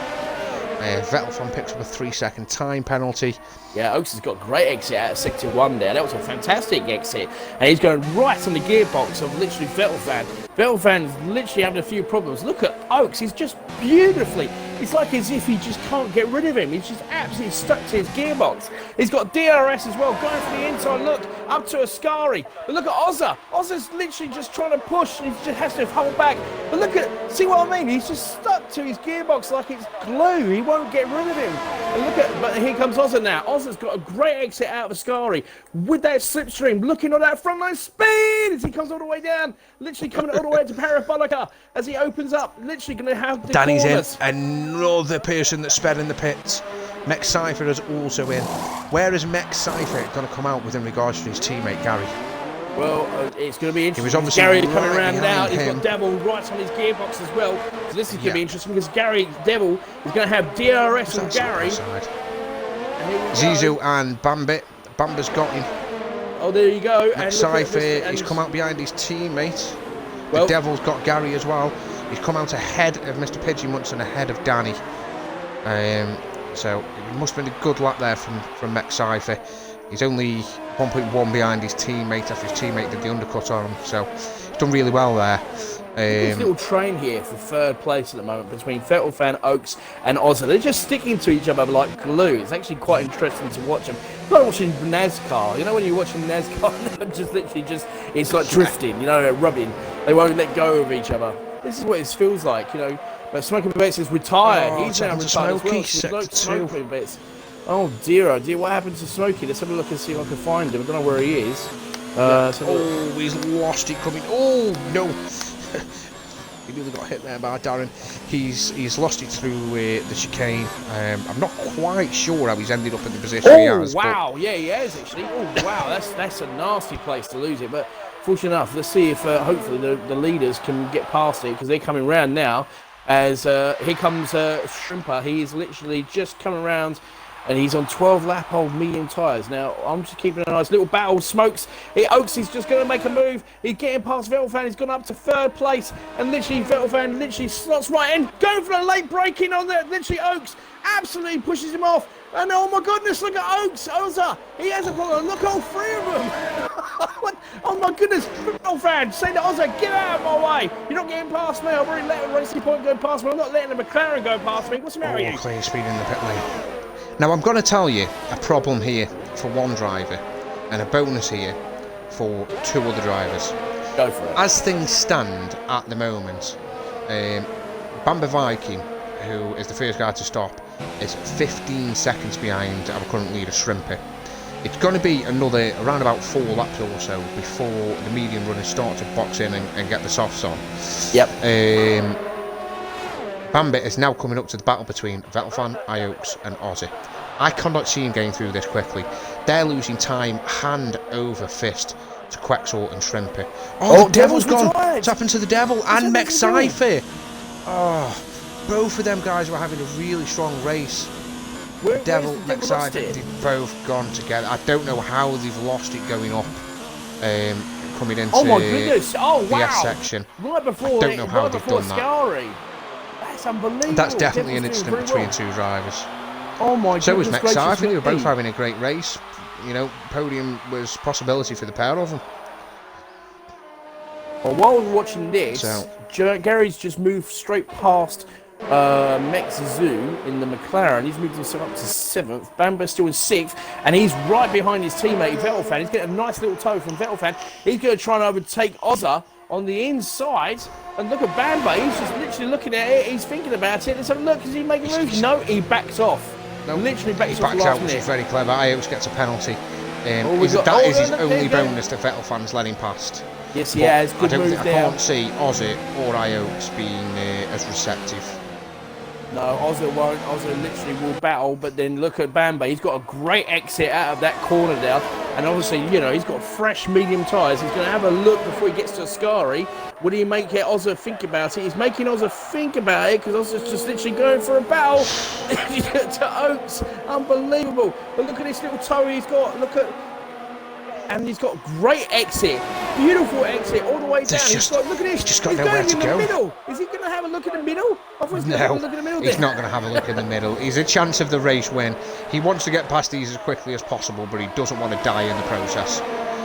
Vettelfan picks up a 3-second time penalty. Yeah, Oaks has got a great exit out of sector 1 there. That was a fantastic exit. And he's going right on the gearbox of literally Vettelfan. Vettelfan's literally having a few problems. Look at Oaks, he's just beautifully. It's like as if he just can't get rid of him. He's just absolutely stuck to his gearbox. He's got DRS as well, going for the inside look, up to Ascari. But look at Ozza. Ozza's literally just trying to push and he just has to hold back. But look at, see what I mean? He's just stuck to his gearbox like it's glue. He won't get rid of him. And look at, but here comes Ozza now. Ozza's got a great exit out of Ascari with that slipstream, looking at that front line speed as he comes all the way down. Literally coming all the way to Parabolica as he opens up. Literally going to have the Danny's corners. In. Another person that sped in the pits. McCypher is also in. Where is McCypher going to come out with in regards to his teammate Gary? Well, it's going to be interesting. He was obviously Gary coming around now. He's got Devil right on his gearbox as well. So this is going to be interesting because Devil is going to have DRS on Gary. Zizou and Bambit. Bamba's got him. Oh, there you go. McCypher, he's come out behind his teammate. The Devil's got Gary as well. He's come out ahead of Mr. Pidgey Munson, ahead of Danny. So it must have been a good lap there from McCypher. He's only 1.1 behind his teammate after his teammate did the undercut on him. So he's done really well there. This little train here for third place at the moment between Vettelfan, Oaks and Ozza. They're just sticking to each other like glue. It's actually quite interesting to watch them. It's like watching NASCAR. You know when you're watching NASCAR, it's like drifting, you know, rubbing. They won't let go of each other. This is what it feels like, you know. But Smoking Bits is retired. Oh, he's now retired as well. Smoking Bits. Oh dear, what happened to Smokey? Let's have a look and see if I can find him. I don't know where he is. He's lost it coming. Oh no. He nearly got hit there by Darren. He's lost it through the chicane. I'm not quite sure how he's ended up in the position he has. Wow, yeah, he has actually. Oh wow, that's a nasty place to lose it. But fortunate enough, let's see if hopefully the leaders can get past it because they're coming round now. As here comes Shrimper, he is literally just coming around and he's on 12 lap old medium tyres. Now, I'm just keeping an eye. Little battle, Smokes. Oaks is just going to make a move. He's getting past Vettelfan. He's gone up to 3rd place. And literally, Vettelfan literally slots right in. Going for the late braking on there. Literally, Oaks absolutely pushes him off. And oh my goodness, look at Oaks. Oza, he has a problem. Look, all 3 of them. Oh my goodness, Vettelfan, say to Oza, get out of my way. You're not getting past me. I've already let a racing point go past me. I'm not letting the McLaren go past me. What's the matter with you? Clear speed in the pit lane. Now I'm going to tell you a problem here for one driver and a bonus here for 2 other drivers. Go for it. As things stand at the moment, Bamba Viking, who is the first guy to stop, is 15 seconds behind our current leader Shrimper. It's going to be another around about 4 laps or so before the medium runners start to box in and get the softs on. Yep. Bamba is now coming up to the battle between Vettelfan, Iokes and Ozzy. I cannot see him getting through this quickly. They're losing time hand over fist to Quexel and Shrimper. Oh, the Devil's gone! What's happened to the Devil and McCypher? Oh, both of them guys were having a really strong race. The Devil, McCypher, they've both gone together. I don't know how they've lost it going up, coming into my goodness. Oh, the wow. F section. Right before, I don't know how they've done that. That's unbelievable. That's definitely an incident between 2 drivers. Oh my so was goodness. McCypher. They were both having a great race. You know, podium was possibility for the pair of them. Well, while we're watching this, Gary's just moved straight past Mex Zoo in the McLaren. He's moved himself up to 7th. Bamba's still in 6th, and he's right behind his teammate Vettelfan. He's getting a nice little toe from Vettelfan. He's going to try and overtake Ozza on the inside. And look at Bamba. He's just literally looking at it. He's thinking about it. Let's have a look. Is he making a move? No, he backs off. No, literally backs off. He backs out, which is very clever. Iokes gets a penalty. That is his only bonus that Vettelfan's let him past. Yes, he has. Good move there. I can't see Ozzy or Iokes being as receptive. No, Ozzy won't. Ozzy literally will battle, but then look at Bamba. He's got a great exit out of that corner there. And obviously, you know, he's got fresh medium tyres. He's going to have a look before he gets to Ascari. What do you make Ozzy think about it? He's making Ozzy think about it because Ozzy's just literally going for a battle to Oaks. Unbelievable. But look at this little toe he's got. Look at... And he's got great exit, beautiful exit all the way down. Look at this. He's just got nowhere to go. Middle. Is he going to have a look at the middle? He's not going to have a look in the middle. He's a chance of the race win. He wants to get past these as quickly as possible, but he doesn't want to die in the process.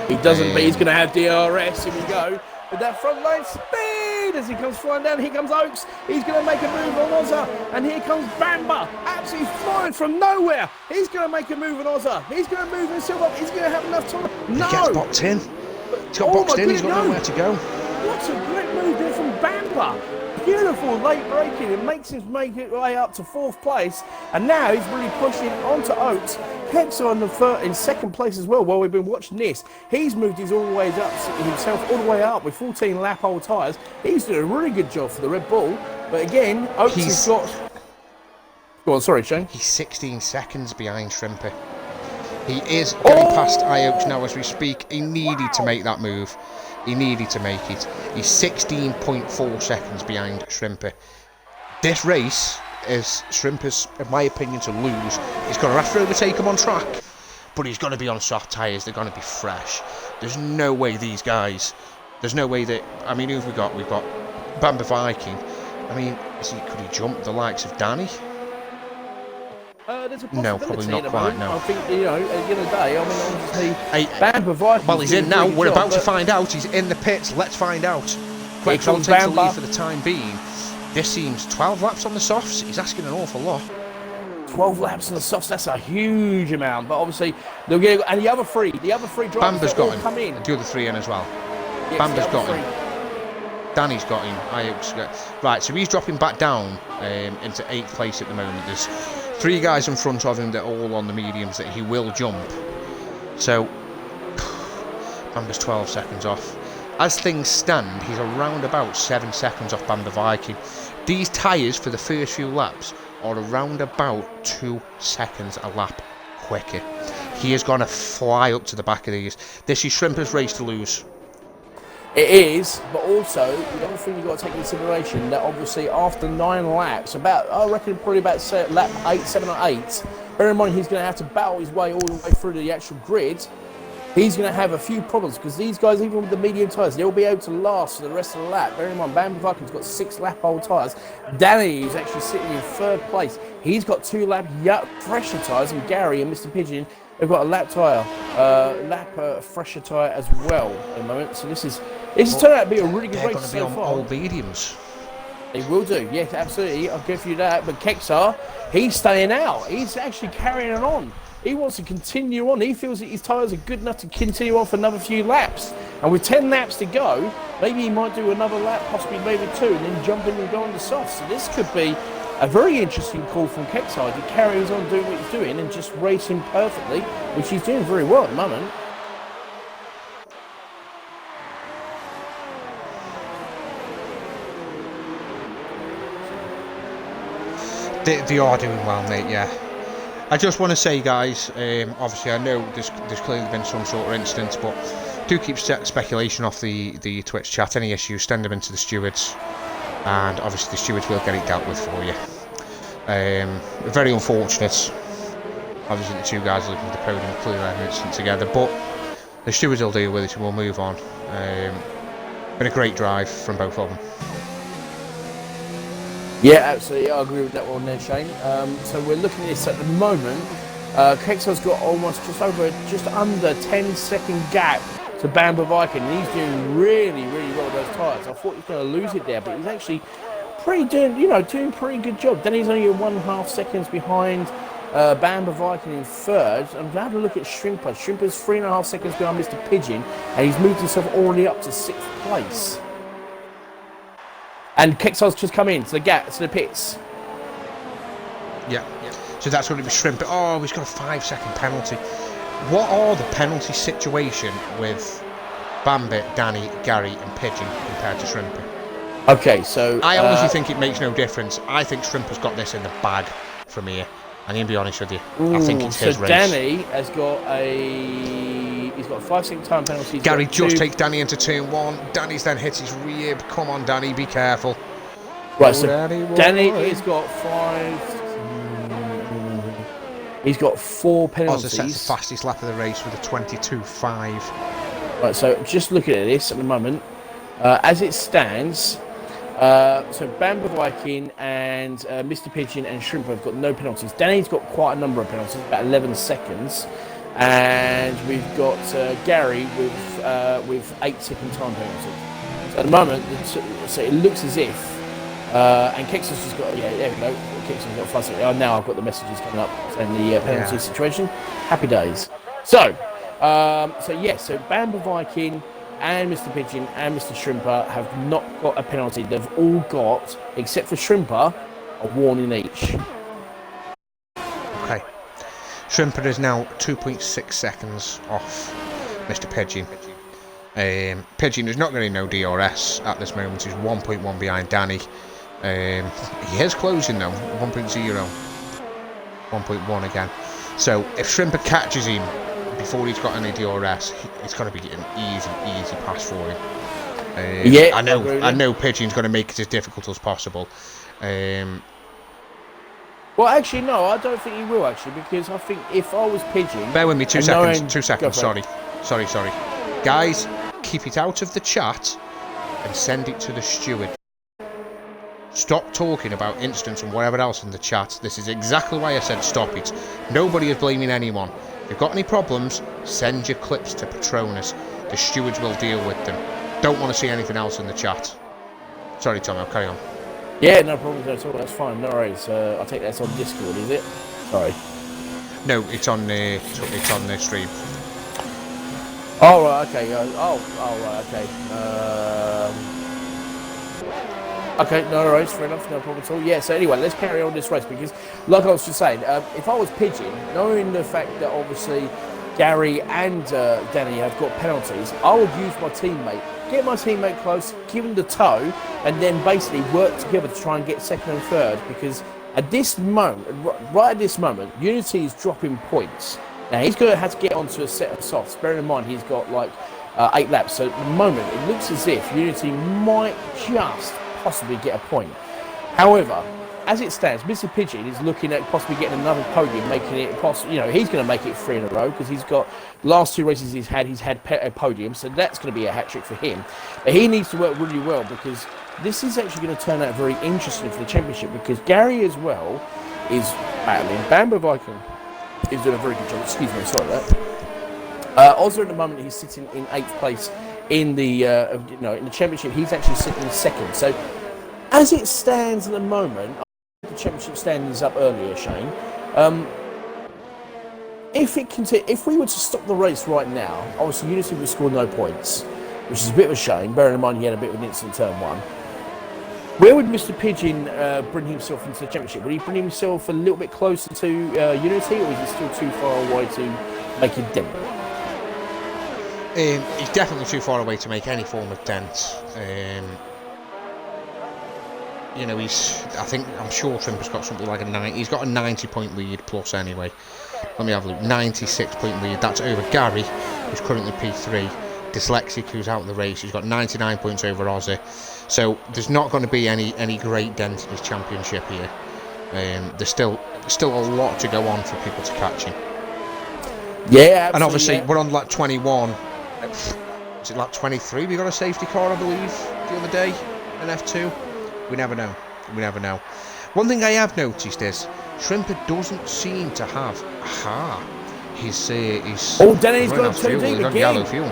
He doesn't, but he's going to have DRS. Here we go. With that front line speed as he comes flying down. Here comes Oaks. He's going to make a move on Ozza. And here comes Bamba. Absolutely flying from nowhere. He's going to make a move on Ozza. He's going to move himself up. He's going to have enough time. No. He gets boxed in. He's got boxed in. He's got nowhere to go. What a great move there from Bamba. Beautiful late braking. It makes him make it way up to 4th place. And now he's really pushing onto Oaks. Hex on in 2nd place as well while we've been watching this. He's moved his all the way up himself all the way up with 14 lap old tyres. He's doing a really good job for the Red Bull. But again, Oaks has got... Go on, sorry, Shane. He's 16 seconds behind Shrimper. He is going past Iokes now as we speak. He needed to make that move. He needed to make it. He's 16.4 seconds behind Shrimper. This race is Shrimper's, in my opinion, to lose. He's going to have to overtake him on track, but he's going to be on soft tyres. They're going to be fresh. There's no way these guys... There's no way that... I mean, who've we got? We've got Bamba Viking. I mean, could he jump the likes of Danny? No, probably not quite, no. I think, you know, at the end of the day, I mean, obviously, Bamba Viking... Well, he's in now. We're about to find out. He's in the pits. Let's find out. Quexel takes the lead for the time being. This seems 12 laps on the softs. He's asking an awful lot. 12 laps on the softs, that's a huge amount. But obviously, they'll get... And the other three drivers Bamba's got him. Come in. The other 3 in as well. Yes, Bamba's got him. Danny's got him. Right, so he's dropping back down into 8th place at the moment. There's 3 guys in front of him that are all on the mediums that he will jump. So, Bamba's 12 seconds off. As things stand, he's around about 7 seconds off Bamba Viking. These tyres for the first few laps are around about 2 seconds a lap quicker. He is going to fly up to the back of these. This is Shrimper's race to lose. It is, but also, the other thing you've got to take into consideration that obviously after 9 laps, I reckon probably about lap 8, 7 or 8, Bear in mind, he's going to have to battle his way all the way through the actual grid. He's going to have a few problems because these guys, even with the medium tyres, they'll be able to last for the rest of the lap. Bear in mind, Bambi Viking's got 6 lap-old tyres. Danny, who's actually sitting in 3rd place, he's got 2 fresher tyres, and Gary and Mr. Pigeon have got a fresher tyre as well at the moment. So this has turned out to be a really good race so far. They're going to be on old mediums. They will do, yes, absolutely. I'll give you that. But Kexar, he's staying out. He's actually carrying it on. He wants to continue on. He feels that his tyres are good enough to continue on for another few laps. And with 10 laps to go, maybe he might do another lap, possibly maybe 2, and then jump in and go on the soft. So this could be a very interesting call from Kexar. He carries on doing what he's doing and just racing perfectly, which he's doing very well at the moment. They are doing well, mate, yeah. I just want to say, guys, obviously I know there's clearly been some sort of incident, but do keep speculation off the Twitch chat. Any issues, send them into the stewards, and obviously the stewards will get it dealt with for you. Very unfortunate. Obviously the 2 guys looking at the podium clearly had an incident together, but the stewards will deal with it and we'll move on. Been a great drive from both of them. Yeah, absolutely. I agree with that one there, Shane. So we're looking at this at the moment. Kexar's got just under 10-second gap to Bamba Viking. And he's doing really, really well with those tyres. I thought he was going to lose it there, but he's actually doing pretty good job. Then he's only 1.5 seconds behind Bamba Viking in 3rd. I'm glad to look at Shrimper. Shrimper's 3.5 seconds behind Mr. Pigeon, and he's moved himself already up to 6th place. And Kexar's just come in to the pits. Yeah. So that's going to be Shrimper. Oh, he's got a 5-second penalty. What are the penalty situation with Bambit, Danny, Gary and Pigeon compared to Shrimper? Okay, so I honestly think it makes no difference. I think Shrimper's got this in the bag from here. I'm going to be honest with you. I think it's his race. Danny has got he's got a 5-second time penalty. Gary just takes Danny into turn 1. Danny's then hits his rear. Come on, Danny, be careful. Right, so Danny has got 5. He's got 4 penalties. Also sets the fastest lap of the race with a 22.5. Right, so just looking at this at the moment, as it stands. So Bamba Viking and Mr. Pigeon and Shrimper have got no penalties. Danny's got quite a number of penalties, about 11 seconds. And we've got Gary with 8-second time penalty. So at the moment, so it looks as if, and Kexar's just got, there we go. Kexar's got 5 seconds. Oh, now I've got the messages coming up saying the penalty situation. Happy days. So Bamba Viking and Mr. Pigeon and Mr. Shrimper have not got a penalty. They've all got, except for Shrimper, a warning each. Okay. Shrimper is now 2.6 seconds off Mr. Pigeon. Pigeon is not going to know DRS at this moment. He's 1.1 behind Danny. He is closing though, 1.0. 1.1 again. So if Shrimper catches him before he's got any DRS, it's going to be an easy pass for him. I know Pigeon's going to make it as difficult as possible. Well, actually, no, I don't think he will, actually, because I think if I was Pigeon... Bear with me, 2 seconds, 2 seconds, sorry. Guys, keep it out of the chat and send it to the steward. Stop talking about incidents and whatever else in the chat. This is exactly why I said stop it. Nobody is blaming anyone. If you've got any problems, send your clips to Patronus. The stewards will deal with them. Don't want to see anything else in the chat. Sorry, Tom, I'll carry on. Yeah, no problems at all. That's fine. No worries. I take that's on Discord, is it? Sorry. No, it's on the stream. Oh, right, okay. Right, okay. Okay, no worries. Fair enough. No problem at all. Yeah. So anyway, let's carry on this race because, like I was just saying, if I was Pigeon, knowing the fact that obviously Gary and Danny have got penalties, I would use my teammate. Get my teammate close, give him the toe, and then basically work together to try and get second and third. Because at this moment, right at this moment, Unity is dropping points. Now he's going to have to get onto a set of softs. Bearing in mind he's got like 8 laps. So at the moment, it looks as if Unity might just possibly get a point. However, as it stands, Mr. Pigeon is looking at possibly getting another podium, making it possible. You know, he's going to make it 3 in a row because he's got last 2 races he's had a podium, so that's going to be a hat trick for him. But he needs to work really well because this is actually going to turn out very interesting for the championship because Gary as well is battling. Bambo Viking is doing a very good job. Excuse me, sorry about that. Ozza at the moment he's sitting in 8th place in the in the championship. He's actually sitting in 2nd. So as it stands at the moment. The championship standings up earlier, Shane. If we were to stop the race right now, obviously Unity would score no points, which is a bit of a shame. Bearing in mind he had a bit of an incident turn 1. Where would Mr. Pigeon bring himself into the championship? Would he bring himself a little bit closer to Unity, or is he still too far away to make a dent? He's definitely too far away to make any form of dent. You know, I'm sure Trimper's got something like he's got a 90-point lead plus anyway. Let me have a look. 96-point lead. That's over Gary, who's currently P3. Dyslexic, who's out of the race, he's got 99 points over Ozzy. So there's not going to be any great dent in his championship here. There's still a lot to go on for people to catch him. Yeah, absolutely. And obviously we're on lap 21. Is it lap 23? We got a safety car, I believe, the other day in F2. We never know. One thing I have noticed is Shrimper doesn't seem to have his Danny's gone too deep again. Yellow fuel.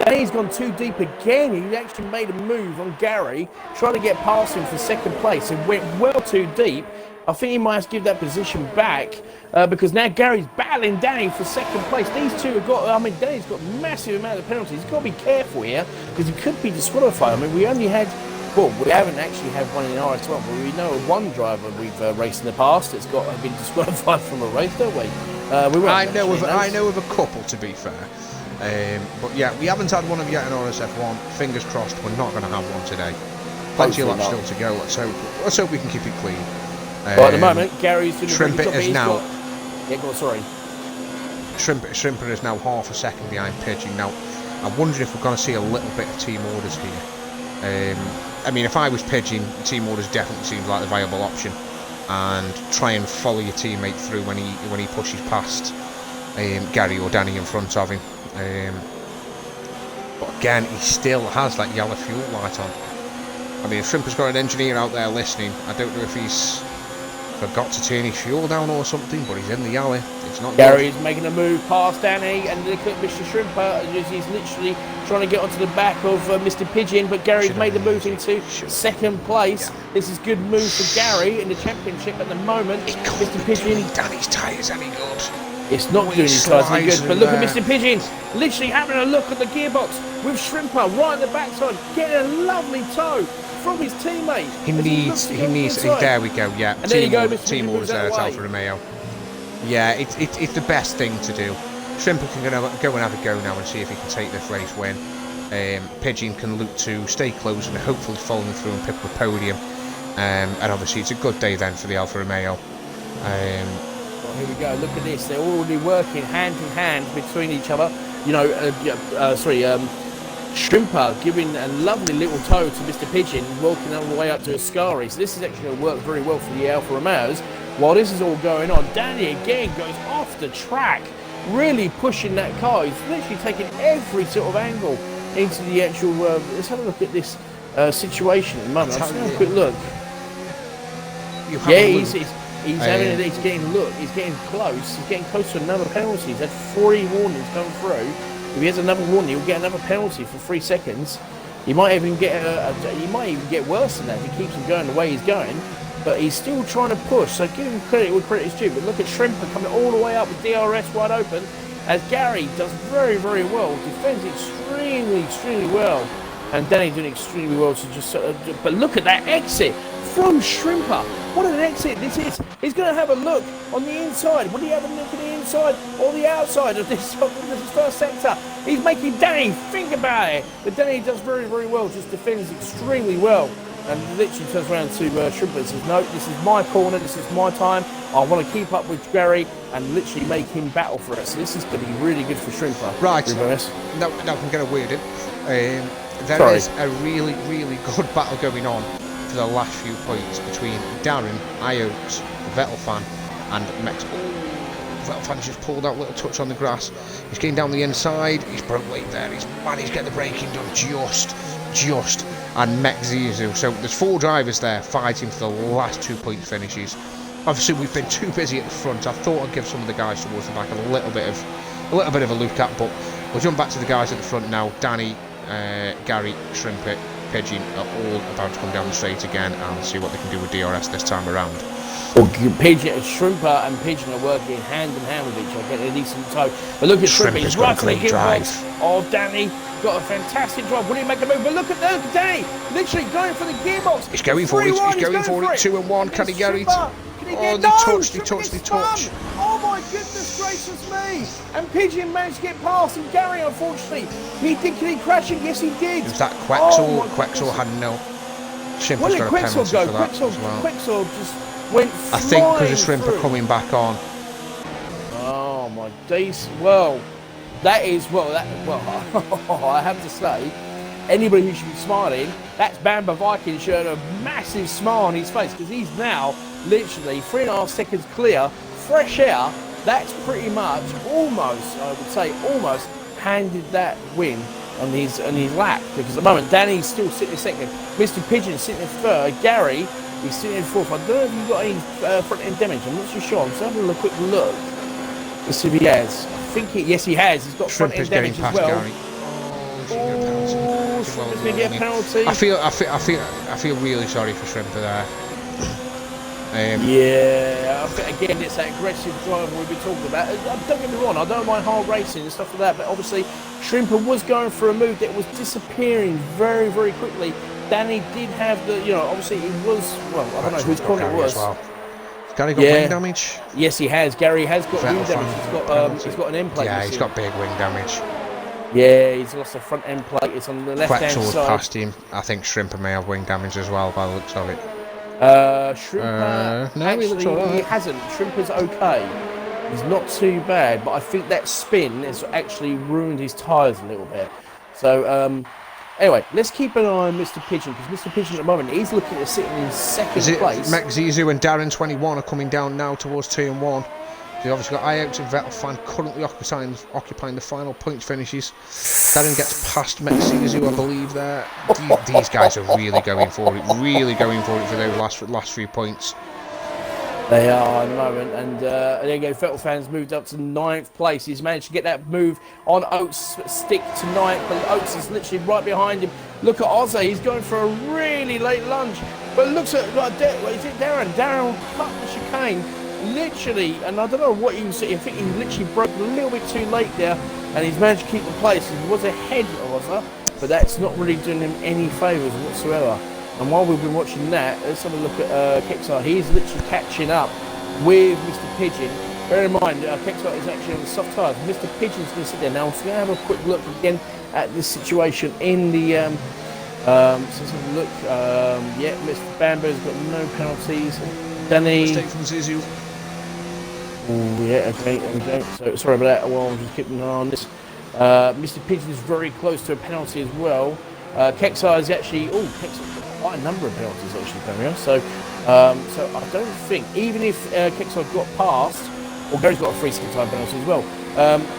Danny's gone too deep again. He actually made a move on Gary, trying to get past him for 2nd place and went well too deep. I think he might have to give that position back because now Gary's battling Danny for 2nd place. These two have got, Danny's got a massive amount of penalties. He's got to be careful here because he could be disqualified. We haven't actually had one in RS1, but we know one driver we've raced in the past that's been disqualified from a race, don't we? I know of a couple, to be fair. But yeah, we haven't had one of yet in RSF1. Fingers crossed, we're not going to have one today. Plenty of laps still to go. Let's hope we can keep it clean. Well, at the moment, Gary's doing Shrimper is now. Sorry. Shrimper is now half a second behind Pigeon. Now, I wonder if we're going to see a little bit of team orders here. If I was Pigeon, team orders definitely seems like a viable option, and try and follow your teammate through when he pushes past Gary or Danny in front of him. But again, he still has that yellow fuel light on. If Shrimper's got an engineer out there listening, I don't know if he's forgot to turn his fuel down or something, but he's in the alley. It's not Gary's making a move past Danny, and look at Mr. Shrimper. He's literally trying to get onto the back of Mr. Pigeon, but Gary's made the move into 2nd place. Yeah. This is good move for Gary in the championship at the moment. Mr. Pigeon. Danny's tyres any good? It's not doing his tyres any good, but look at Mr. Pigeon literally having a look at the gearbox with Shrimper right on the backside, getting a lovely tow from his teammate. He needs. There we go. Yeah. And there you go, team orders there at Alfa Romeo. Yeah, it's the best thing to do. Shrimper can go and have a go now and see if he can take this race win. Pigeon can look to stay close and hopefully follow him through and pick up a podium. And obviously it's a good day then for the Alfa Romeo. Well, here we go. Look at this. They're already working hand in hand between each other. Shrimper giving a lovely little tow to Mr. Pigeon, walking all the way up to Ascari. So this is actually going to work very well for the Alfa Romeos. While this is all going on, Danny again goes off the track, really pushing that car. He's literally taking every sort of angle into the actual. Let's have a look at this situation at the moment. Let's have a quick look. He's getting close. He's getting close to another penalty. He's had 3 warnings come through. If he has another warning, he'll get another penalty for 3 seconds. He might even get worse than that if he keeps him going the way he's going. But he's still trying to push, so give him credit where credit is due. But look at Shrimper coming all the way up with DRS wide open, as Gary does very, very well, defends extremely, extremely well, and Danny doing extremely well to just. But look at that exit from Shrimper. What an exit this is! He's going to have a look on the inside. Will he have a look at the inside or the outside of this first sector? He's making Danny think about it, but Danny does very, very well. Just defends extremely well. And literally turns around to Shrimper and says, no, this is my corner, this is my time. I want to keep up with Gary and literally make him battle for it. So this is going to be really good for Shrimper. Right. Now I'm going to weird it. There is a really, really good battle going on for the last few points between Darren, Iotes, Vettelfan and Mex. Vettelfan's just pulled out a little touch on the grass. He's getting down the inside. He's broke late there. He's managed to get the braking done just. And Mexizu. So there's 4 drivers there fighting for the last 2 point finishes. Obviously, we've been too busy at the front. I thought I'd give some of the guys towards the back a little bit of a look at, but we'll jump back to the guys at the front now. Danny, Gary, Shrimpet, Pigeon are all about to come down the straight again and see what they can do with DRS this time around. Well, Pigeon, Shrimper and Pigeon are working hand in hand with each other, getting a decent tow. But look at Shrimper, he's right to the gearbox. Oh, Danny got a fantastic drive. Will he make a move? But look at Danny, literally going for the gearbox. He's going for it. He's going for it. 2 and 1. Can he get it? Oh, they touched. Oh my goodness gracious me! And Pigeon managed to get past, and Gary, unfortunately, he did crash it. Yes, he did. It was that Quexel. Quexel had no. Shrimper's got a penalty for that as well. Quexel just went flying. I think because of Shrimper coming back on. Oh my days! Well, I have to say, anybody who should be smiling, that's Bamba Viking showing a massive smile on his face, because he's now literally 3.5 seconds clear, fresh air. That's pretty much almost, I would say, almost handed that win on his lap, because at the moment Danny's still sitting in second, Mr. Pigeon sitting in third, Gary is sitting in fourth. I don't know if you've got any front end damage. I'm not too sure. I'm just having a quick look to see if he has. I think yes, he has. He's got front end damage as well. Gary. Shrimper's going to get a penalty. I feel really sorry for Shrimper there. Yeah, I think again it's that aggressive driver we've been talking about. Don't get me wrong, I don't mind hard racing and stuff like that, but obviously Shrimper was going for a move that was disappearing very, very quickly. Danny did have the, obviously it was, well, I don't know whose corner it was. Well. Gary got wing damage? Yes, he has. Gary has got wing damage. He's got an end plate. Yeah, he's got big wing damage. Yeah, he's lost a front end plate. It's on the left-hand side. Quexel past him. I think Shrimper may have wing damage as well by the looks of it. Shrimper, no, actually, he hasn't. Shrimper's okay. He's not too bad, but I think that spin has actually ruined his tyres a little bit. So, anyway, let's keep an eye on Mr. Pigeon, because Mr. Pigeon at the moment, he's looking at sitting in second place. Mexizu and Darren 21 are coming down now towards 2 and 1. They've obviously got Iotes and Vettelfan currently occupying the final points finishes. Darren gets past Mexizu, I believe, there. These guys are really going for it for those last few points. They are at the moment, and there you go. Vettelfan's moved up to 9th place. He's managed to get that move on Oates' stick to 9th, but Oates is literally right behind him. Look at Ozzy, he's going for a really late lunge, but looks at is it Darren? Darren cut the chicane. Literally, and I don't know what he was. I think he literally broke a little bit too late there, and he's managed to keep the place. He was ahead of us, but that's not really doing him any favours whatsoever. And while we've been watching that, let's have a look at Kexar. He's literally catching up with Mr. Pigeon. Bear in mind, Kexar is actually on the soft tyres. Mr. Pigeon's going to sit there now. I'm just going to have a quick look again at this situation in the. So let's have a look. Yeah, Mr. Bambo's got no penalties. Danny. Mistake from Zizu. Oh yeah, okay. So sorry about that. Well, I'm just keeping an eye on this. Mr. Pigeon is very close to a penalty as well. Kexar is actually. Kexar's got quite a number of penalties actually coming out. So I don't think, even if Kexar got past, or Gary's got a 3 second time penalty as well.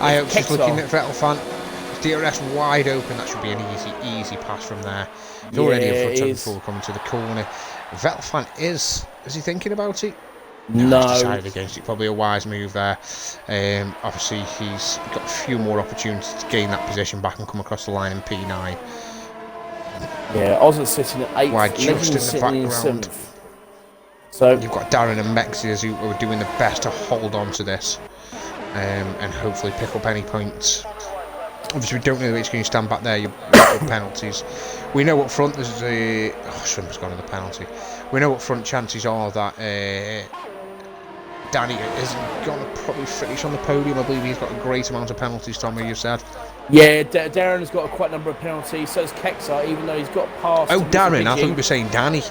I hope she's looking at Vettelfan. DRS wide open. That should be an easy pass from there. He's already in front of him before coming to the corner. Vettelfan is he thinking about it? No. He's decided against it. Probably a wise move there. Obviously, he's got a few more opportunities to gain that position back and come across the line in P9. Yeah, Oz's sitting at 8th. Wide just in the background. So you've got Darren and Mexius who are doing the best to hold on to this and hopefully pick up any points. Obviously, we don't know which going to stand back there. Your penalties. We know up front there's a. Shrimper's gone to the penalty. We know up front chances are that Danny isn't going to probably finish on the podium. I believe he's got a great amount of penalties, Tommy, you said. Yeah, Darren has got quite a number of penalties. So does Kexar, even though he's got past. Oh, Darren! I thought you were saying Danny.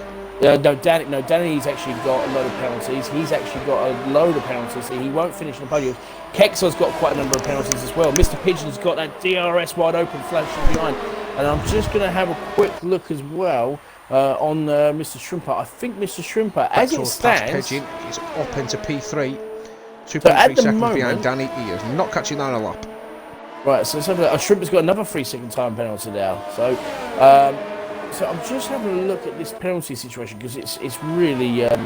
No, Danny's actually got a load of penalties. He's actually got a load of penalties. So he won't finish on the podium. Kexar's got quite a number of penalties as well. Mr. Pigeon's got that DRS wide open flashing behind. And I'm just going to have a quick look as well on Mr. Shrimper. I think Mr. Shrimper, as it stands, Pigeon is up into P3. 2.3 so at the seconds moment, behind Danny. He is not catching that a lap. Right, so Shrimper's got another 3-second time penalty now. So I'm just having a look at this penalty situation because it's really. I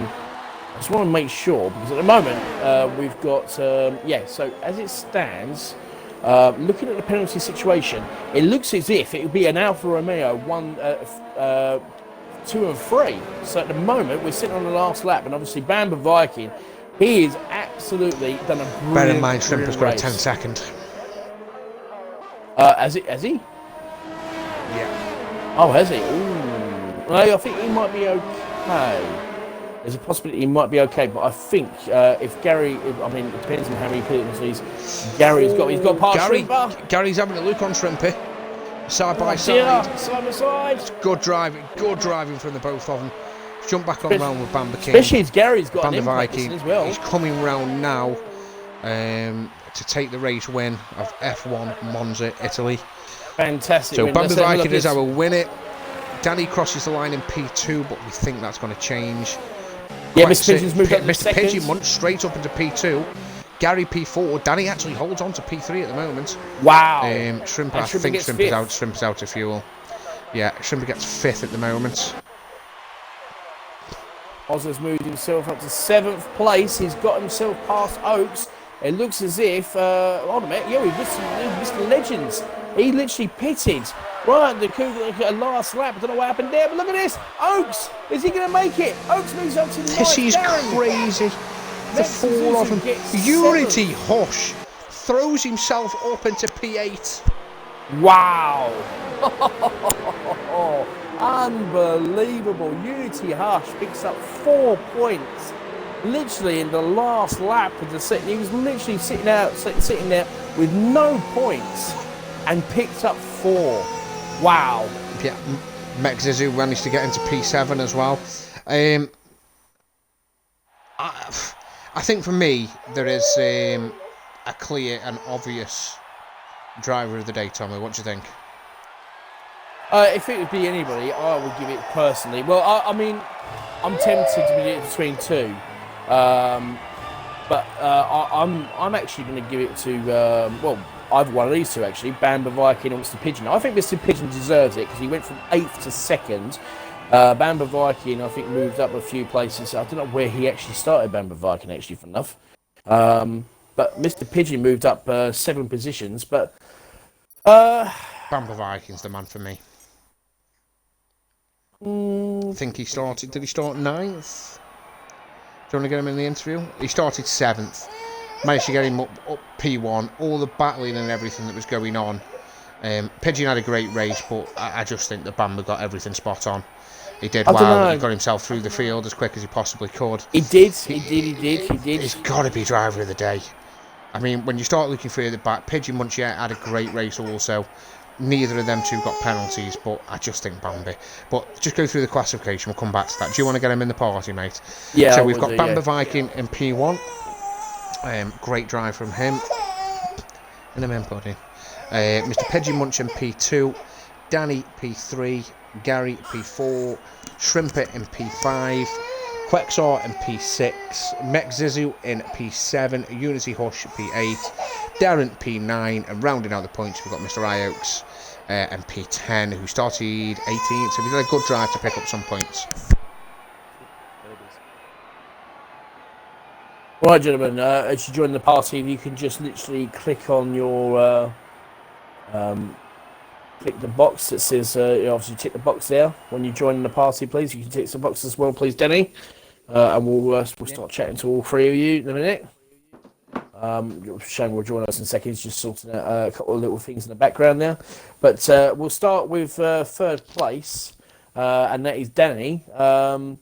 just want to make sure because at the moment we've got So as it stands, looking at the penalty situation, it looks as if it would be an Alfa Romeo 2 and 3. So at the moment we're sitting on the last lap, and obviously Bamba Viking, he is absolutely done a brilliant. Bear in mind, Shrimper's got a 10-second. Has he? Yeah. Oh, has he? Ooh. I think he might be okay. There's a possibility he might be okay, but I think if Gary, it depends on how many penalties Gary's got. He's got past Shrimper. Gary's having a look on Shrimpy. Side by side. side. Side by side. Good driving from the both of them. Jump back on round with Bamba King. Especially as Gary's got Bamba an Viking as well. He's coming round now to take the race win of F1 Monza, Italy. Fantastic. So Bamba Viking is our winner. Danny crosses the line in P2, but we think that's going to change. Yeah, Mr. Pigeon's moved up to Mr. Pigeon munched straight up into P2. Gary P4. Danny actually holds on to P3 at the moment. Wow. Shrimper, I think Shrimper's out of fuel. Yeah, Shrimper gets 5th at the moment. Osler's moved himself up to 7th place. He's got himself past Oaks. It looks as if, hold on a minute, yeah, we've missed the Legends. He literally pitted right the last lap. I don't know what happened there, but look at this. Oaks, is he going to make it? Oaks moves up to 9th. This is crazy. The four of them. Unity Hush throws himself up into P8. Wow. Unbelievable. Unity Hush picks up 4 points. Literally in the last lap of the set. He was literally sitting there with no points and picked up 4. Wow. Yeah, Mekzizu managed to get into P7 as well. I think for me, there is a clear and obvious driver of the day, Tommy. What do you think? If it would be anybody, I would give it personally. Well, I'm tempted to be between two. But I'm actually going to give it to, either one of these two, actually, Bamba Viking or Mr. Pigeon. I think Mr. Pigeon deserves it because he went from 8th to 2nd. Bamba Viking, I think, moved up a few places. I don't know where he actually started, Bamba Viking, actually, for enough. But Mr. Pigeon moved up 7 positions. But Bamba Viking's the man for me. I think he started. Did he start 9th? Do you want to get him in the interview? He started 7th. Managed to get him up P1. All the battling and everything that was going on. Pigeon had a great race, but I just think that Bamba got everything spot on. He did well. He got himself through the field as quick as he possibly could. He did. He's got to be driver of the day. I mean, when you start looking further back, Pigeon Munch had a great race also. Neither of them two got penalties, but I just think Bambi. But just go through the classification, we'll come back to that. Do you want to get him in the party, mate? Yeah. So we've got Bamba Viking in P1. Great drive from him. And I'm in buddy. Mr. Pigeon Munch in P2. Danny P3. Gary P4. Shrimper in P5. Quexar in P6, Mekzizu in P7, Unity Hush P8, Darren P9, and rounding out the points we've got Mr. Ioaks and P10, who started 18th, so he did a good drive to pick up some points. Right, gentlemen, as you join the party, you can just literally click on your click the box that says, obviously tick the box there when you join the party, please. You can tick the box as well, please, Denny. And we'll start chatting to all 3 of you in a minute. Shane will join us in seconds, just sorting out a couple of little things in the background there. But we'll start with 3rd place, and that is Danny. I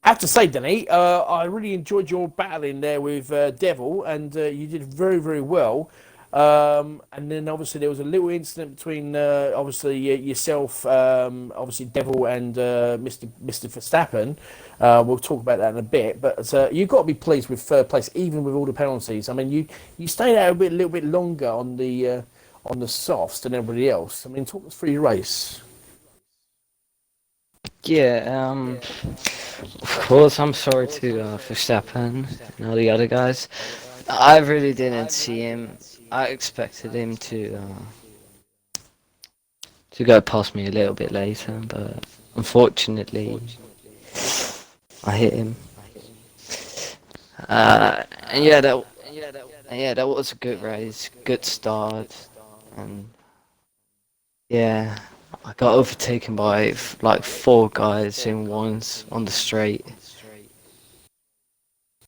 have to say, Danny, I really enjoyed your battling there with Devil, and you did very, very well. And then obviously there was a little incident between obviously yourself, obviously Devil, and Mr. Verstappen. We'll talk about that in a bit, but you've got to be pleased with 3rd place, even with all the penalties. I mean, you stayed out a little bit longer on the on the softs than everybody else. I mean, talk us through your race. Yeah, of course, I'm sorry to Verstappen and all the other guys. I really didn't see him. I expected him to go past me a little bit later, but unfortunately, I hit him. And that was a good race, good start, and yeah, I got overtaken by like 4 guys in once on the straight.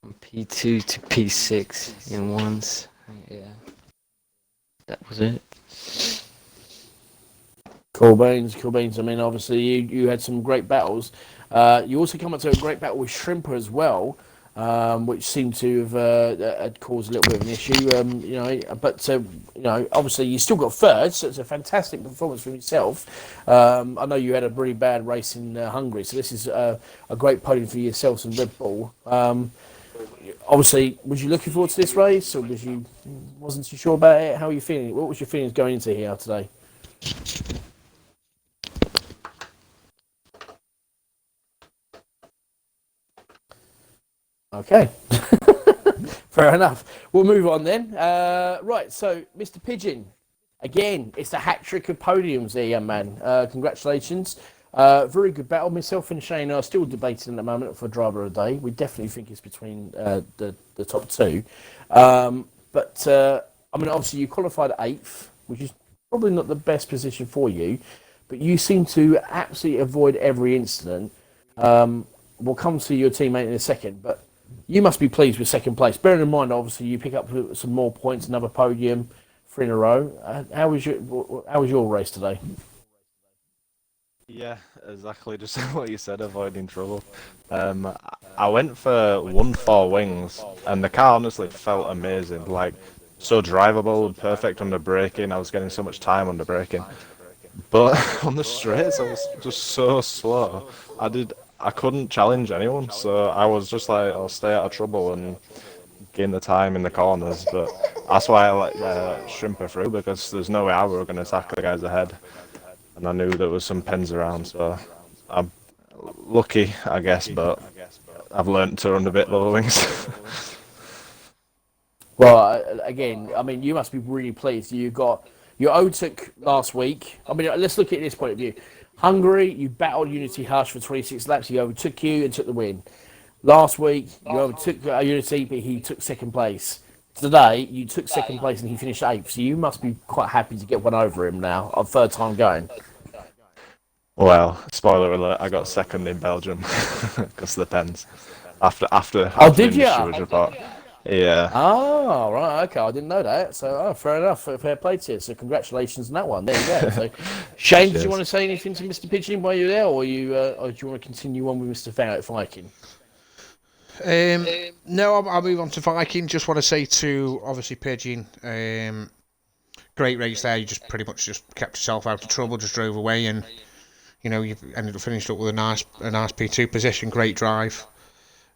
From P2 to P6 in once. Yeah, that was it. Cool beans. I mean, obviously, you had some great battles. You also come up to a great battle with Shrimper as well, which seemed to have had caused a little bit of an issue. But obviously, you still got third, so it's a fantastic performance from yourself. I know you had a really bad race in Hungary, so this is a great podium for yourselves and Red Bull. Obviously, was you looking forward to this race, or wasn't too sure about it? How are you feeling? What was your feelings going into here today? Okay, fair enough. We'll move on then. Right, so Mr. Pigeon, again, it's a hat trick of podiums there, young man. Congratulations. Very good battle. Myself and Shane are still debating at the moment for driver of the day. We definitely think it's between the top two. I mean, obviously you qualified 8th, which is probably not the best position for you, but you seem to absolutely avoid every incident. We'll come to your teammate in a second, but you must be pleased with second place. Bearing in mind, obviously, you pick up some more points, another podium, 3 in a row. How was your race today? Yeah, exactly. Just what you said, avoiding trouble. I went for 1-4 wings, and the car honestly felt amazing. Like, so drivable, perfect under braking. I was getting so much time under braking. But on the straights, I was just so slow. I couldn't challenge anyone, so I was just like, I'll stay out of trouble and gain the time in the corners. But that's why I let Shrimper through, because there's no way I were going to tackle the guys ahead. And I knew there was some pens around, so I'm lucky, I guess, but I've learnt to run a bit lower wings. Well, again, I mean, you must be really pleased. You got your OTUC last week. I mean, let's look at this point of view. Hungary, you battled Unity Hush for 26 laps. He overtook you and took the win. Last week, you overtook Unity, but he took second place. Today, you took second place and he finished 8th. So you must be quite happy to get one over him now, a third time going. Well, spoiler alert, I got second in Belgium because of the pens. After did you? Report. Yeah. Oh, right, okay, I didn't know that. So, fair enough, fair play to you. So, congratulations on that one. There you go. So, Shane, did you want to say anything to Mr. Pigeon while you're there, or do you want to continue on with Mr. Viking? No, I'll move on to Viking. Just want to say to, obviously, Pigeon, great race there. You just pretty much just kept yourself out of trouble, just drove away, and you ended up finished up with a nice P2 position. Great drive.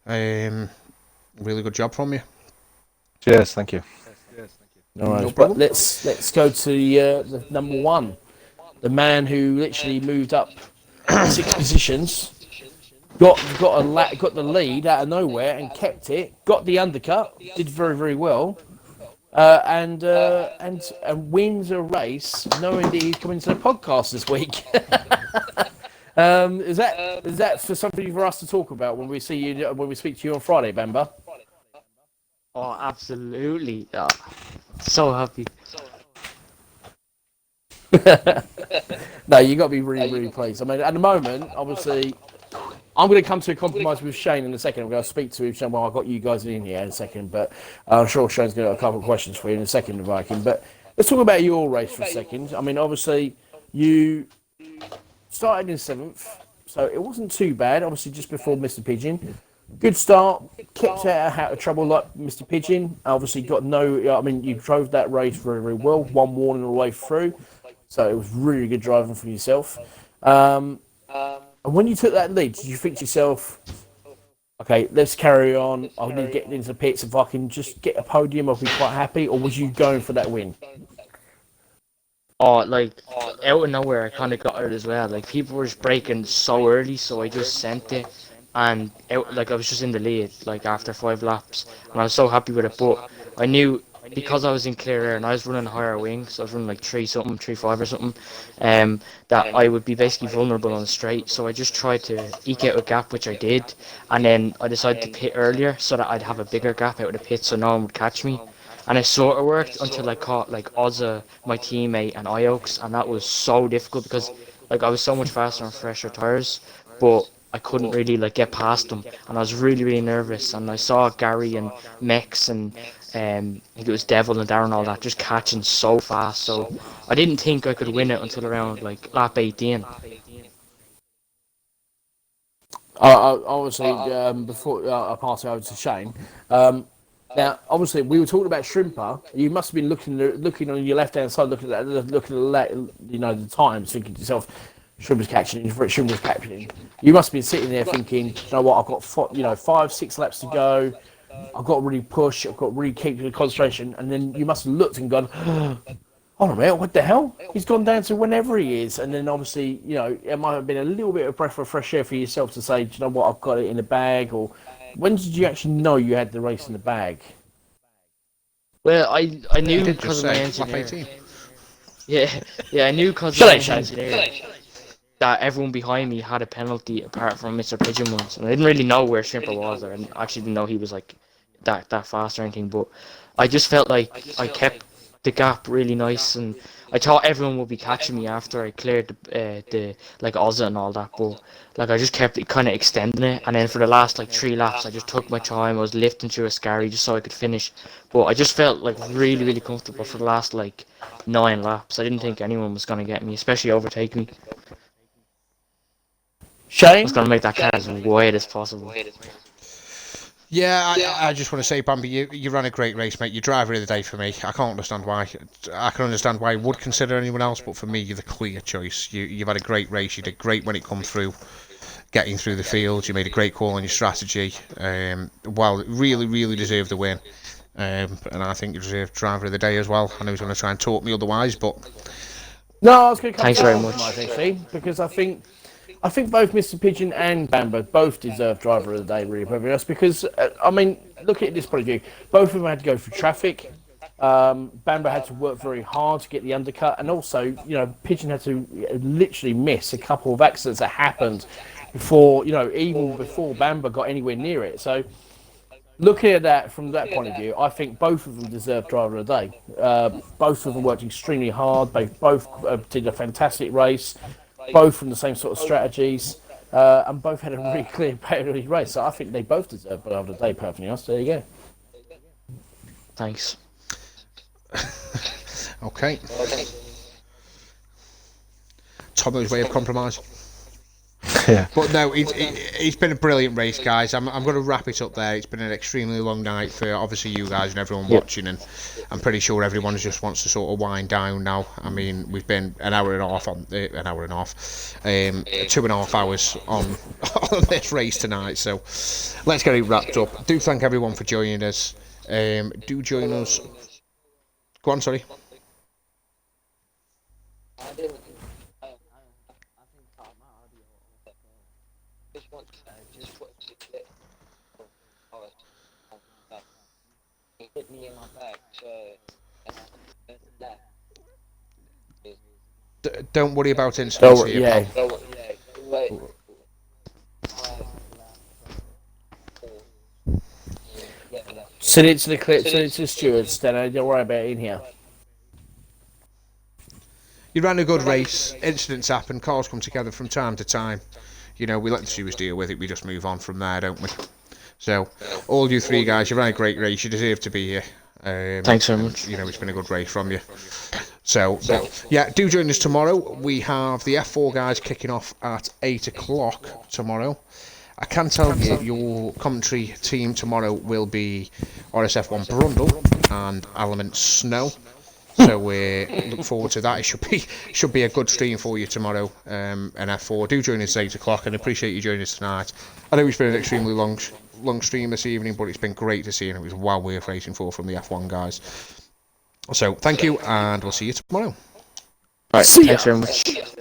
Really good job from you. Cheers, thank you. All right, but let's go to the number one, the man who literally moved up 6 positions, got the lead out of nowhere and kept it, got the undercut, did very, very well, and wins a race knowing that he's coming to the podcast this week. Is that for something for us to talk about when we speak to you on Friday, Bamba? Oh, absolutely. So happy. No, you got to be really, really pleased. I mean, at the moment, obviously, I'm going to come to a compromise with Shane in a second. I'm going to speak to him. Well, I've got you guys in here in a second, but I'm sure Shane's going to have a couple of questions for you in a second, Viking. But let's talk about your race for a second. I mean, obviously, you started in 7th, so it wasn't too bad. Obviously, just before Mr. Pigeon. Good start, kept out of trouble like Mr. Pigeon. Obviously, you drove that race very, very well. 1 warning all the way through, so it was really good driving for yourself. And when you took that lead, did you think to yourself, okay, let's carry on. I need to get into the pits. If I can just get a podium, I'll be quite happy. Or was you going for that win? Oh, like out of nowhere, I kind of got it as well. Like people were just braking so early, so I just sent it, and out, like I was just in the lead, like after 5 laps, and I was so happy with it. But I knew because I was in clear air and I was running higher wing, so I was running like 3 something, 3.5 or something, that I would be basically vulnerable on the straight. So I just tried to eke out a gap, which I did, and then I decided to pit earlier so that I'd have a bigger gap out of the pit, so no one would catch me. And it sort of worked until I caught like Ozza, my teammate, and Iox, and that was so difficult because like I was so much faster on fresher tires, but I couldn't really like get past them, and I was really nervous. And I saw Gary and Mex and I think it was Devil and Darren, all that, just catching so fast. So I didn't think I could win it until around like lap 18. Obviously, before I pass it over to Shane, now obviously we were talking about Shrimper. You must have been looking on your left hand side, looking at the times, thinking to yourself, Shrimper's catching, Shrimper's catching. You must have been sitting there thinking, you know what, I've got 5-6 laps to go. I've got to really push. I've got to really keep the concentration. And then you must have looked and gone, hold on a minute, what the hell? He's gone down to whenever he is. And then obviously, it might have been a little bit of breath of fresh air for yourself to say, do you know what, I've got it in the bag. Or when did you actually know you had the race in the bag? Well, I knew because of my engineer. Yeah, I knew because of my engineer that everyone behind me had a penalty apart from Mr. Pigeon once, and I didn't really know where Shrimper was, or I actually didn't know he was like that fast or anything. But I just felt like I kept the gap really nice, and I thought everyone would be catching me after I cleared the like Ozza and all that. But like I just kept it kind of extending it, and then for the last like 3 laps, I just took my time. I was lifting through a scary just so I could finish. But I just felt like really comfortable for the last like 9 laps. I didn't think anyone was gonna get me, especially overtake me. Shane? I was going to make that car as wide as possible. Yeah, I just want to say, Bambi, you ran a great race, mate. You're driver of the day for me. I can't understand why. I can understand why I would consider anyone else, but for me, you're the clear choice. You've had a great race. You did great when it come through, getting through the field. You made a great call on your strategy. Well, really deserved the win. And I think you deserve driver of the day as well. I know he's going to try and talk me otherwise, but... No, I was going to come Thanks very much. actually, because I think both Mr. Pigeon and Bamber both deserve driver of the day, really, probably us, because I mean, look at this point of view. Both of them had to go through traffic. Bamber had to work very hard to get the undercut, and also, Pigeon had to literally miss a couple of accidents that happened before, even before Bamber got anywhere near it. So, looking at that from that point of view, I think both of them deserve driver of the day. Both of them worked extremely hard. They both did a fantastic race. Both from the same sort of strategies, and both had a really clear penalty race. So I think they both deserve driver of the day, perfectly honest. There you go. Thanks. Okay. Tomo's way of compromise. Yeah. But no, it's been a brilliant race, guys. I'm going to wrap it up there. It's been an extremely long night for obviously you guys and everyone watching, and I'm pretty sure everyone just wants to sort of wind down now. I mean, we've been an hour and a half, 2.5 hours on this race tonight. So let's get it wrapped up. Do thank everyone for joining us. Do join us. Go on, sorry. Hit me in my back, Don't worry about incidents here, yeah. pal. Send it to the clip. Send it to the stewards. Then don't worry about it in here. You ran a good race. Incidents happen. Cars come together from time to time. We let the stewards deal with it. We just move on from there, don't we? So, all you three guys, you ran a great race. You deserve to be here. Thanks very much. It's been a good race from you. So, yeah, do join us tomorrow. We have the F4 guys kicking off at 8 o'clock tomorrow. I can tell you your commentary team tomorrow will be RSF1 Brundle and Element Snow. So we look forward to that. It should be a good stream for you tomorrow. And F4, do join us at 8 o'clock, and appreciate you joining us tonight. I know it's been an extremely long stream this evening, but it's been great to see, and it was well worth racing for from the F1 guys. So thank you, and we'll see you tomorrow. Right, See ya. thanks very much.